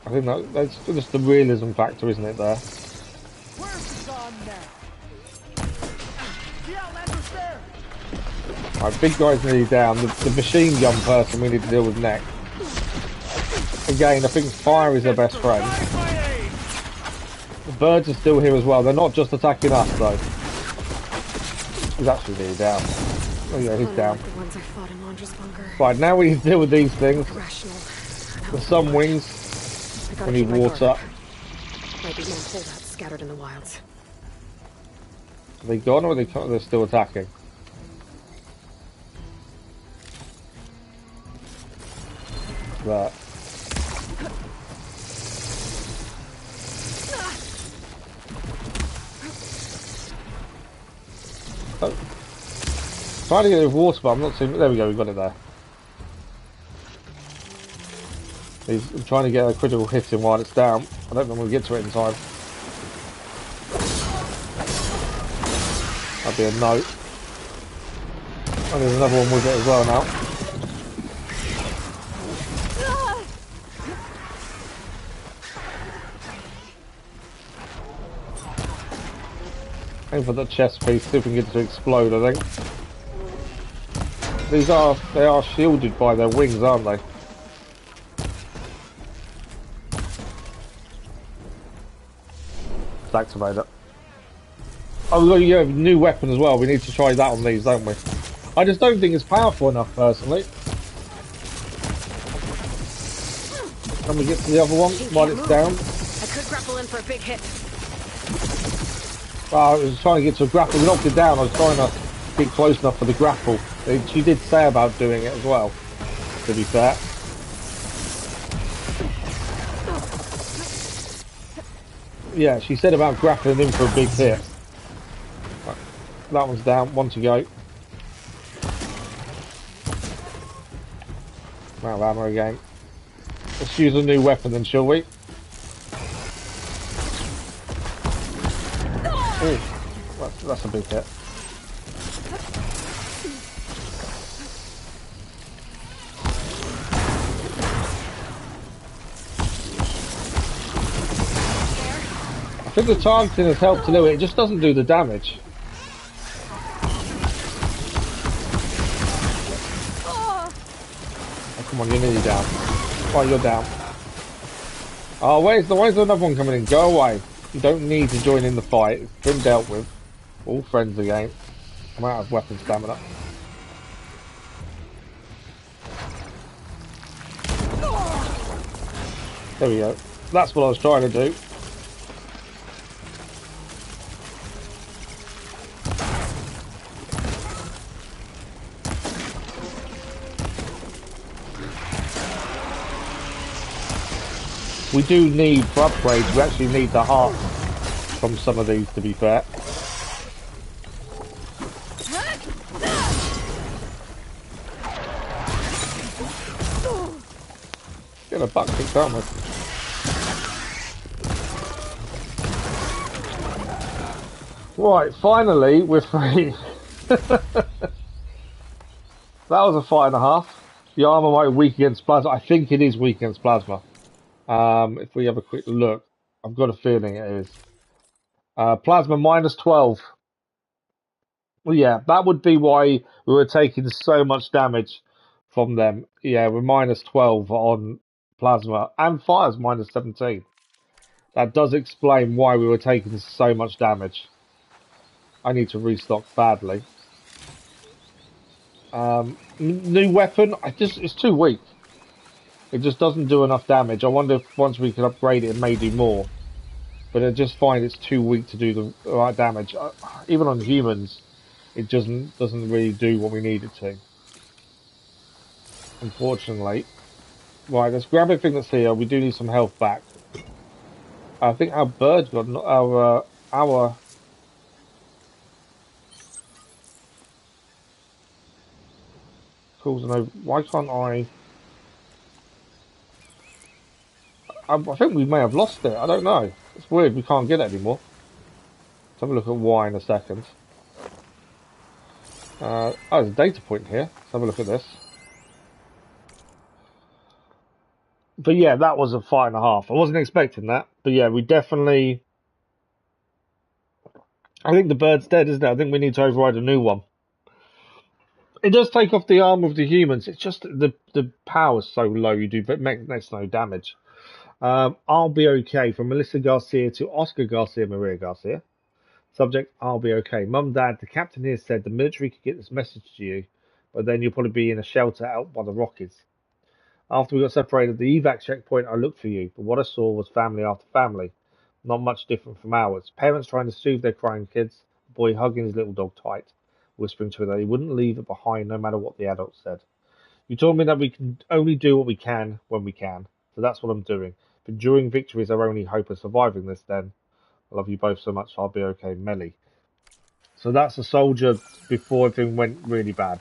I think that's just the realism factor, isn't it, there? Right, big guy's nearly down. The machine gun person we need to deal with next. Again, I think fire is their best friend. The birds are still here as well. They're not just attacking us, though. He's actually nearly down. Oh yeah, he's down. Right, now we need to deal with these things. There's some wings. We need water. Might be more holdouts scattered in the wilds. Are they gone or are they're still attacking? That. Oh. Trying to get the water, but I'm not seeing. There we go, we got it there. I'm trying to get a critical hit in while it's down. I don't know when we get to it in time. That'd be a note. And there's another one with it as well now. Aim for the chest piece, see if we can get it to explode, I think. They are shielded by their wings, aren't they? Let's activate it. Oh, we've got a new weapon as well. We need to try that on these, don't we? I just don't think it's powerful enough, personally. Can we get to the other one while it's down? I could grapple in for a big hit. I was trying to get to a grapple. We knocked it down. I was trying to get close enough for the grapple. She did say about doing it as well, to be fair. Yeah, she said about grappling in for a big hit. Right, that one's down. One to go. Out of ammo again. Let's use a new weapon then, shall we? Ooh, that's a big hit. I think the targeting has helped a little bit. It just doesn't do the damage. Oh, come on, you're nearly down. Oh, you're down. Oh, where's another one coming in? Go away. You don't need to join in the fight. It's been dealt with. All friends again. I'm out of weapon stamina. There we go. That's what I was trying to do. We do need, for upgrades, we actually need the heart from some of these, to be fair. Get a butt kicked, aren't we? Right, finally, we're free. That was a fight and a half. The armor might be weak against plasma. I think it is weak against plasma. If we have a quick look, I've got a feeling it is. Plasma minus 12. Well, yeah, that would be why we were taking so much damage from them. Yeah, we're minus 12 on plasma, and fire's minus 17. That does explain why we were taking so much damage. I need to restock badly. New weapon, it's too weak. It just doesn't do enough damage. I wonder if once we can upgrade it, it may do more. But I just find it's too weak to do the right damage. Even on humans, it doesn't really do what we need it to. Unfortunately. Right, let's grab everything that's here. We do need some health back. I think our bird got our causing over. Why can't I think we may have lost it. I don't know. It's weird. We can't get it anymore. Let's have a look at why in a second. Oh, there's a data point here. Let's have a look at this. But yeah, that was a 5.5. I wasn't expecting that. But yeah, we definitely... I think the bird's dead, isn't it? I think we need to override a new one. It does take off the arm of the humans. It's just the power's so low you do next to no damage. I'll be okay. From Melissa Garcia to Oscar Garcia, Maria Garcia. Subject, I'll be okay. Mum, Dad, the captain here said the military could get this message to you, but then you'll probably be in a shelter out by the Rockies. After we got separated at the evac checkpoint, I looked for you, but what I saw was family after family. Not much different from ours. Parents trying to soothe their crying kids, the boy hugging his little dog tight, whispering to her that he wouldn't leave it behind no matter what the adults said. You told me that we can only do what we can when we can, so that's what I'm doing. If enduring victory is our only hope of surviving this, then I love you both so much, I'll be okay, Melly. So that's a soldier before everything went really bad.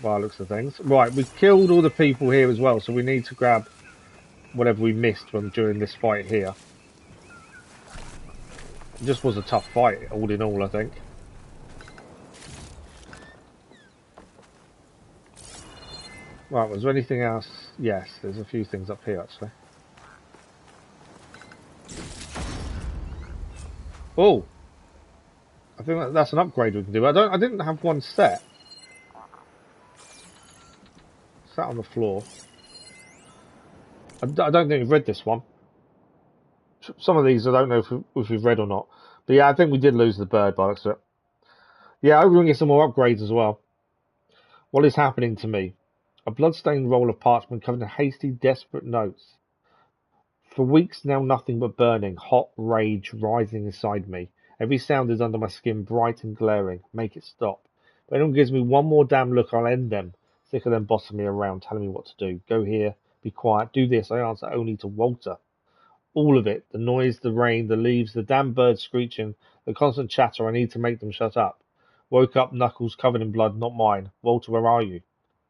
By the looks of things. Right, we killed all the people here as well, so we need to grab whatever we missed from during this fight here. It just was a tough fight, all in all, I think. Right, was there anything else? Yes, there's a few things up here, actually. Oh! I think that's an upgrade we can do. I didn't have one set. Sat on the floor. I don't think we've read this one. Some of these I don't know if we've read or not. But yeah, I think we did lose the bird by the looks of it. Yeah, I hope we can get some more upgrades as well. What is happening to me? A blood-stained roll of parchment covered in hasty, desperate notes. For weeks now, nothing but burning, hot rage rising inside me. Every sound is under my skin, bright and glaring. Make it stop. If anyone gives me one more damn look, I'll end them. Sick of them bossing me around, telling me what to do. Go here, be quiet, do this. I answer only to Walter. All of it. The noise, the rain, the leaves, the damn birds screeching, the constant chatter. I need to make them shut up. Woke up, knuckles covered in blood, not mine. Walter, where are you?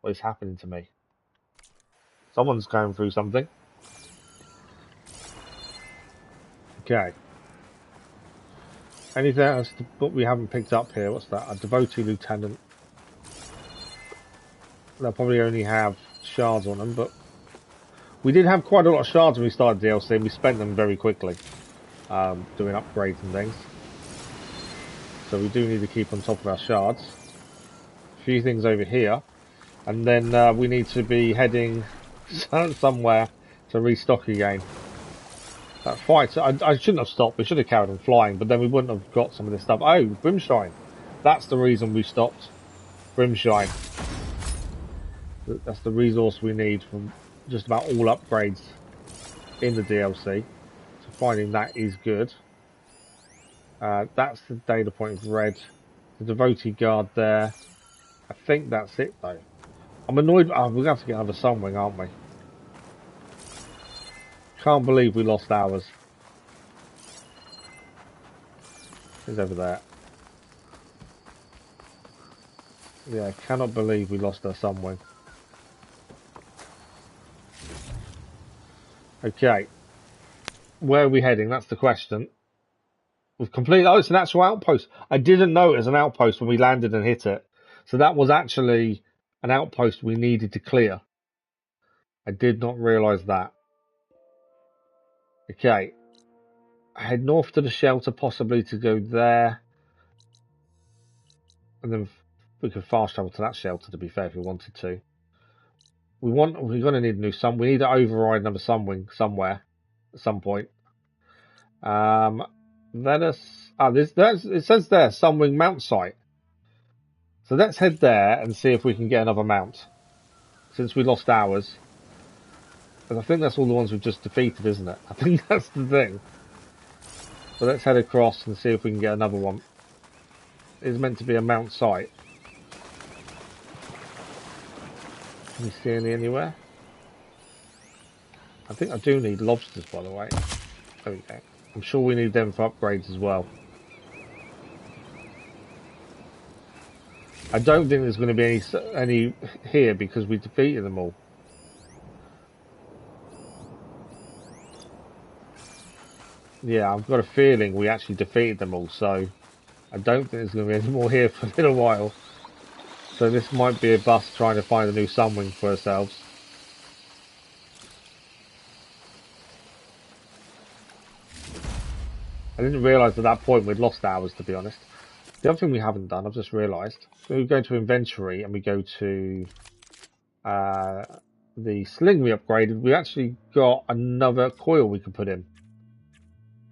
What is happening to me? Someone's going through something. Okay. Anything else that we haven't picked up here? What's that? A devotee lieutenant. They'll probably only have shards on them, but we did have quite a lot of shards when we started DLC, and we spent them very quickly, doing upgrades and things. So we do need to keep on top of our shards. A few things over here, and then we need to be heading somewhere to restock again. That fight, I shouldn't have stopped. We should have carried on flying, but then we wouldn't have got some of this stuff. Oh, Brimshine. That's the reason we stopped. Brimshine. That's the resource we need from just about all upgrades in the DLC. So finding that is good. That's the data point of red. The devotee guard there. I think that's it though. I'm annoyed. Oh, we're going to have to get another Sunwing, aren't we? Can't believe we lost ours. It's over there. Yeah, cannot believe we lost our Sunwing. Okay. Where are we heading? That's the question. We've completed... Oh, it's an actual outpost. I didn't know it was an outpost when we landed and hit it. So that was actually an outpost we needed to clear. I did not realise that. Okay. Head north to the shelter, possibly to go there. And then we could fast travel to that shelter, to be fair, if we wanted to. we're going to need a new sun. We need to override another sunwing somewhere at some point. Let us. It says there sunwing mount site. So let's head there and see if we can get another mount. Since we lost ours. And I think that's all the ones we've just defeated, isn't it? I think that's the thing. So let's head across and see if we can get another one. It's meant to be a mount site. Can you see any anywhere? I think I do need lobsters, by the way. There we go. I'm sure we need them for upgrades as well. I don't think there's going to be any here because we defeated them all. Yeah, I've got a feeling we actually defeated them all, so I don't think there's going to be any more here for a little while. So this might be a bust trying to find a new sunwing for ourselves. I didn't realise at that point we'd lost ours, to be honest. The other thing we haven't done, I've just realised, we go to inventory and we go to the sling we upgraded. We actually got another coil we can put in.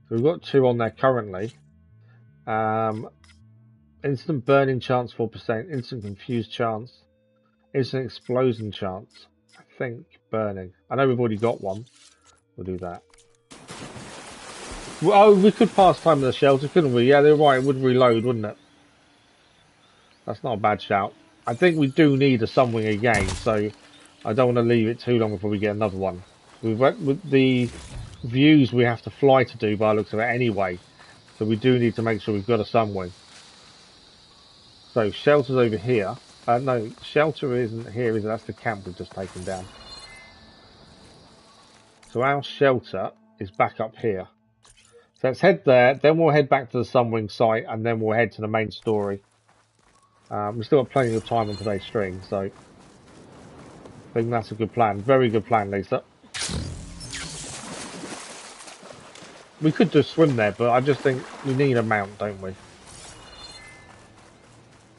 So we've got 2 on there currently. Instant burning chance 4%, instant confused chance, instant explosion chance. I think burning. I know we've already got one. We'll do that. Oh, we could pass time in the shelter, couldn't we? Yeah, they're right. It would reload, wouldn't it? That's not a bad shout. I think we do need a sunwing again, so I don't want to leave it too long before we get another one. With the views we have to fly to do by the looks of it anyway, so we do need to make sure we've got a sunwing. So shelter's over here. No, shelter isn't here, is it? That's the camp we've just taken down. So our shelter is back up here. So let's head there, then we'll head back to the sunwing site, and then we'll head to the main story. We've still got plenty of time on today's stream, so I think that's a good plan. Very good plan, Lisa. We could just swim there, but I just think we need a mount, don't we?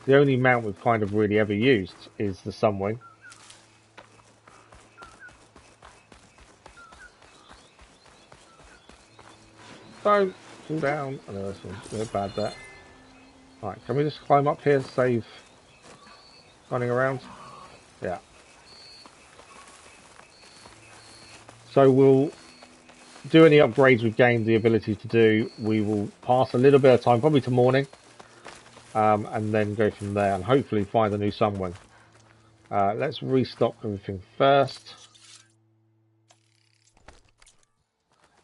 The only mount we've kind of really ever used is the sunwing. Don't fall down. I know this one's a bit bad there. Right, can we just climb up here, save running around? Yeah. So we'll do any upgrades we've gained the ability to do. We will pass a little bit of time, probably to morning, and then go from there and hopefully find a new sunwing. Let's restock everything first.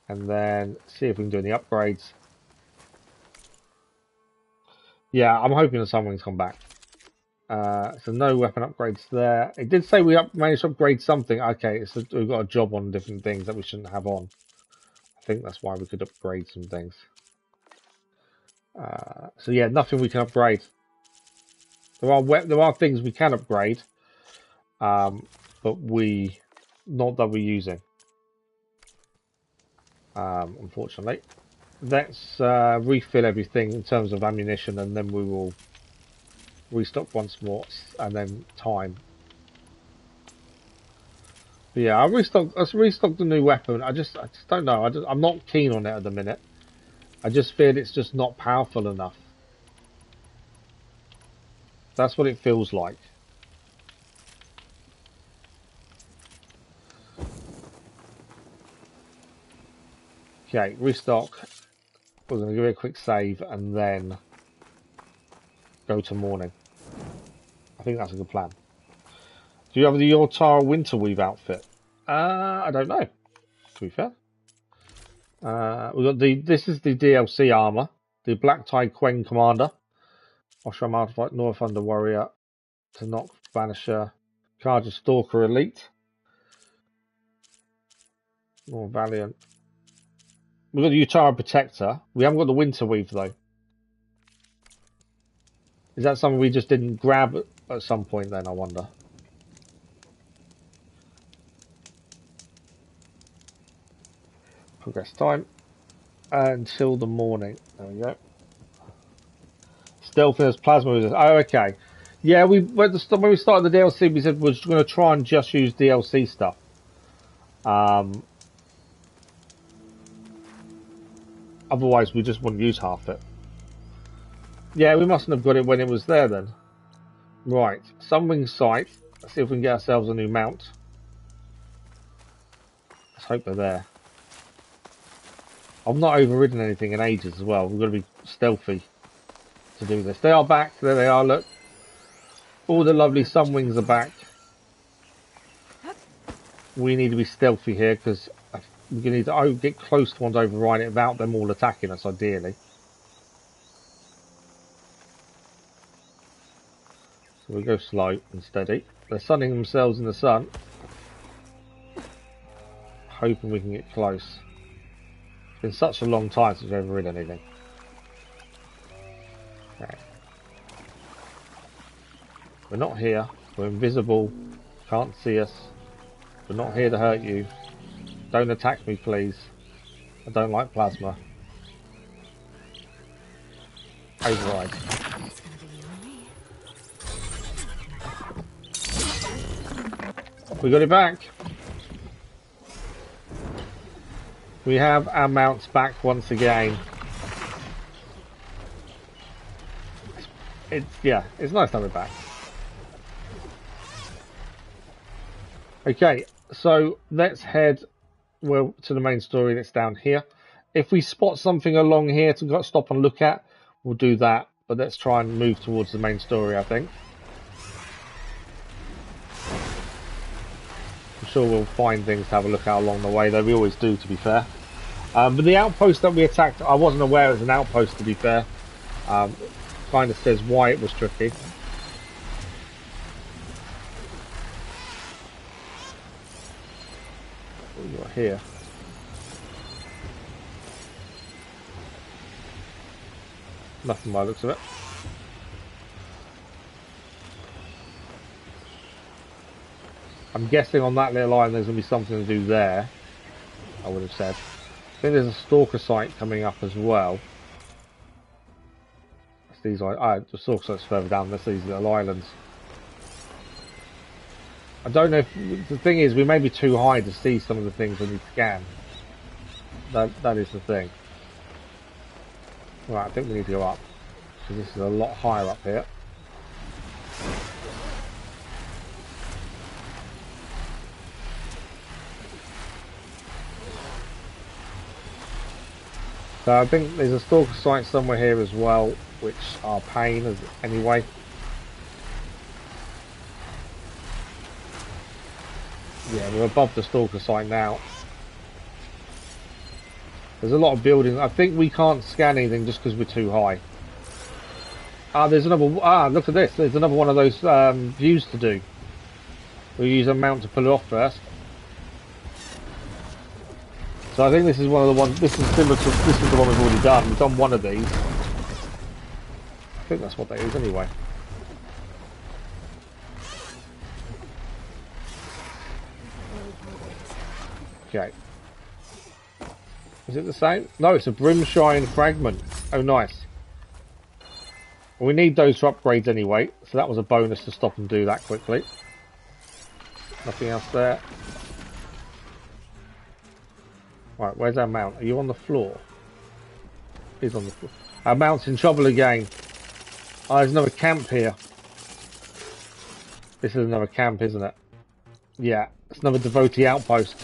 And then see if we can do any upgrades. Yeah, I'm hoping the sunwings come back. So no weapon upgrades there. It did say we managed to upgrade something. Okay, so we've got a job on different things that we shouldn't have on. I think that's why we could upgrade some things. So yeah, nothing we can upgrade. There are things we can upgrade, but not that we're using. Unfortunately. Let's refill everything in terms of ammunition, and then we will restock once more, and then time. But yeah, let's restock the new weapon. I just don't know. I'm not keen on it at the minute. I just feel it's just not powerful enough. That's what it feels like. Okay, restock. We're going to give it a quick save and then go to morning. I think that's a good plan. Do you have the Yortara Winterweave outfit? I don't know, to be fair. We've got this is the DLC armor. The Black Tide Quen Commander. Oshram Artifact, North Thunder Warrior. Tanok Vanisher. Karja Stalker Elite. More Valiant. We've got the Utara Protector. We haven't got the Winterweave though. Is that something we just didn't grab at some point then, I wonder? Progress time. Until the morning. There we go. Stealthiness, Plasma resistance. Oh, okay. Yeah, when we started the DLC, we said we're just going to try and just use DLC stuff. Otherwise, we just wouldn't use half it. Yeah, we mustn't have got it when it was there then. Right, Sunwing Sight. Let's see if we can get ourselves a new mount. Let's hope they're there. I've not overridden anything in ages as well. We've got to be stealthy to do this. They are back. There they are, look. All the lovely Sunwings are back. We need to be stealthy here because we need to get close to one to override it without them all attacking us, ideally. So we go slow and steady. They're sunning themselves in the sun. Hoping we can get close. It's been such a long time since we've overrid anything. Okay. We're not here. We're invisible. Can't see us. We're not here to hurt you. Don't attack me, please. I don't like plasma. Override. We got it back. We have our mounts back once again. It's nice to have it back. Okay, so let's head to the main story that's down here. If we spot something along here to stop and look at, we'll do that. But let's try and move towards the main story, I think. I'm sure we'll find things to have a look at along the way, though we always do, to be fair. But the outpost that we attacked, I wasn't aware it was an outpost, to be fair. Kind of says why it was tricky. What we got here? Nothing by the looks of it. I'm guessing on that little island there's going to be something to do there. I would have said. I think there's a stalker site coming up as well. That's these the stalker site's further down. That's these little islands. I don't know if the thing is we may be too high to see some of the things when we scan. That is the thing. Right, I think we need to go up because this is a lot higher up here. So I think there's a stalker site somewhere here as well, which are pain anyway. Yeah, we're above the stalker site now. There's a lot of buildings. I think we can't scan anything just because we're too high. There's another. Look at this. There's another one of those views to do. We use a mount to pull it off first. So I think this is one of the ones. This is similar to this is the one we've already done. We've done one of these. I think that's what that is anyway. Okay. Is it the same? No, it's a Brimshine fragment. Oh, nice. Well, we need those for upgrades anyway, so that was a bonus to stop and do that quickly. Nothing else there. Right, where's our mount? Are you on the floor? He's on the floor. Our mount's in trouble again. Oh, there's another camp here. This is another camp, isn't it? Yeah, it's another devotee outpost.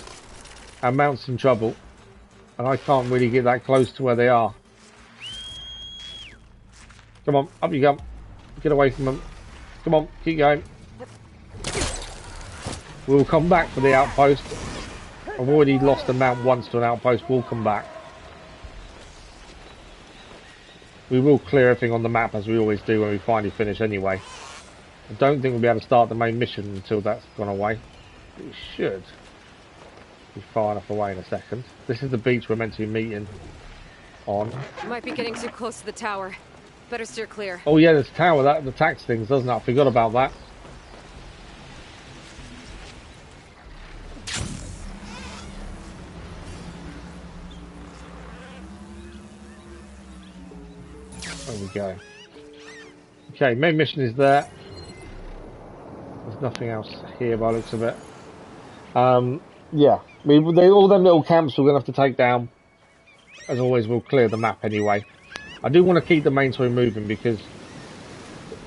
Our mount's in trouble. And I can't really get that close to where they are. Come on, up you go. Get away from them. Come on, keep going. We'll come back for the outpost. I've already lost a mount once to an outpost. We'll come back. We will clear everything on the map as we always do when we finally finish anyway. I don't think we'll be able to start the main mission until that's gone away. We should be far enough away in a second. This is the beach we're meant to be meeting on. Might be getting too close to the tower. Better steer clear. Oh yeah, there's a tower that attacks things, doesn't it? I forgot about that. There we go. Okay, main mission is there. There's nothing else here by the looks of it. Yeah, all them little camps we're going to have to take down. As always, we'll clear the map anyway. I do want to keep the main story moving because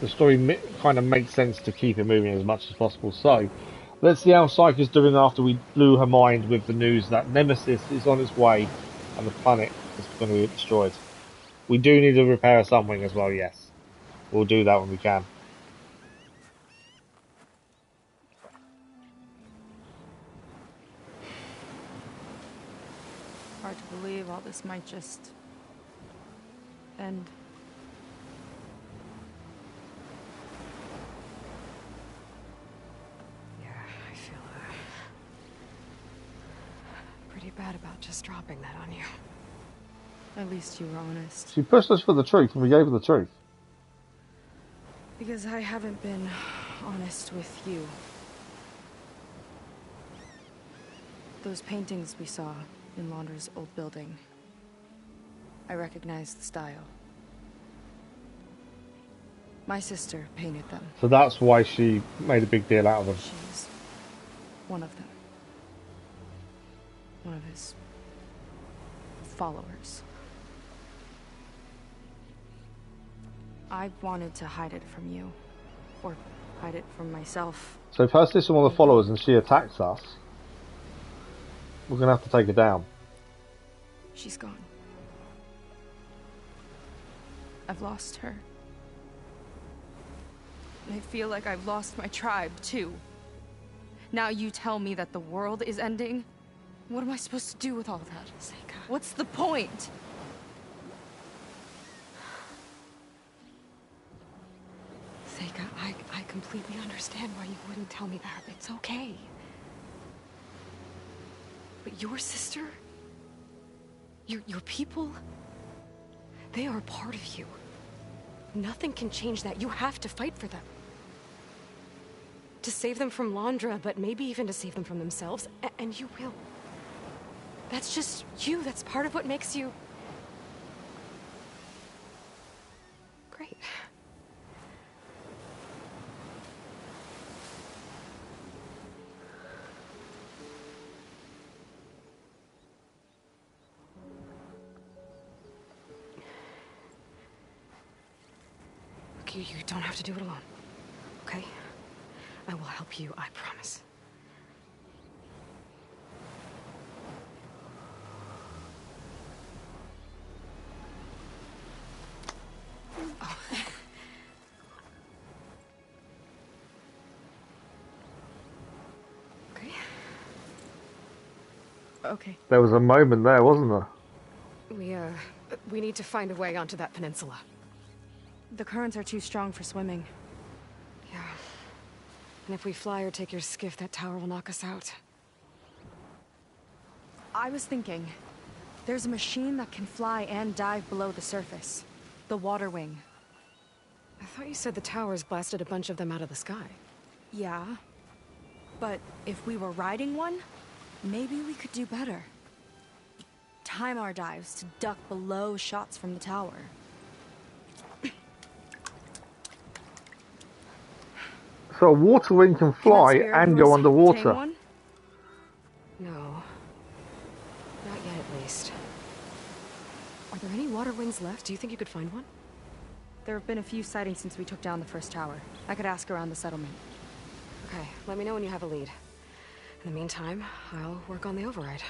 the story kind of makes sense to keep it moving as much as possible. So, let's see how Seyka's doing after we blew her mind with the news that Nemesis is on its way and the planet is going to be destroyed. We do need to repair something as well, yes. We'll do that when we can. Hard to believe all this might just end. Yeah, I feel pretty bad about just dropping that on you. At least you were honest. She pushed us for the truth and we gave her the truth. Because I haven't been honest with you. Those paintings we saw in Londra's old building, I recognize the style. My sister painted them. So that's why she made a big deal out of them. She's one of them. One of his followers. I wanted to hide it from you. Or hide it from myself. So if her sister's one of the followers and she attacks us, we're going to have to take her down. She's gone. I've lost her. And I feel like I've lost my tribe, too. Now you tell me that the world is ending? What am I supposed to do with all that? Seyka. What's the point? Seyka, I completely understand why you wouldn't tell me that. It's okay. But your sister, your people, they are a part of you. Nothing can change that. You have to fight for them. To save them from Londra, but maybe even to save them from themselves, and you will. That's just you. That's part of what makes you great. You don't have to do it alone, okay? I will help you, I promise. Oh. Okay. Okay. There was a moment there, wasn't there? We need to find a way onto that peninsula. The currents are too strong for swimming. Yeah. And if we fly or take your skiff, that tower will knock us out. I was thinking, there's a machine that can fly and dive below the surface. The water wing. I thought you said the towers blasted a bunch of them out of the sky. Yeah. But if we were riding one, maybe we could do better. Time our dives to duck below shots from the tower. So a water wing can fly and go underwater. No. Not yet, at least. Are there any water wings left? Do you think you could find one? There have been a few sightings since we took down the first tower. I could ask around the settlement. Okay, let me know when you have a lead. In the meantime, I'll work on the override.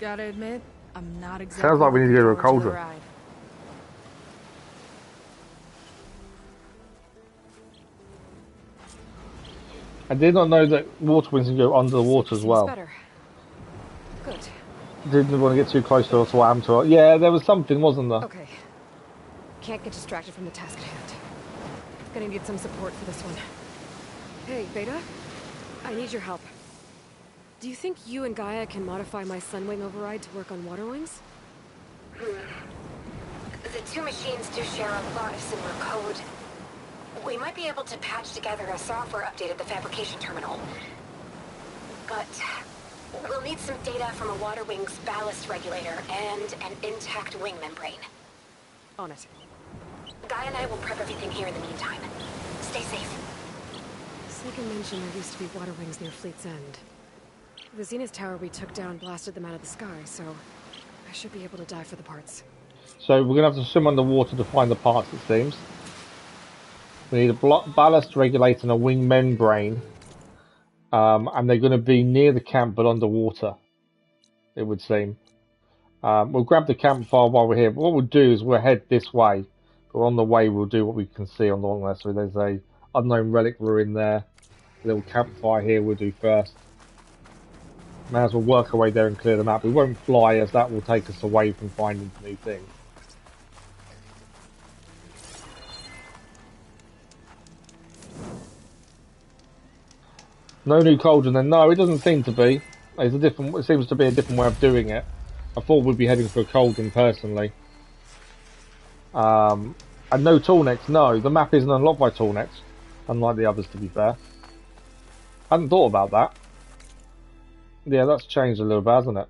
Gotta admit, I'm not exactly. Sounds like we need to go to a cauldron. I did not know that water wings can go under the water as well. Better. Good. Didn't want to get too close to us or swam to it. Yeah, there was something, wasn't there? Okay. Can't get distracted from the task at hand. Gonna need some support for this one. Hey, Beta. I need your help. Do you think you and Gaia can modify my Sunwing override to work on water wings? The two machines do share a lot of similar code. We might be able to patch together a software update at the fabrication terminal. But we'll need some data from a water wing's ballast regulator and an intact wing membrane. On it. Guy and I will prep everything here in the meantime. Stay safe. Seyka mentioned there used to be water wings near Fleet's End. The Zenith Tower we took down blasted them out of the sky, so I should be able to dive for the parts. So we're going to have to swim underwater to find the parts, it seems. We need a ballast regulator and a wing membrane. And they're going to be near the camp but underwater, it would seem. We'll grab the campfire while we're here. But what we'll do is we'll head this way. But on the way we'll do what we can see on the long way. So there's a unknown relic ruin there. A little campfire here we'll do first. May as well work our way there and clear the map. We won't fly as that will take us away from finding new things. No new cauldron then? No, it doesn't seem to be. It seems to be a different way of doing it. I thought we'd be heading for a cauldron personally. And no toolnecks. No, the map isn't unlocked by toolnecks, unlike the others, to be fair. I hadn't thought about that. Yeah, that's changed a little bit, hasn't it?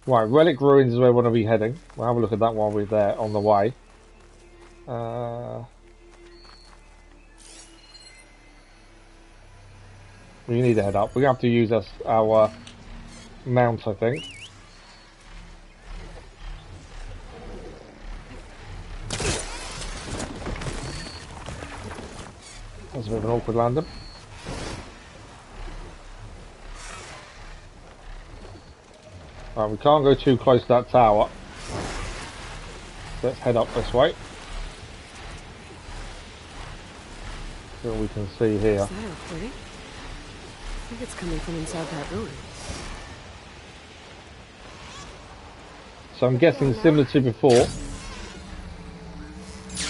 Right, Relic Ruins is where we want to be heading. We'll have a look at that while we're there on the way. We need to head up. We're going to have to use our mount, I think. That's a bit of an awkward landing. Right, we can't go too close to that tower. Let's head up this way. See what we can see here. Is that a recording? I think it's coming from inside that ruin. So I'm guessing similar to before.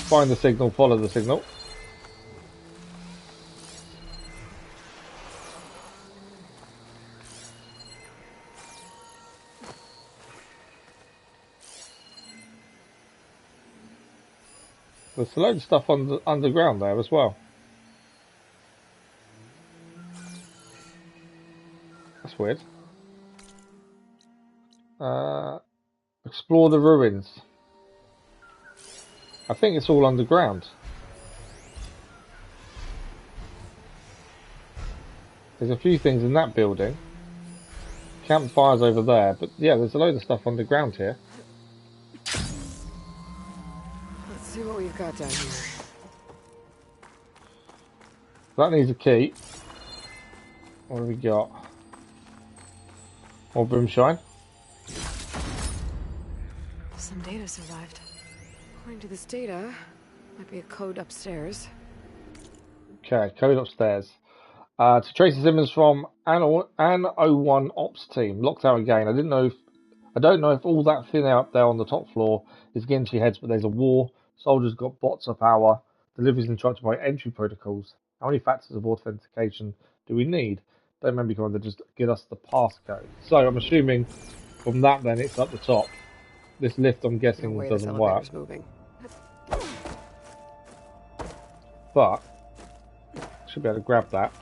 Find the signal, follow the signal. There's a load of stuff underground there as well. That's weird. Explore the ruins. I think it's all underground. There's a few things in that building. Campfires over there, but yeah, there's a load of stuff underground here. Let's see what we've got down here. That needs a key. What do we got? More boomshine. Some data survived. According to this data, might be a code upstairs. Okay, code upstairs. To trace the Simmons from an 01 ops team. Locked out again. I don't know if all that thin out there on the top floor is against your heads, but there's a war. Soldiers got bots of power. Deliveries interrupted by entry protocols. How many factors of authentication do we need? Don't remember coming to just get us the passcode. So I'm assuming from that then it's up the top. This lift I'm guessing doesn't work. Moving. But should be able to grab that.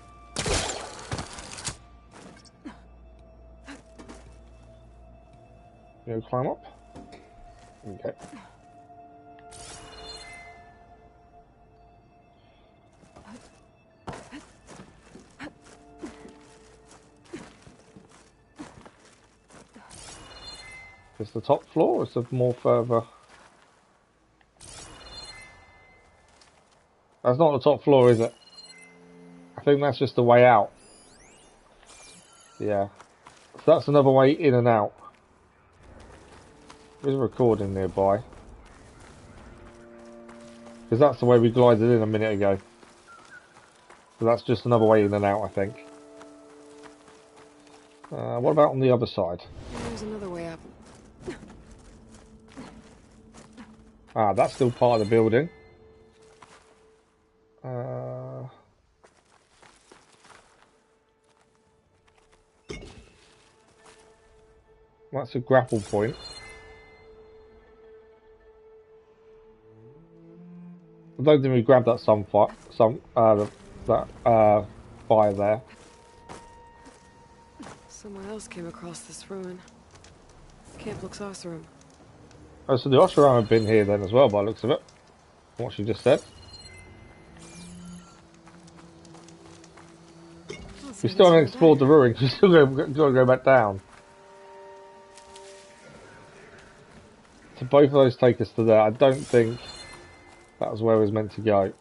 You know, climb up. Okay. Is the top floor or is it more further? That's not the top floor, is it? I think that's just the way out. Yeah. So that's another way in and out. There's a recording nearby. Because that's the way we glided in a minute ago. So that's just another way in and out, I think. What about on the other side? There's another way up. Ah, that's still part of the building. That's a grapple point. I don't think we grabbed that fire there. Someone else came across this ruin. Camp looks awesome. Oh, so the Osharam have been here then as well, by the looks of it. What she just said. We still haven't explored the ruins. We still got to go back down. So both of those take us to there. I don't think that was where it was meant to go.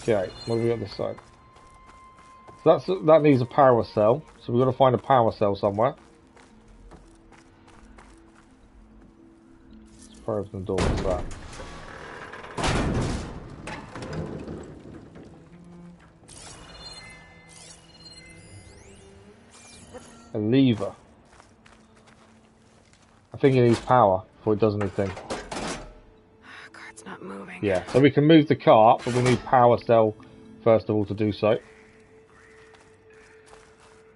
Okay, what have we got this side? So that needs a power cell. So we've got to find a power cell somewhere. Let's probably open the door with that. A lever. I think it needs power before it does anything. Cart's not moving. Yeah, so we can move the cart, but we need power cell first of all to do so.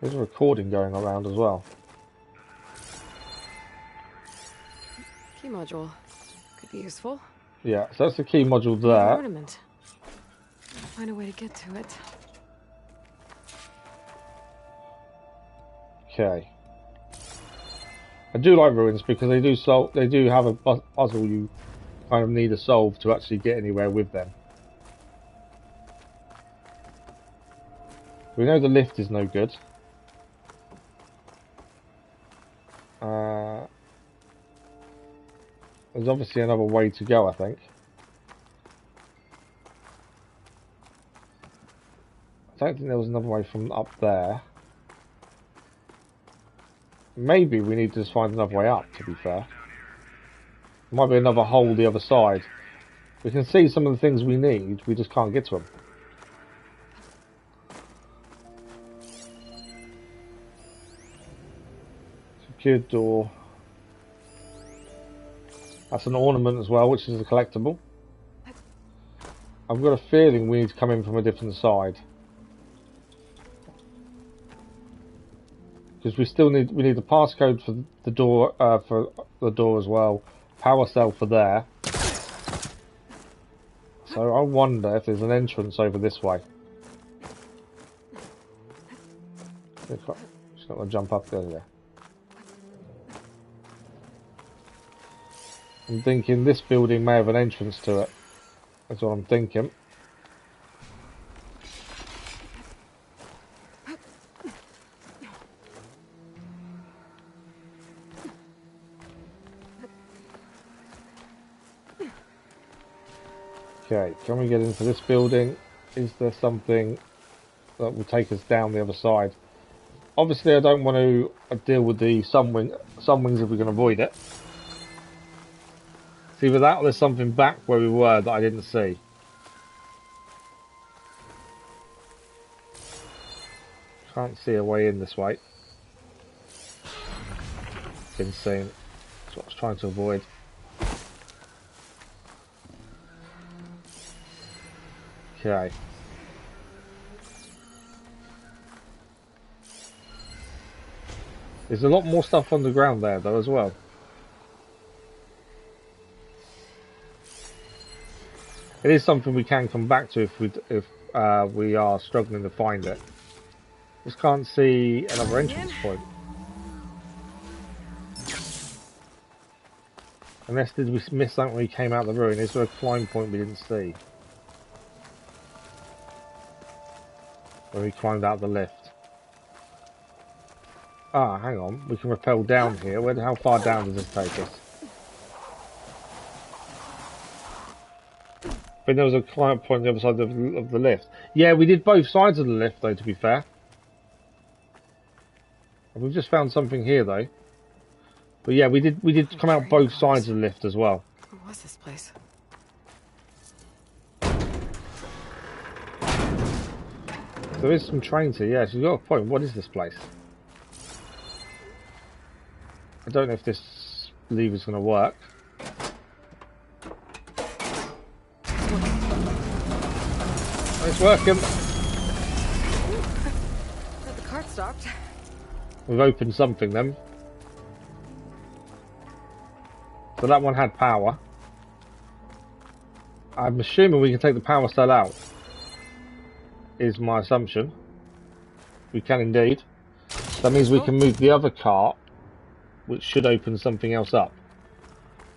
There's a recording going around as well. Key module. Could be useful. Yeah, so that's the key module there. Ornament. Find a way to get to it. Okay. I do like ruins because they do have a puzzle you kind of need to solve to actually get anywhere with them. We know the lift is no good. There's obviously another way to go, I think. I don't think there was another way from up there. Maybe we need to just find another way up, to be fair. There might be another hole the other side. We can see some of the things we need, we just can't get to them. Secured door. That's an ornament as well, which is a collectible. I've got a feeling we need to come in from a different side. Because we need the passcode for the door as well. Power cell for there. So I wonder if there's an entrance over this way. She's not going to jump up there. I'm thinking this building may have an entrance to it. That's what I'm thinking. Okay, can we get into this building? Is there something that will take us down the other side? Obviously I don't want to deal with the sun wings if we can avoid it. It's either that or there's something back where we were that I didn't see. Can't see a way in this way. Been seen. That's what I was trying to avoid. Okay. There's a lot more stuff on the ground there though as well. It is something we can come back to if we are struggling to find it. Just can't see another entrance point. Unless did we miss something when we came out of the ruin? Is there a climb point we didn't see? When we climbed out the lift. Ah, hang on. We can rappel down here. How far down does this take us? But there was a climb point on the other side of the lift. Yeah, we did both sides of the lift though, to be fair. And we've just found something here though. But yeah, we did come out both sides of the lift as well. What was this place? There is some trains here, yeah, she's got a point. What is this place? I don't know if this lever's going to work. It's working. The cart stopped. We've opened something then. So that one had power. I'm assuming we can take the power cell out. Is my assumption. We can indeed. That means we can move the other cart, which should open something else up.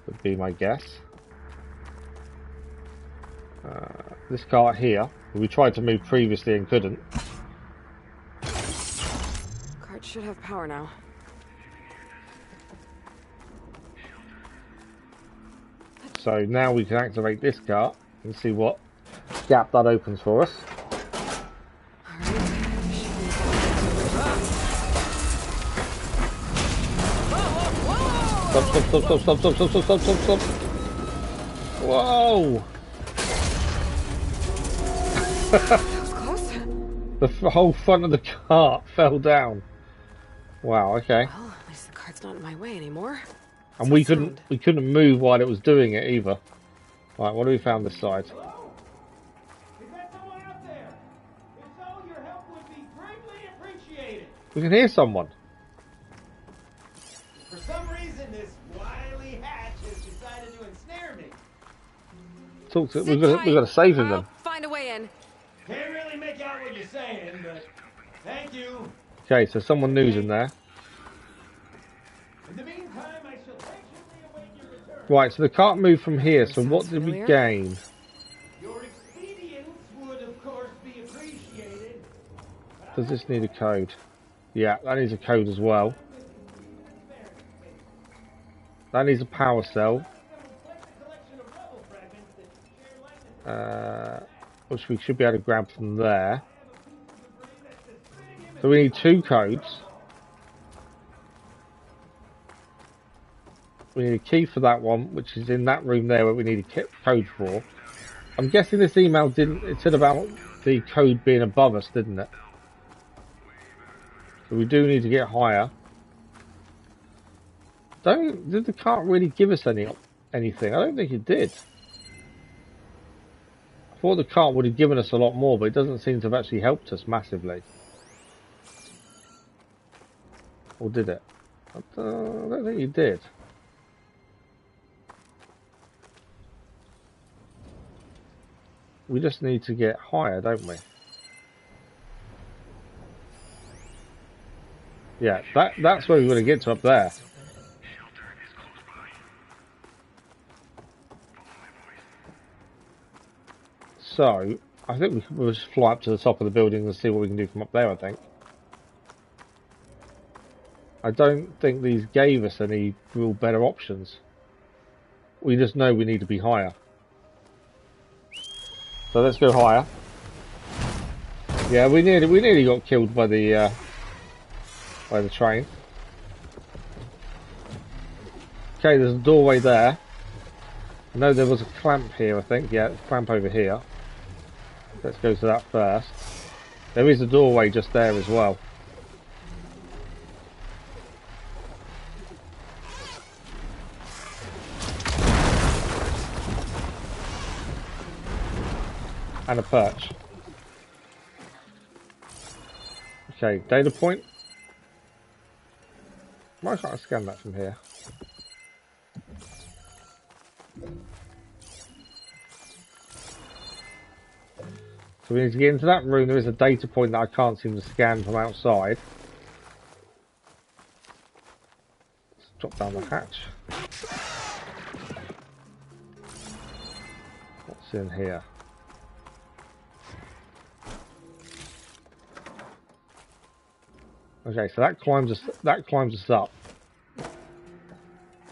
Would be my guess. This cart here. We tried to move previously and couldn't. Cart should have power now. So now we can activate this cart and see what gap that opens for us. Stop. Whoa! That was close. The whole front of the cart fell down. Wow, okay. Well, at least the cart's not in my way anymore. And we couldn't move while it was doing it either. Right, what do we found this side? Hello? Is that someone out there? If so, your help would be greatly appreciated. We can hear someone. For some reason, this wily hatch has decided to ensnare me. Talk to, we've got to save him then. Find a way in. Can't really make out what you're saying, but thank you. Okay, so someone new's in there. In the meantime, I shall patiently await your return. Right, so the cart moved from here, so what did we gain? Your expedience would, of course, be appreciated. Does this need a code? Yeah, that needs a code as well. That needs a power cell. Which we should be able to grab from there. So we need 2 codes. We need a key for that one, which is in that room there where we need a code for. I'm guessing this email didn't, it said about the code being above us, didn't it? So we do need to get higher. Did the cart really give us anything? I don't think it did. I thought the cart would have given us a lot more, but it doesn't seem to have actually helped us massively. Or did it? I don't think it did. We just need to get higher, don't we? Yeah, that's where we're going to get to up there. So, I think we'll just fly up to the top of the building and see what we can do from up there, I think. I don't think these gave us any real better options. We just know we need to be higher. So let's go higher. Yeah, we nearly got killed by the train. Okay, there's a doorway there. I know there was a clamp here, I think. Yeah, clamp over here. Let's go to that first. There is a doorway just there as well. And a perch. Okay, data point. Why can't I scan that from here? So we need to get into that room. There is a data point that I can't seem to scan from outside. Let's drop down the hatch. What's in here? Okay, so that climbs us up.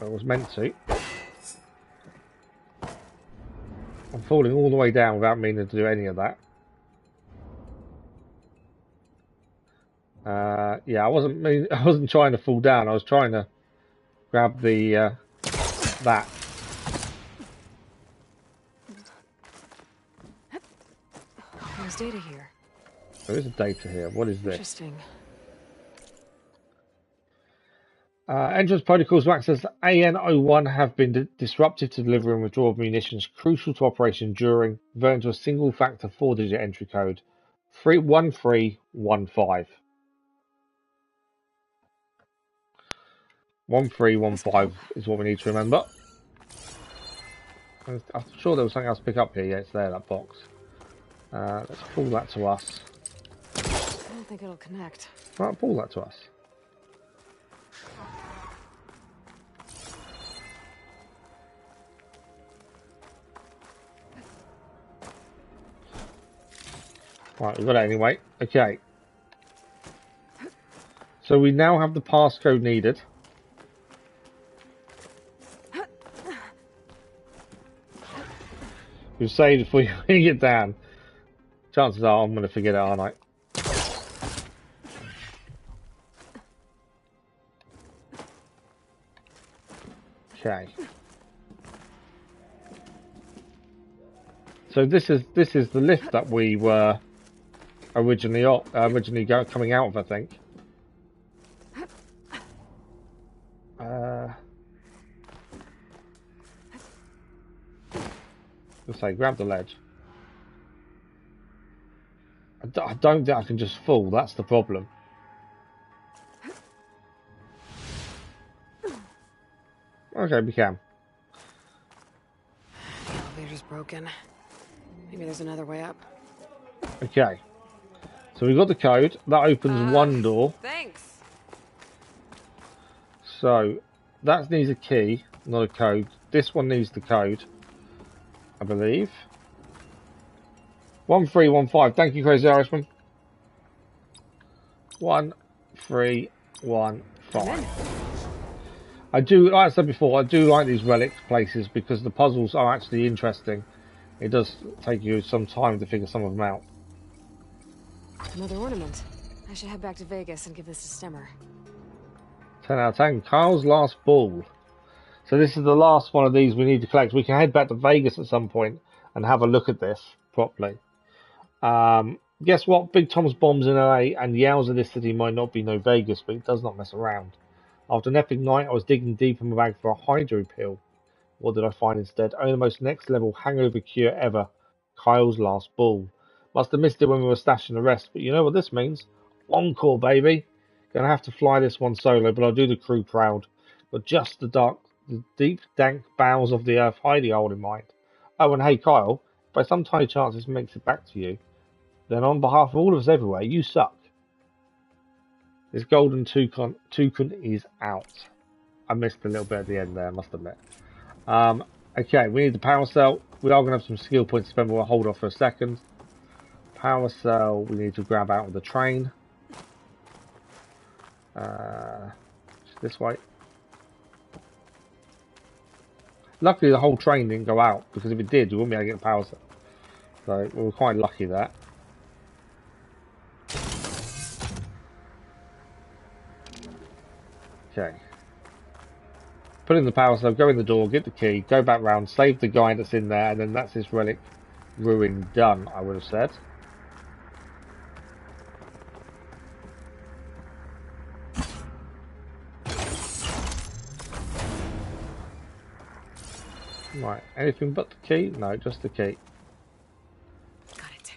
It was meant to. I'm falling all the way down without meaning to do any of that. Yeah, I wasn't trying to fall down. I was trying to grab the that. There's data here. There is a data here. What is this? Interesting. Entrance protocols to access AN01 have been disrupted to deliver and withdraw of munitions crucial to operation during, converting to a single factor 4-digit entry code 1315. 1315 is what we need to remember. I'm sure there was something else to pick up here. Yeah, it's there, that box. Let's pull that to us. I don't think it'll connect. Right, pull that to us. Right, we've got it anyway. Okay. So we now have the passcode needed. We've saved if we bring it down. Chances are I'm going to forget it, aren't I? Okay. So this is the lift that we were originally coming out of, I think. Let's say grab the ledge. I don't think I can just fall. That's the problem. Okay, we can. The elevator's broken. Maybe there's another way up. Okay. So we've got the code. That opens one door. Thanks. So that needs a key, not a code. This one needs the code, I believe. 1315. Thank you, Crazy Irishman. 1315. I do, like I said before, I do like these relic places because the puzzles are actually interesting. It does take you some time to figure some of them out. Another ornament. I should head back to Vegas and give this to Stemmer. 10 out of 10. Kyle's last ball. So this is the last one of these we need to collect. We can head back to Vegas at some point and have a look at this properly. Guess what? Big Tom's bombs in LA and yells of this city might not be no Vegas, but it does not mess around. After an epic night, I was digging deep in my bag for a hydro pill. What did I find instead? Only the most next level hangover cure ever. Kyle's last ball. Must have missed it when we were stashing the rest, but you know what this means? Encore, baby. Gonna have to fly this one solo, but I'll do the crew proud. But just the deep, dank bowels of the earth hidey hole in mind. Oh, and hey, Kyle, if by some tiny chance this makes it back to you, then on behalf of all of us everywhere, you suck. This golden toucan is out. I missed a little bit at the end there, I must admit. Okay, we need the power cell. We are going to have some skill points to spend, but we'll hold off for a second. Power cell, we need to grab out of the train. This way. Luckily, the whole train didn't go out, because if it did, you wouldn't be able to get the power cell. So, we were quite lucky there. Okay. Put in the power cell, go in the door, get the key, go back round, save the guy that's in there, and then that's his relic ruin done, I would have said. Right, anything but the key? No, just the key. Got it.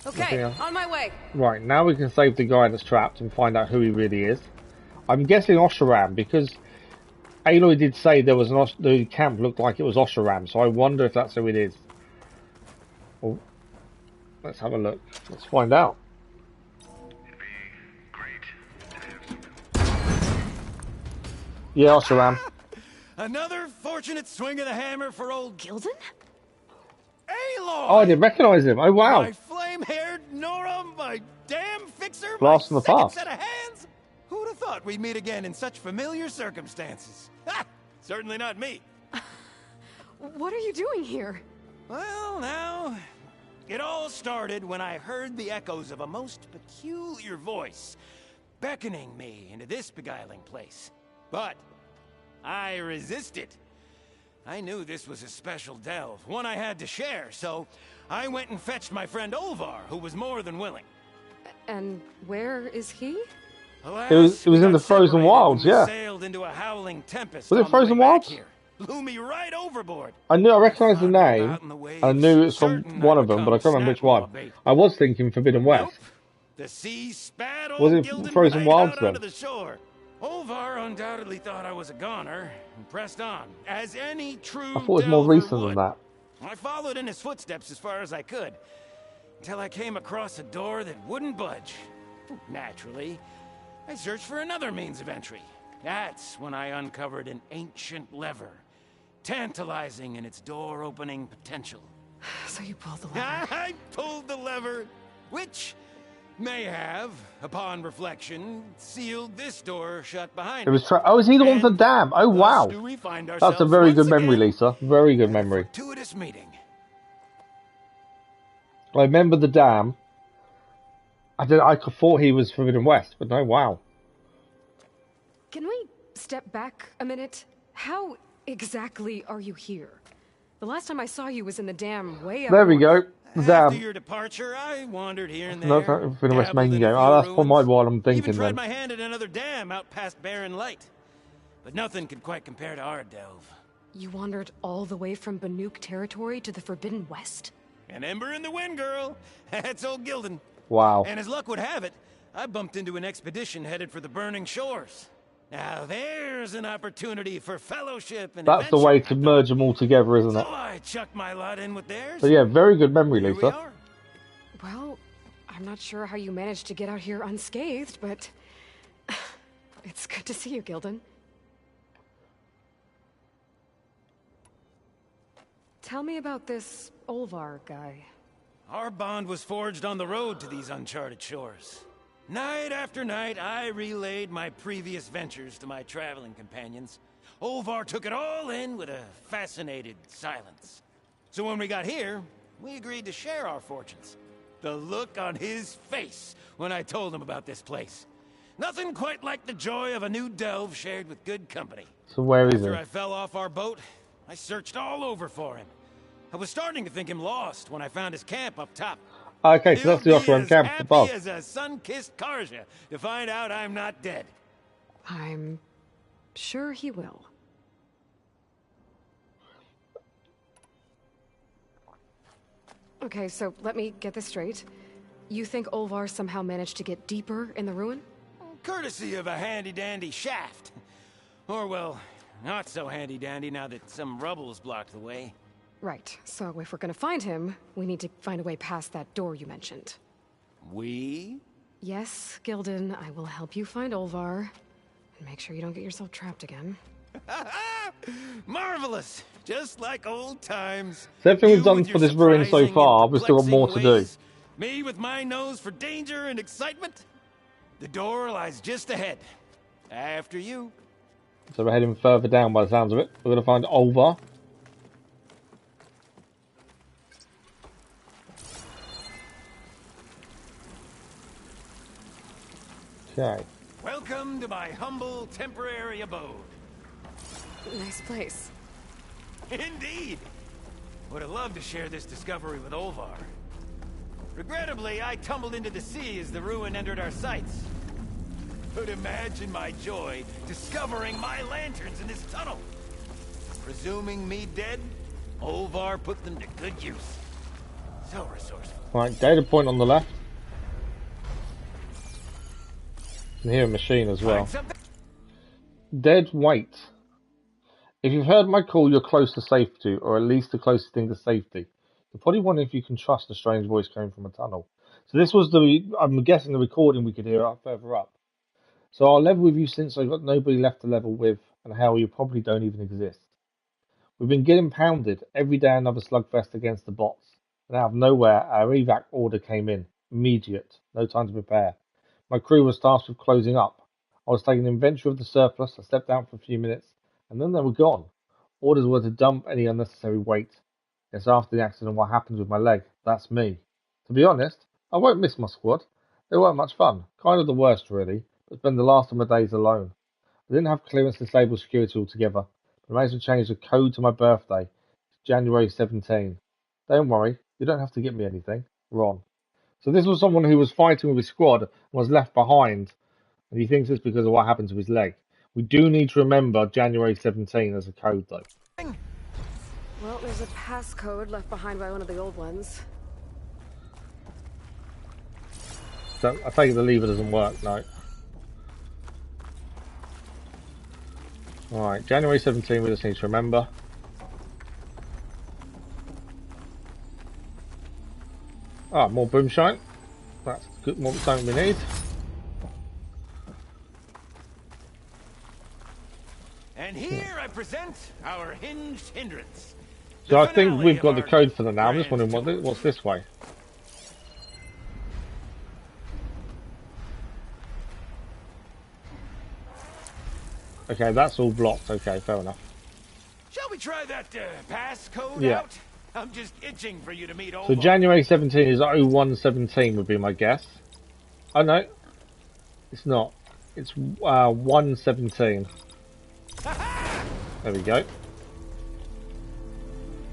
Okay, on my way. Right, now we can save the guy that's trapped and find out who he really is. I'm guessing Osharam, because Aloy did say there was the camp looked like it was Osharam, so I wonder if that's who it is. Oh, let's have a look. Let's find out. Yeah, Osharam. Another fortunate swing of the hammer for old Gildan? Aloy! Oh, I didn't recognise him. Oh, wow. My flame-haired Nora, my damn fixer, Blast my from the past. second set of hands! Who'd have thought we'd meet again in such familiar circumstances? Ha! Certainly not me. What are you doing here? Well, now, it all started when I heard the echoes of a most peculiar voice beckoning me into this beguiling place. But I resisted. I knew this was a special delve, one I had to share, so I went and fetched my friend Olvar, who was more than willing. And where is he? Alas, It was in the frozen wilds, yeah. Sailed into a howling tempest. Was it frozen wilds? Blew me right overboard. I knew I recognised the name. I knew it was from one of them, but I can't remember which one. I was thinking Forbidden West. The sea spat Was old it Gildan Frozen right Wilds out then? onto the shore. Olvar undoubtedly thought I was a goner and pressed on, as any true I thought it was more delver recent would. than that. I followed in his footsteps as far as I could, until I came across a door that wouldn't budge. Naturally, I searched for another means of entry. That's when I uncovered an ancient lever, tantalizing in its door-opening potential. So you pulled the lever. I pulled the lever, which may have, upon reflection, sealed this door shut behind It me. was. Oh, is he the one with the dam? Oh, Thus wow. do we find That's a ourselves very once good memory, again Lisa. Very good at a memory. fortuitous meeting. I remember the dam. I thought he was Forbidden West, but no, wow. Can we step back a minute? How exactly are you here? The last time I saw you was in the dam way up There we north. go. The After dam. your departure, I wandered here and there. No, Forbidden West dabbled main in a game. few Oh, that's ruins, my what I'm even thinking tried then. my hand at another dam out past Barren Light. But nothing could quite compare to our delve. You wandered all the way from Banuk territory to the Forbidden West? An ember in the wind, girl. That's old Gildan. Wow. And as luck would have it, I bumped into an expedition headed for the burning shores. Now there's an opportunity for fellowship and That's the adventure. way to merge them all together, isn't it? So I chucked my lot in with theirs. So yeah, very good memory, Here we Lisa. are. Well, I'm not sure how you managed to get out here unscathed, but it's good to see you, Gildan. Tell me about this Olvar guy. Our bond was forged on the road to these uncharted shores. Night after night, I relayed my previous ventures to my traveling companions. Olvar took it all in with a fascinated silence. So when we got here, we agreed to share our fortunes. The look on his face when I told him about this place. Nothing quite like the joy of a new delve shared with good company. So where is After he? I fell off our boat, I searched all over for him. I was starting to think him lost when I found his camp up top. Okay, so that's the off-road camp above. Happy as a sun-kissed Karja to find out I'm not dead. I'm sure he will. Okay, so let me get this straight. You think Olvar somehow managed to get deeper in the ruin? Courtesy of a handy-dandy shaft. Or, well, not so handy-dandy now that some rubble's blocked the way. Right, so if we're gonna find him, we need to find a way past that door you mentioned. We? Yes, Gildan, I will help you find Olvar. And make sure you don't get yourself trapped again. Marvelous! Just like old times. So everything we've You done with for your this ruin so surprising far, and we've still got more to do. perplexing ways, me with my nose for danger and excitement. The door lies just ahead. After you. So we're heading further down by the sounds of it. We're going to find Olvar. Okay. Welcome to my humble temporary abode. Nice place. Indeed. Would have loved to share this discovery with Olvar. Regrettably, I tumbled into the sea as the ruin entered our sights. Could imagine my joy discovering my lanterns in this tunnel. Presuming me dead, Olvar put them to good use. So resourceful. Right, data point on the left. You can hear a machine as well. Dead weight. If you've heard my call, you're close to safety, or at least the closest thing to safety. You're probably wondering if you can trust a strange voice coming from a tunnel. So this was I'm guessing the recording we could hear up further up. So I'll level with you since I've got nobody left to level with, and hell, you probably don't even exist. We've been getting pounded every day, another slugfest against the bots. And out of nowhere, our evac order came in. Immediate. No time to prepare. My crew was tasked with closing up. I was taking inventory of the surplus. I stepped down for a few minutes, and then they were gone. Orders were to dump any unnecessary weight. It's after the accident what happened with my leg. That's me. To be honest, I won't miss my squad. They weren't much fun. Kind of the worst, really. But spend the last of my days alone. I didn't have clearance to disable security altogether, but I managed to change the code to my birthday. It's January 17. Don't worry, you don't have to get me anything. Ron. So this was someone who was fighting with his squad and was left behind, and he thinks it's because of what happened to his leg. We do need to remember January 17 as a code, though. Well, there's a passcode left behind by one of the old ones. So I take it the lever doesn't work, no. Alright, January 17 we just need to remember. Ah, more boomshine. That's good, more something we need. And here I present our hinged hindrance. So I think we've got the code for them now. I'm just wondering what's this way. Okay, that's all blocked. Okay, fair enough. Shall we try that pass code Yeah. out? I'm just itching for you to meet So Olvar. January 17 is 0117 would be my guess. Oh no, it's not. It's 117. There we go.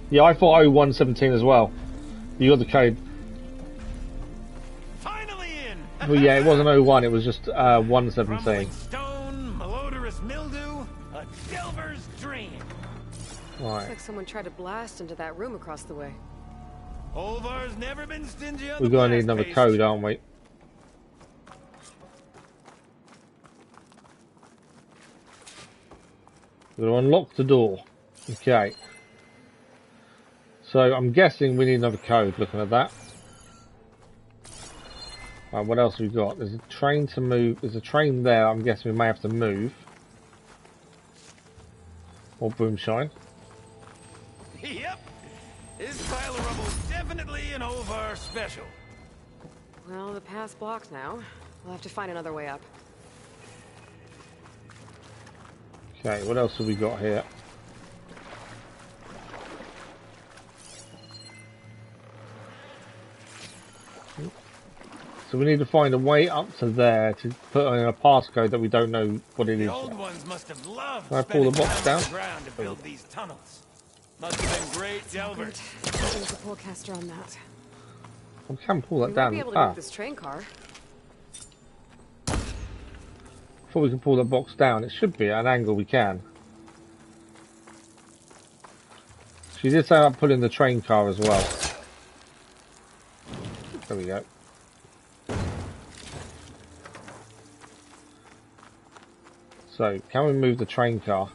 Yeah, I thought 0117 as well. You got the code. Finally in. Well, yeah, it wasn't 01. It was just 117. Crumbling stone, malodorous mildew, a delver's dream. Looks Right. like someone tried to blast into that room across the way. Olvar's never been stingy on We're the gonna need blast another paste. code, aren't we? We're gonna unlock the door. Okay. So I'm guessing we need another code. Looking at that. Right, what else have we got? There's a train to move. There's a train there. I'm guessing we may have to move. Or boomshine. Yep. This pile of rubble's definitely an Olvar special. Well, the path's blocked now. We'll have to find another way up. Okay, what else have we got here? So we need to find a way up to there to put in a passcode that we don't know what it The is. old ones must have loved Can I pull the spending box time down? underground to build these tunnels. Must have been great delvers. There's a pullcaster on that. We can pull that We might down. be able to Ah, move this train car. before we can pull the box down, it should be at an angle we can. She did say about pulling the train car as well. There we go. So, can we move the train car?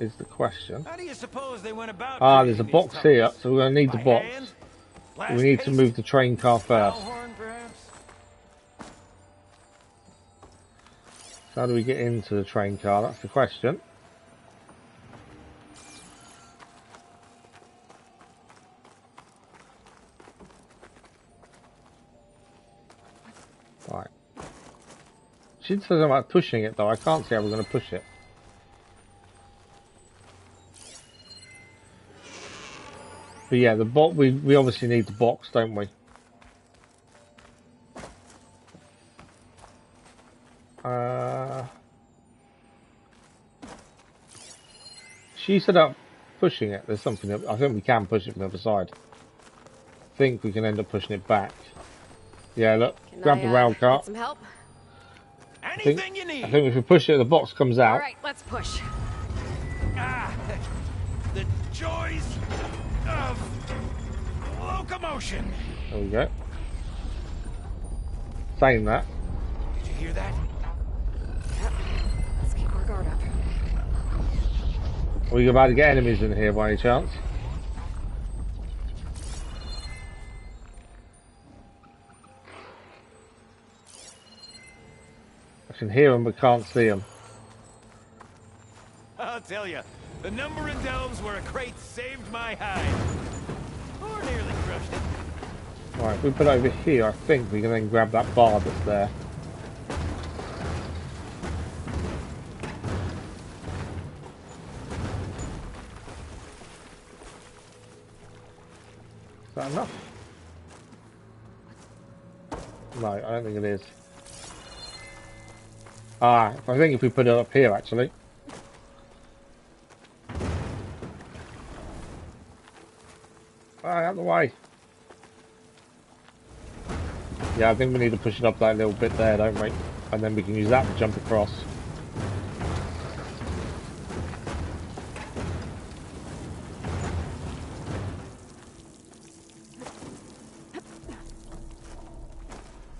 Is the question. How do you suppose they went about There's a creating box these here, tunnels? so we're going to need the By box. hand? We Blast need to paste? move the train car first. Foulhorn, perhaps? So how do we get into the train car? That's the question. Right. She says something about pushing it though. I can't see how we're going to push it. But yeah, the box. We obviously need the box, don't we? She said up pushing it. There's something. I think we can push it from the other side. I think we can end up pushing it back. Yeah, look. Grab the rail Get cart. some help? I Anything you need. think if we push it, the box comes out. All right, let's push. Ah, the joys of locomotion. There we go. Saying that. Did you hear that? Yep. Let's keep our guard up. Are we about to get enemies in here by any chance? I can hear them but can't see them. I'll tell you, the number of delves where a crate saved my hide. Or nearly crushed it. Right, if we put it over here, I think we can then grab that bar that's there. Is that enough? No, I don't think it is. I think if we put it up here, actually. Out of the way. Yeah, I think we need to push it up that little bit there, don't we? And then we can use that to jump across.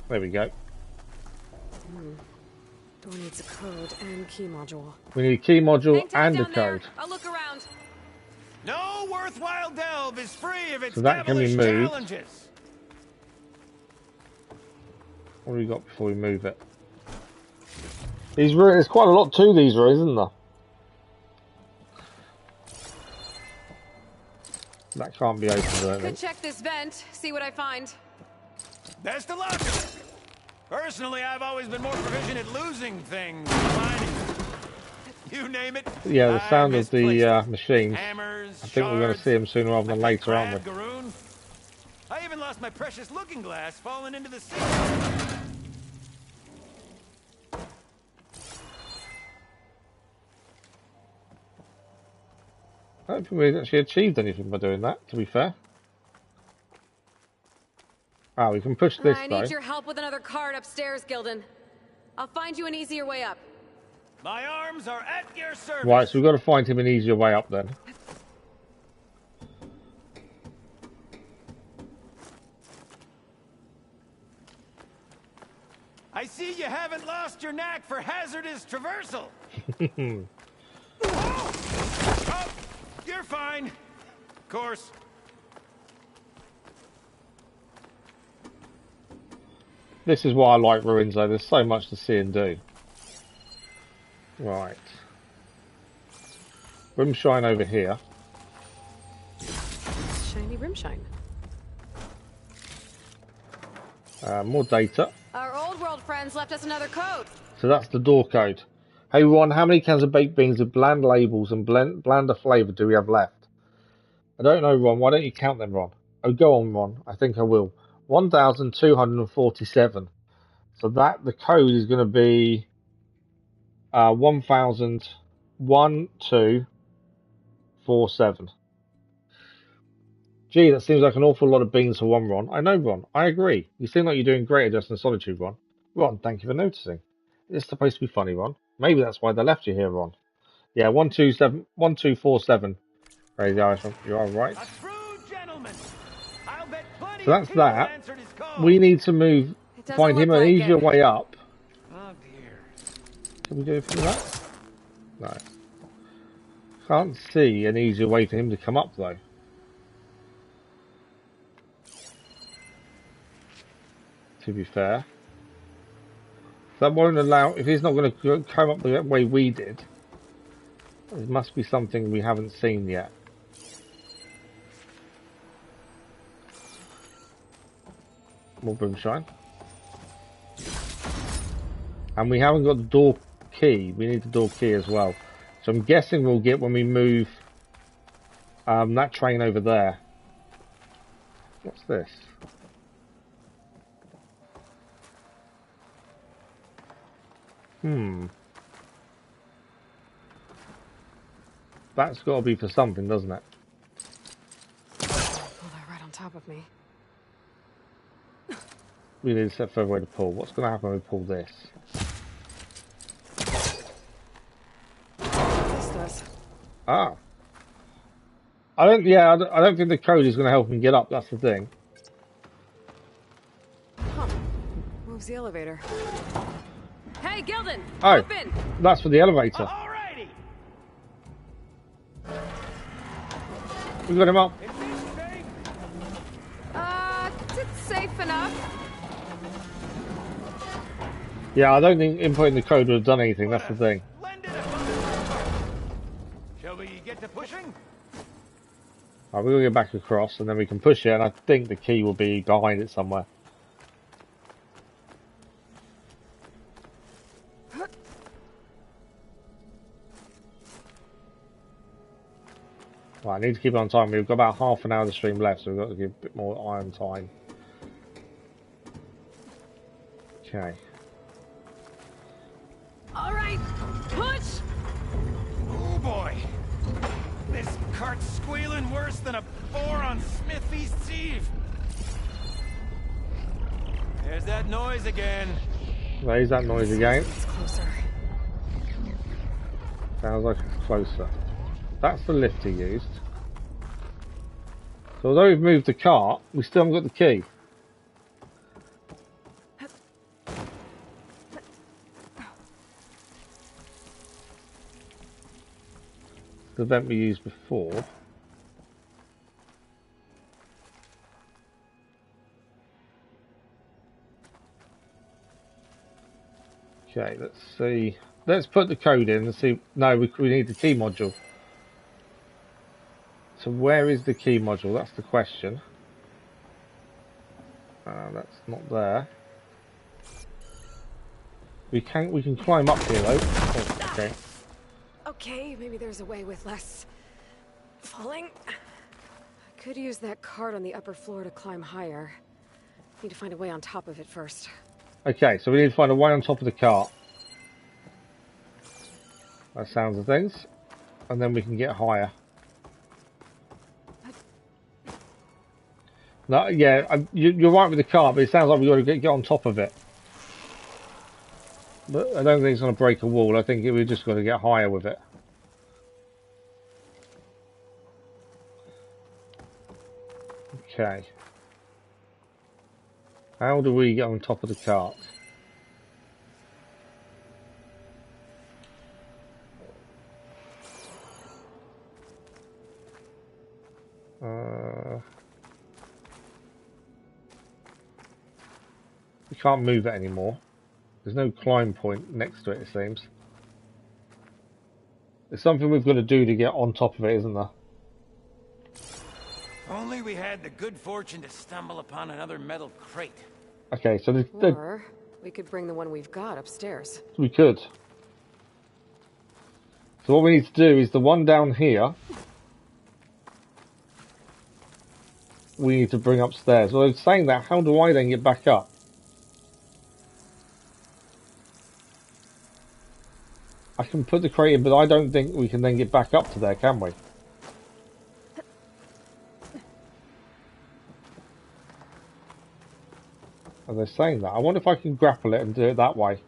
There we go. Door needs a code and key module. We need a key module Hang tight and a down there. code. I'll look around. No worthwhile delve is free of its So that can be devilish moved. challenges. What do we got before we move it? These rooms, there's quite a lot to these rooms, isn't there? That can't be opened, I don't Could think. check this vent, see what I find. Best of luck. Personally, I've always been more proficient at losing things than finding them. You name it. Yeah, the sound of the machines. Hammers, I think we're going to see them sooner rather than later, aren't we? Garoon. I even lost my precious looking glass falling into the sea. I don't think we actually achieved anything by doing that, to be fair. Ah, we can push this, I though. need your help with another card upstairs, Gildan. I'll find you an easier way up. My arms are at your service. Right, so we've got to find him an easier way up, then. I see you haven't lost your knack for hazardous traversal. Oh, you're fine. Of course. This is why I like ruins, though. There's so much to see and do. Right. Rimshine over here. Shiny rimshine. More data. Our old world friends left us another code. So that's the door code. Hey Ron, how many cans of baked beans with bland labels and blander flavour do we have left? I don't know, Ron. Why don't you count them, Ron? Oh, go on, Ron. I think I will. 1,247. So that the code is going to be 1,01247. Gee, that seems like an awful lot of beans for one, Ron. I know, Ron. I agree. You seem like you're doing great at Dust Solitude, Ron. Ron, thank you for noticing. It's supposed to be funny, Ron. Maybe that's why they left you here, Ron. Yeah, 1247. Crazy Irishman. You are right. So that's that. We need to move. Find him an easier way up. Oh dear. Can we do it from that? No. Can't see an easier way for him to come up, though. To be fair. That won't allow... If he's not going to come up the way we did, it must be something we haven't seen yet. More boomshine. And we haven't got the door key. We need the door key as well. So I'm guessing we'll get when we move that train over there. What's this? That's got to be for something, doesn't it? Pull that right on top of me. We need to set further away to pull. What's going to happen when we pull this? This does. Ah. I don't think the code is going to help him get up. That's the thing. Huh. Moves the elevator. Hey, Gildan! Oh, hop in. that's for the elevator. Alrighty. We got him up. It's safe enough. Yeah, I don't think inputting the code would have done anything. That's the thing. Shall we get to pushing? Right, we're going to get back across and then we can push it, and I think the key will be behind it somewhere. Right, I need to keep it on time. We've got about half an hour of the stream left, so we've got to give a bit more iron time. Okay. Alright, push! Oh boy. This cart's squealing worse than a boar on Smith Feast's Eve. There's that noise again. There's that noise again. It's closer. Sounds like it's closer. That's the lift he used. So although we've moved the cart, we still haven't got the key. The vent we used before. Okay, let's see. Let's put the code in and see. No, we need the key module. So where is the key module? That's the question. That's not there. We can climb up here though. Oh, okay. Okay, maybe there's a way with less falling. I could use that cart on the upper floor to climb higher. Need to find a way on top of it first. Okay, so we need to find a way on top of the cart. That sounds of things. And then we can get higher. No, yeah, you're right with the cart, but it sounds like we've got to get on top of it. But I don't think it's going to break a wall. I think we've just got to get higher with it. Okay. How do we get on top of the cart? We can't move it anymore. There's no climb point next to it, it seems. There's something we've got to do to get on top of it, isn't there? Only we had the good fortune to stumble upon another metal crate. Okay, so or we could bring the one we've got upstairs. We could. So what we need to do is the one down here. We need to bring upstairs. Well, in saying that, how do I then get back up? I can put the crate in, but I don't think we can then get back up to there, can we? And they're saying that. I wonder if I can grapple it and do it that way.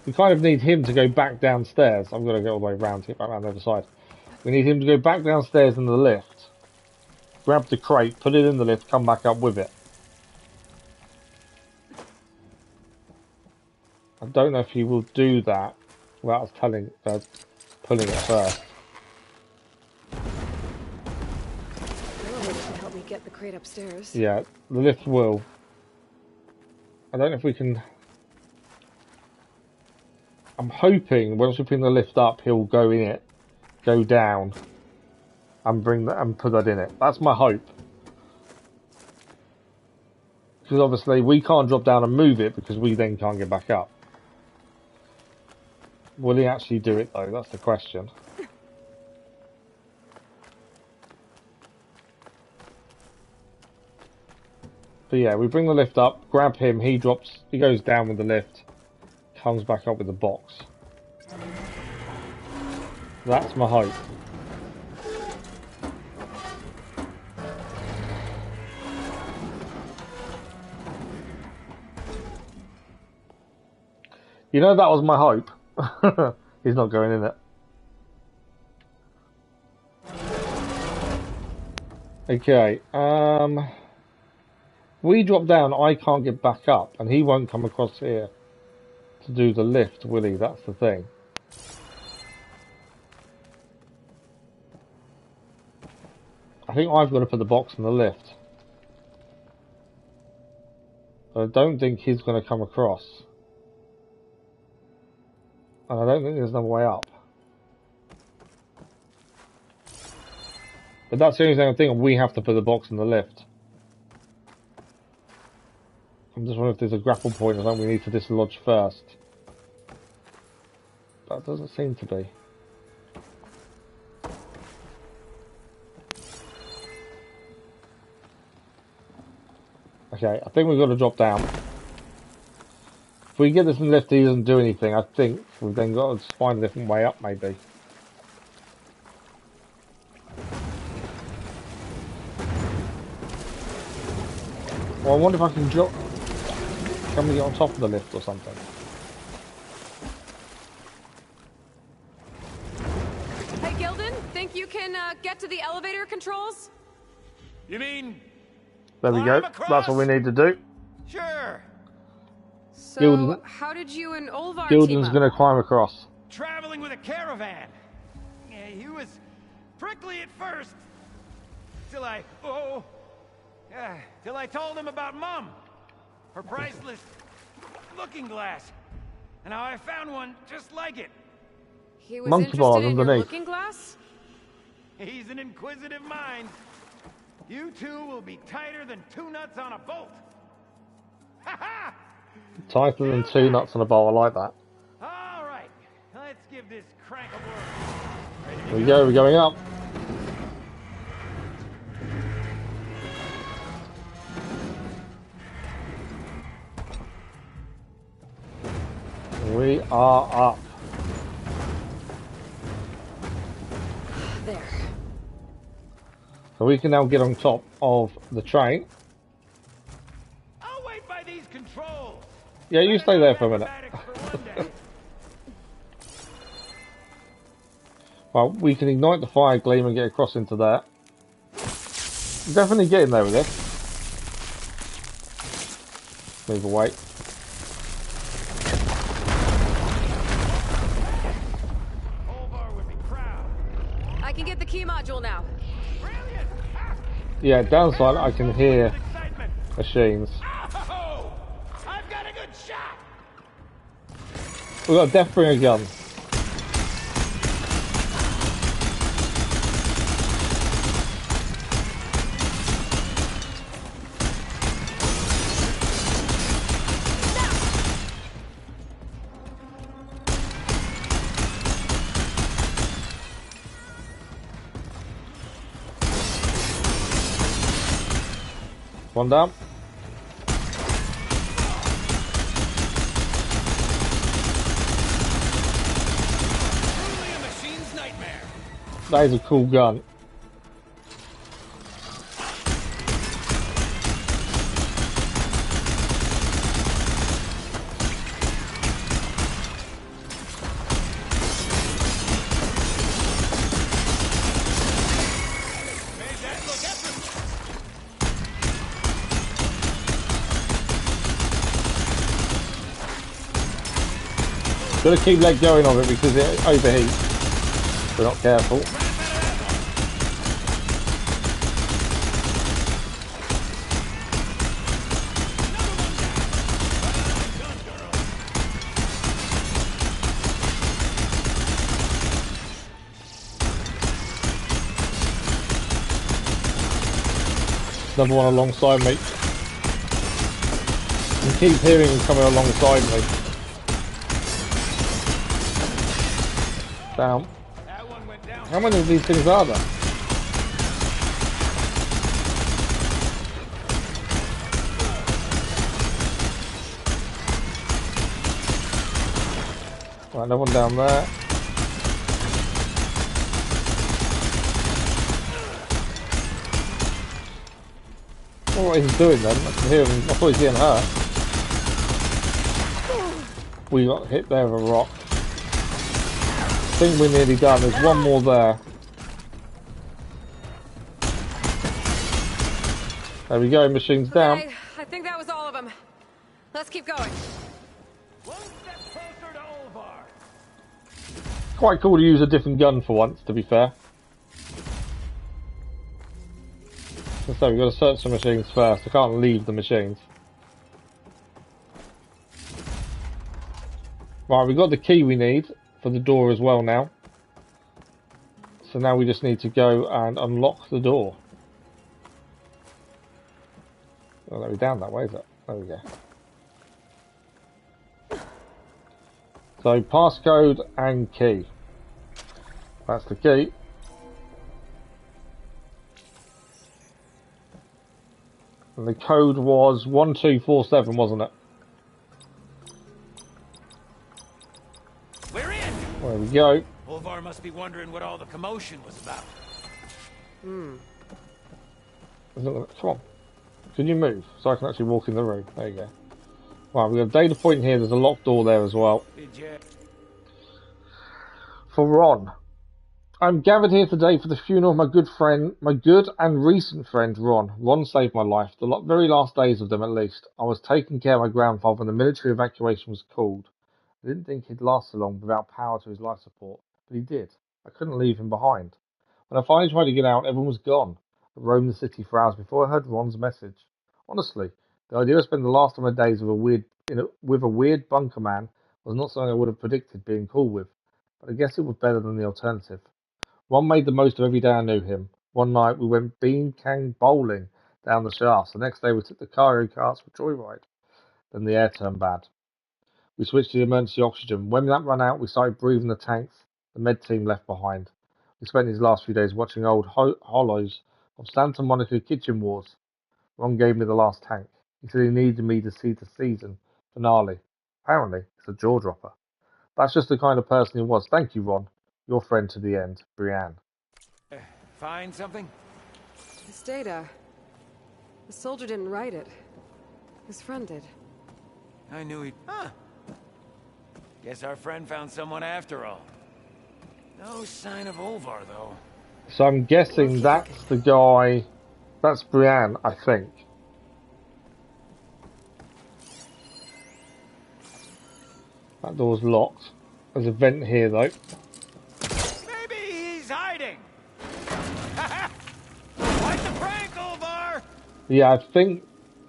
We kind of need him to go back downstairs. I'm going to go all the way around to get back around the other side. We need him to go back downstairs in the lift. Grab the crate, put it in the lift, come back up with it. I don't know if he will do that without us pulling it first. Help me get the crate upstairs. Yeah, the lift will. I don't know if we can. I'm hoping once we bring the lift up, he'll go in it, go down, and bring that and put that in it. That's my hope. Because obviously we can't drop down and move it because we then can't get back up. Will he actually do it though? That's the question. But yeah, we bring the lift up, grab him, he goes down with the lift, comes back up with the box. That's my hope. You know, that was my hope. He's not going in it. Okay, we drop down, I can't get back up, and he won't come across here to do the lift, will he? That's the thing. I think I've got to put the box in the lift. I don't think he's going to come across. And I don't think there's another way up. But that's the only thing I'm thinking, we have to put the box in the lift. I'm just wondering if there's a grapple point or something we need to dislodge first. That doesn't seem to be. Okay, I think we've got to drop down. If we get this in the lift, he doesn't do anything. I think we've then got to find a different way up, maybe. Well, I wonder if I can drop. Can we get on top of the lift or something? Hey, Gildan, think you can get to the elevator controls? You mean? There we go. That's what we need to do. Sure. So, how did you and Olvar Gildan's team up? going to climb across. Traveling with a caravan. Yeah, he was prickly at first. Till I told him about Mom. Her priceless looking glass. And how I found one just like it. He was Monkey bars interested in your underneath. looking glass? He's an inquisitive mind. You two will be tighter than two nuts on a bolt. Ha ha! Tighter than two nuts on a bowl. I like that. All right, let's give this crank a whirl. Here we go. We're going up. We are up. There. So we can now get on top of the train. I'll wait by these controls. Yeah, you stay there for a minute. Well, we can ignite the fire gleam and get across into there. Definitely getting there with this. Move away. I can get the key module now. Yeah, downside I can hear machines. Oh, I've got a good shot. We've got a death bringer gun. One down. That is a cool gun. Gotta keep let going of it because it overheats if we're not careful. Another one alongside me. I keep hearing him coming alongside me. Down. How many of these things are there? Right, another one down there. I don't know what he's doing then. I can hear him. I thought he was getting hurt. We got hit there with a rock. I think we're nearly done. There's one more there. There we go. Machines down. Okay, I think that was all of them. Let's keep going. One step closer to Olvar. Quite cool to use a different gun for once, to be fair. So we've got to search the machines first. I can't leave the machines. Right, we've got the key we need for the door as well now. So now we just need to go and unlock the door. Oh, let me down that way, is it? There we go. So passcode and key. That's the key. And the code was 1247, wasn't it? We're in. There we go. Olvar must be wondering what all the commotion was about. Come on. Can you move? So I can actually walk in the room. There you go. Right, we've got a data point here. There's a locked door there as well. For Ron. I'm gathered here today for the funeral of my good and recent friend, Ron. Ron saved my life, the very last days of them at least. I was taking care of my grandfather when the military evacuation was called. I didn't think he'd last so long without power to his life support, but he did. I couldn't leave him behind. When I finally tried to get out, everyone was gone. I roamed the city for hours before I heard Ron's message. Honestly, the idea of spending the last of my days with a weird bunker man was not something I would have predicted being cool with, but I guess it was better than the alternative. Ron made the most of every day I knew him. One night we went bean can bowling down the shafts. The next day we took the cargo carts for joyride. Then the air turned bad. We switched to the emergency oxygen. When that ran out, we started breathing the tanks the med team left behind. We spent these last few days watching old hollows of Santa Monica kitchen wars. Ron gave me the last tank. He said he needed me to see the season finale. Apparently, it's a jaw dropper. That's just the kind of person he was. Thank you, Ron. Your friend to the end, Brienne. Find something? This data. The soldier didn't write it. His friend did. I knew he'd... Huh. Guess our friend found someone after all. No sign of Olvar, though. So I'm guessing that's the guy... That's Brienne, I think. That door's locked. There's a vent here, though. Maybe he's hiding! Quite the prank, Olvar! Yeah, I think...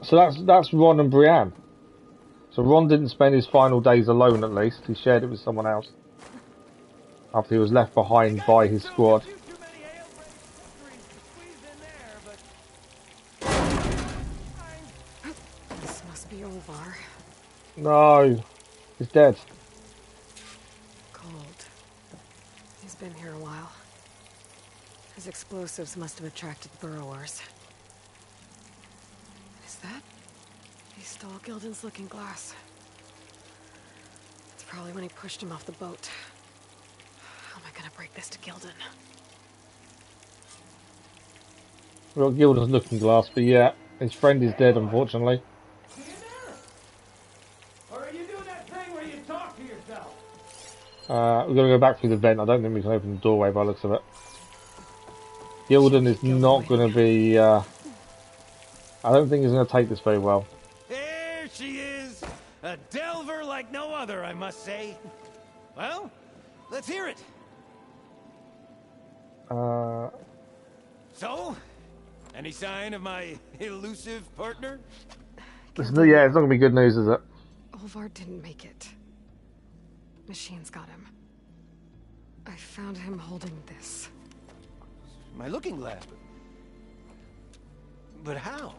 So that's Ron and Brienne. So Ron didn't spend his final days alone, at least. He shared it with someone else. After he was left behind by his squad. This must be Olvar. No. He's dead. Cold. He's been here a while. His explosives must have attracted burrowers. Is that? He stole Gildan's looking glass. It's probably when he pushed him off the boat. How am I gonna break this to Gildan? We've got Gildan's looking glass, but yeah, his friend is dead, unfortunately. Or are you doing that thing where you talk to yourself? We're going to go back through the vent. I don't think we can open the doorway by the looks of it. Gildan is not going to be... I don't think he's going to take this very well. There she is! A delver like no other, I must say. Well, let's hear it. So, any sign of my elusive partner? Yeah, it's not going to be good news, is it? Olvar didn't make it. Machines got him. I found him holding this. My looking glass. But how?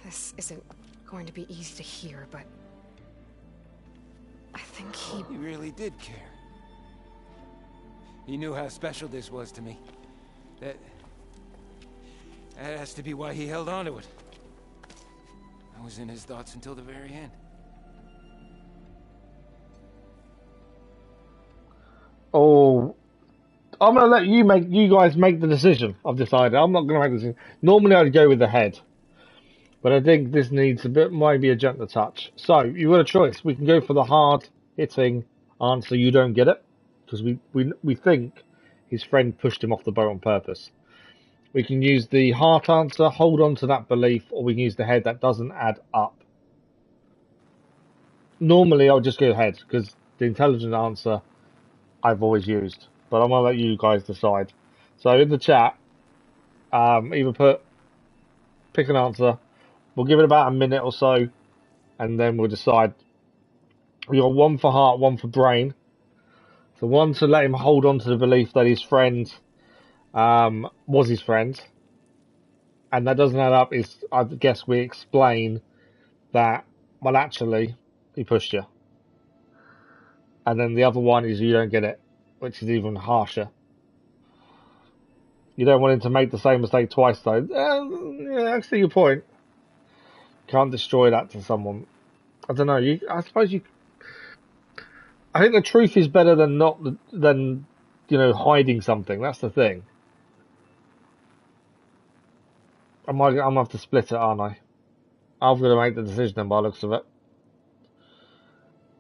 This isn't going to be easy to hear, but... I think he... He really did care. He knew how special this was to me. That has to be why he held on to it. I was in his thoughts until the very end. Oh, I'm going to let you guys make the decision. I've decided. I'm not going to make the decision. Normally I'd go with the head. But I think this needs might be a gentler touch. So, you've got a choice. We can go for the hard-hitting answer, you don't get it. Because we think his friend pushed him off the boat on purpose. We can use the heart answer, hold on to that belief, or we can use the head that doesn't add up. Normally, I'll just go head, because the intelligent answer I've always used. But I'm going to let you guys decide. So, in the chat, either pick an answer. We'll give it about a minute or so, and then we'll decide. We got one for heart, one for brain. So one to let him hold on to the belief that his friend was his friend, and that doesn't add up. Is I guess we explain that, well, actually, he pushed you. And then the other one is you don't get it, which is even harsher. You don't want him to make the same mistake twice, though. Yeah, I see your point. Can't destroy that to someone. I don't know. I suppose you. I think the truth is better than hiding something. That's the thing. I'm gonna have to split it, aren't I? I'm gonna make the decision then by the looks of it.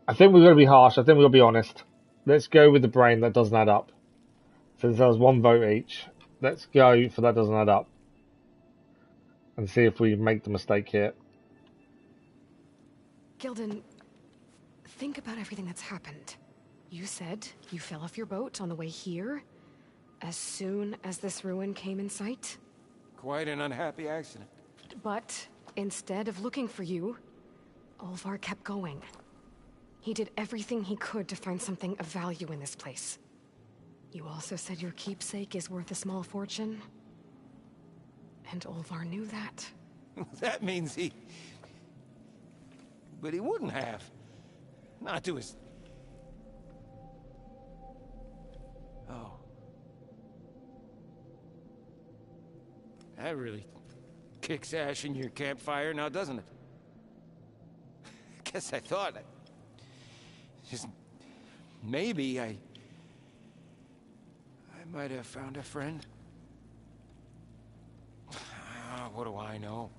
I think we're gonna be harsh. I think we're gonna be honest. Let's go with the brain that doesn't add up. Since there's one vote each, let's go for that doesn't add up. And see if we make the mistake here. Gildan, think about everything that's happened. You said you fell off your boat on the way here, as soon as this ruin came in sight. Quite an unhappy accident. But instead of looking for you, Olvar kept going. He did everything he could to find something of value in this place. You also said your keepsake is worth a small fortune. And Olvar knew that. That means he... but he wouldn't have. Not to his... Oh. That really kicks ash in your campfire now, doesn't it? Guess I thought... Just... Maybe I might have found a friend. What do I know?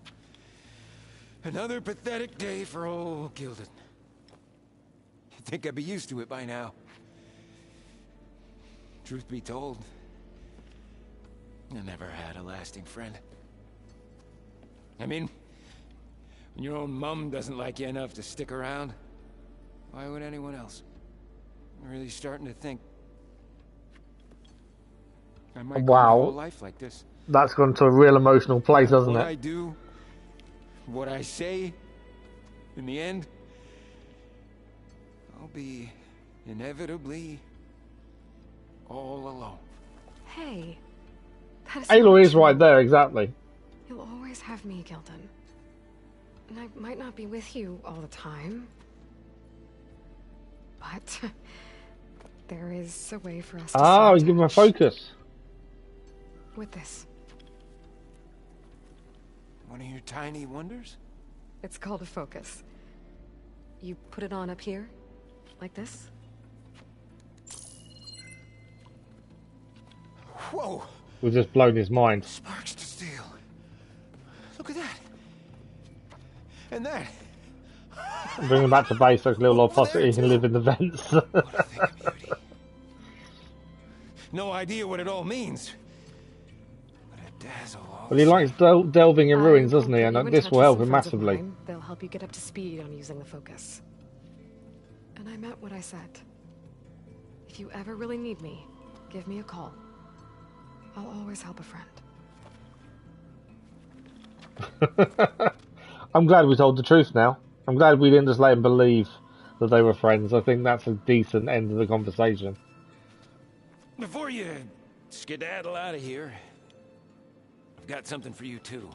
Another pathetic day for old Gilded. You'd think I'd be used to it by now. Truth be told, I never had a lasting friend. I mean, when your own mum doesn't like you enough to stick around, why would anyone else? I'm really starting to think I might go my whole life like this. That's gone to a real emotional place, hasn't it? What I do, what I say, in the end, I'll be inevitably all alone. Hey, that is Aloy is right there, exactly. You'll always have me, Gildan. And I might not be with you all the time, but there is a way for us to we give him a focus. With this. One of your tiny wonders? It's called a focus. You put it on up here, like this. Whoa! We've just blown his mind. Sparks to steel. Look at that. And that. Bring him back to base, like a little opossum. He can live in the vents. What a thing of beauty. No idea what it all means. But it dazzle all. Well, he likes delving in ruins, doesn't he? And this will help him massively. They'll help you get up to speed on using the focus. And I meant what I said. If you ever really need me, give me a call. I'll always help a friend. I'm glad we told the truth now. I'm glad we didn't just let him believe that they were friends. I think that's a decent end of the conversation. Before you skedaddle out of here, I've got something for you too.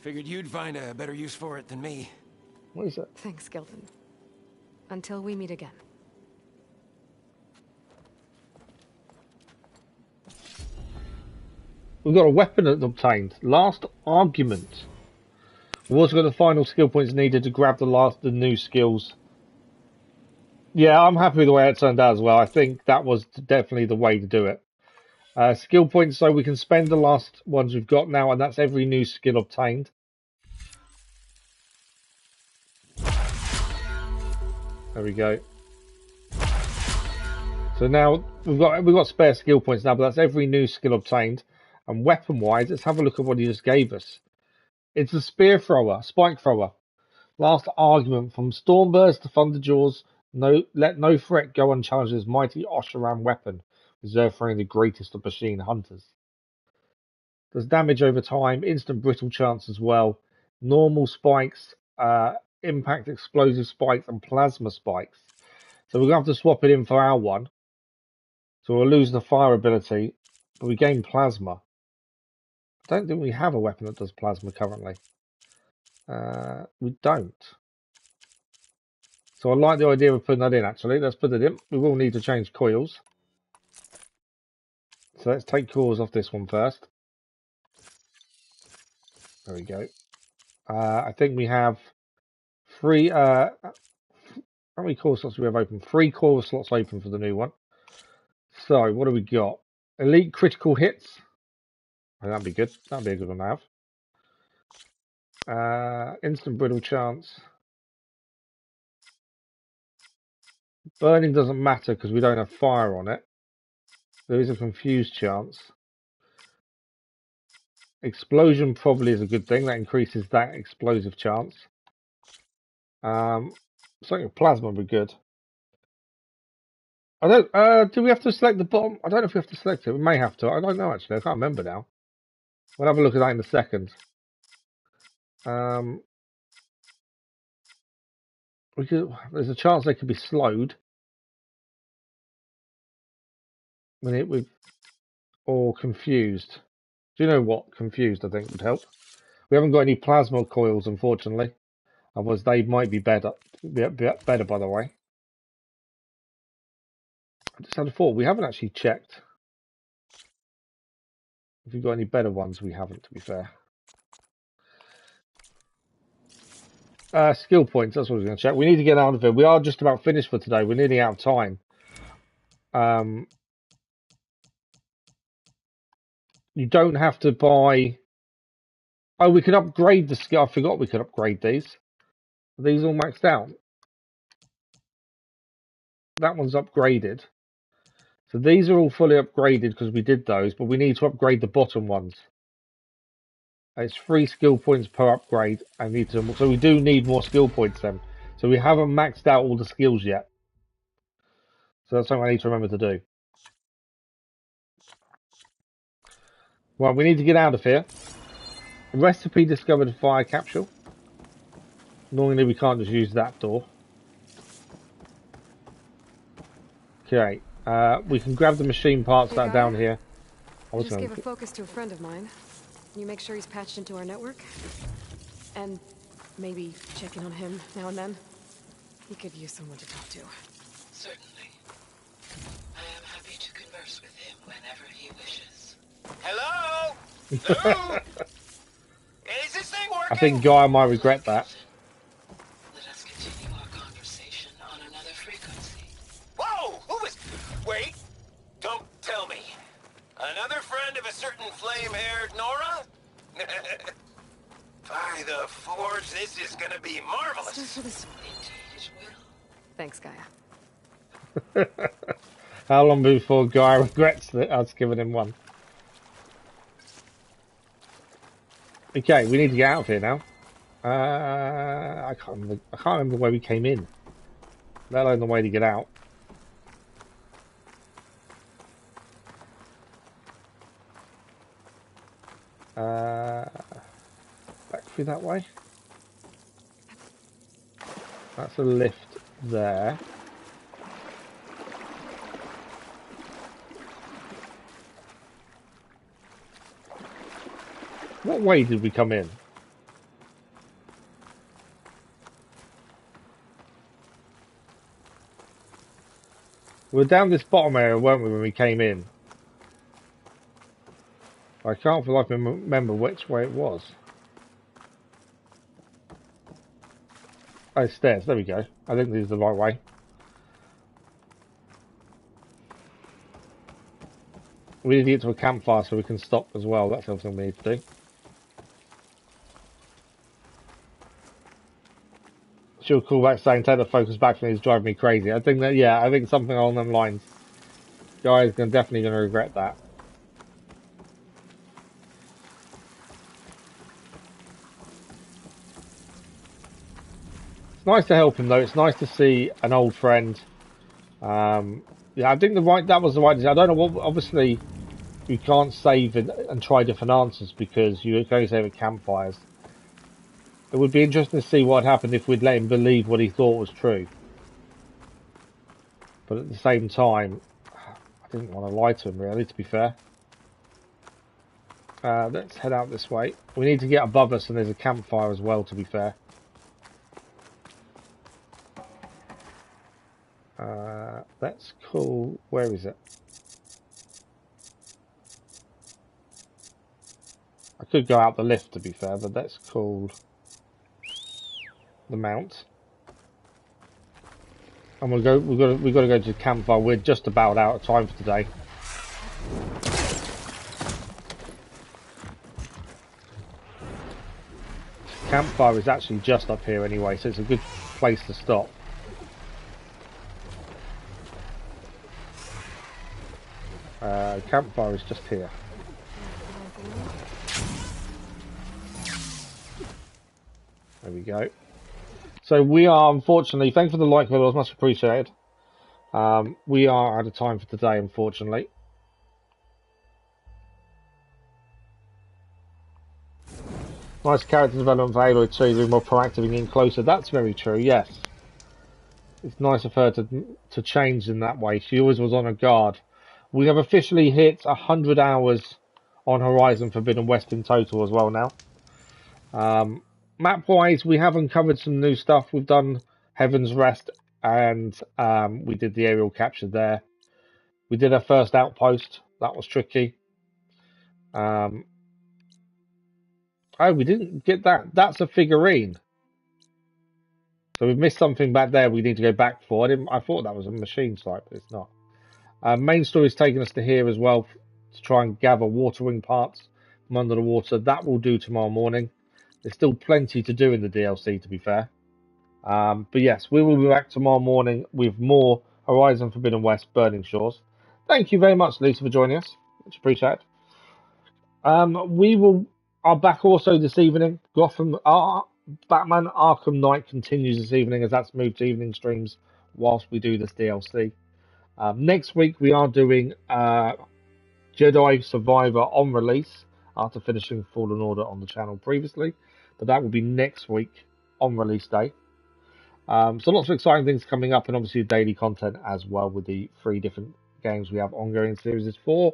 Figured you'd find a better use for it than me. What is it? Thanks, Gildan. Until we meet again. We've got a weapon obtained. Last argument. We've also got the final skill points needed to grab the new skills. Yeah, I'm happy with the way it turned out as well. I think that was definitely the way to do it. Skill points, so we can spend the last ones we've got now, and that's every new skill obtained. There we go. So now we've got spare skill points now, but that's every new skill obtained. And weapon-wise, let's have a look at what he just gave us. It's a spear thrower, spike thrower. Last argument, from Stormburst to Thunderjaws, let no threat go unchallenged. This mighty Oshiram weapon, reserved for the greatest of machine hunters. Does damage over time, instant brittle chance as well. Normal spikes, impact explosive spikes, and plasma spikes. So we're going to have to swap it in for our one. So we'll lose the fire ability, but we gain plasma. I don't think we have a weapon that does plasma currently. We don't. So I like the idea of putting that in, actually. Let's put it in. We will need to change coils. So let's take coils off this one first. There we go. I think we have three... how many coil slots do we have open? 3 coil slots open for the new one. So, what do we got? Elite critical hits. Oh, that'd be good. That'd be a good one to have. Instant brittle chance. Burning doesn't matter because we don't have fire on it. There is a confused chance. Explosion probably is a good thing. That increases that explosive chance. Something with plasma would be good. I don't. Do we have to select the bottom? I don't know if we have to select it. We may have to. I don't know actually. I can't remember now. We'll have a look at that in a second. There's a chance they could be slowed. Or confused. Do you know what? Confused, I think, would help. We haven't got any plasma coils, unfortunately. Otherwise, they might be better. Better, by the way. I just had a thought. We haven't actually checked if we've got any better ones. We haven't, to be fair. Skill points. That's what I was going to check. We need to get out of here. We are just about finished for today. We're nearly out of time. You don't have to buy. Oh, we can upgrade the skill. I forgot we could upgrade these. Are these all maxed out? That one's upgraded. So these are all fully upgraded because we did those, but we need to upgrade the bottom ones. It's 3 skill points per upgrade. So we do need more skill points then. So we haven't maxed out all the skills yet. So that's something I need to remember to do. Well, we need to get out of here. Recipe discovered a fire capsule. Normally we can't just use that door. Okay, we can grab the machine parts that are down here. I just gave a focus to a friend of mine. Can you make sure he's patched into our network? And maybe check in on him now and then? He could use someone to talk to. Certainly. I am happy to converse with him whenever he wishes. Hello? Hello? Is this thing working? I think Guy might regret that. Let us continue our conversation on another frequency. Whoa! Who is... Wait. Don't tell me. Another friend of a certain flame-haired Nora? By the Forge, this is gonna be marvelous. Indeed it will. Thanks, Gaia. How long before Guy regrets us giving him one? Okay, we need to get out of here now. I can't remember where we came in. Let alone the way to get out. Back through that way. That's a lift there. What way did we come in? We were down this bottom area, weren't we, when we came in? I can't for life remember which way it was. Oh, stairs. There we go. I think this is the right way. We need to get to a campfire so we can stop as well. That's something we need to do. She'll call back saying, take the focus back from me, he's driving me crazy. I think that, yeah, I think something along them lines. Guy's definitely going to regret that. It's nice to help him though. It's nice to see an old friend. Yeah, I think that was the right decision. I don't know what. Obviously, you can't save and try different answers because you can only save at campfires. It would be interesting to see what happened if we'd let him believe what he thought was true. But at the same time, I didn't want to lie to him really, to be fair. Let's head out this way. We need to get above us and there's a campfire as well, to be fair. That's cool. Where is it? I could go out the lift, to be fair, but that's called the mount. And we've got to go to the campfire. We're just about out of time for today. Campfire is actually just up here anyway, so it's a good place to stop. Campfire is just here. There we go. So we are, unfortunately, thanks for the like, it was much appreciated. We are out of time for today, unfortunately. Nice character development for Aloy 2, being more proactive and getting closer. That's very true, yes. It's nice of her to change in that way. She always was on her guard. We have officially hit 100 hours on Horizon Forbidden West in total as well now. map-wise, we have uncovered some new stuff. We've done Heaven's Rest, and we did the aerial capture there. We did our first outpost. That was tricky. Oh, we didn't get that. That's a figurine. So we've missed something back there we need to go back for. I thought that was a machine site, but it's not. Main story's taking us to here as well to try and gather water wing parts from under the water. That will do tomorrow morning. There's still plenty to do in the DLC, to be fair. But yes, we will be back tomorrow morning with more Horizon Forbidden West Burning Shores. Thank you very much, Lisa, for joining us. Much appreciated. We are back also this evening. Batman Arkham Knight continues this evening as that's moved to evening streams whilst we do this DLC. Next week we are doing Jedi Survivor on release after finishing Fallen Order on the channel previously, but that will be next week on release day. So lots of exciting things coming up, and obviously daily content as well with the 3 different games we have ongoing in Series 4.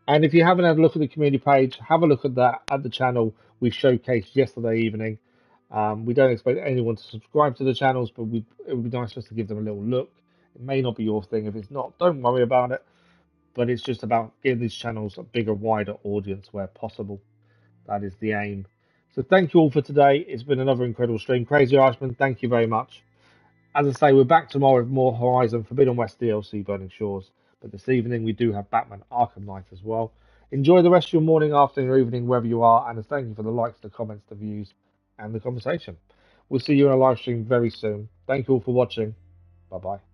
And if you haven't had a look at the community page, have a look at that at the channel we showcased yesterday evening. We don't expect anyone to subscribe to the channels, but it would be nice just to give them a little look. It may not be your thing. If it's not, don't worry about it. But it's just about giving these channels a bigger, wider audience where possible. That is the aim. So thank you all for today. It's been another incredible stream. Crazy Irishman, thank you very much. As I say, we're back tomorrow with more Horizon Forbidden West DLC Burning Shores. But this evening we do have Batman Arkham Knight as well. Enjoy the rest of your morning, afternoon, or evening, wherever you are. And thank you for the likes, the comments, the views, and the conversation. We'll see you in a live stream very soon. Thank you all for watching. Bye-bye.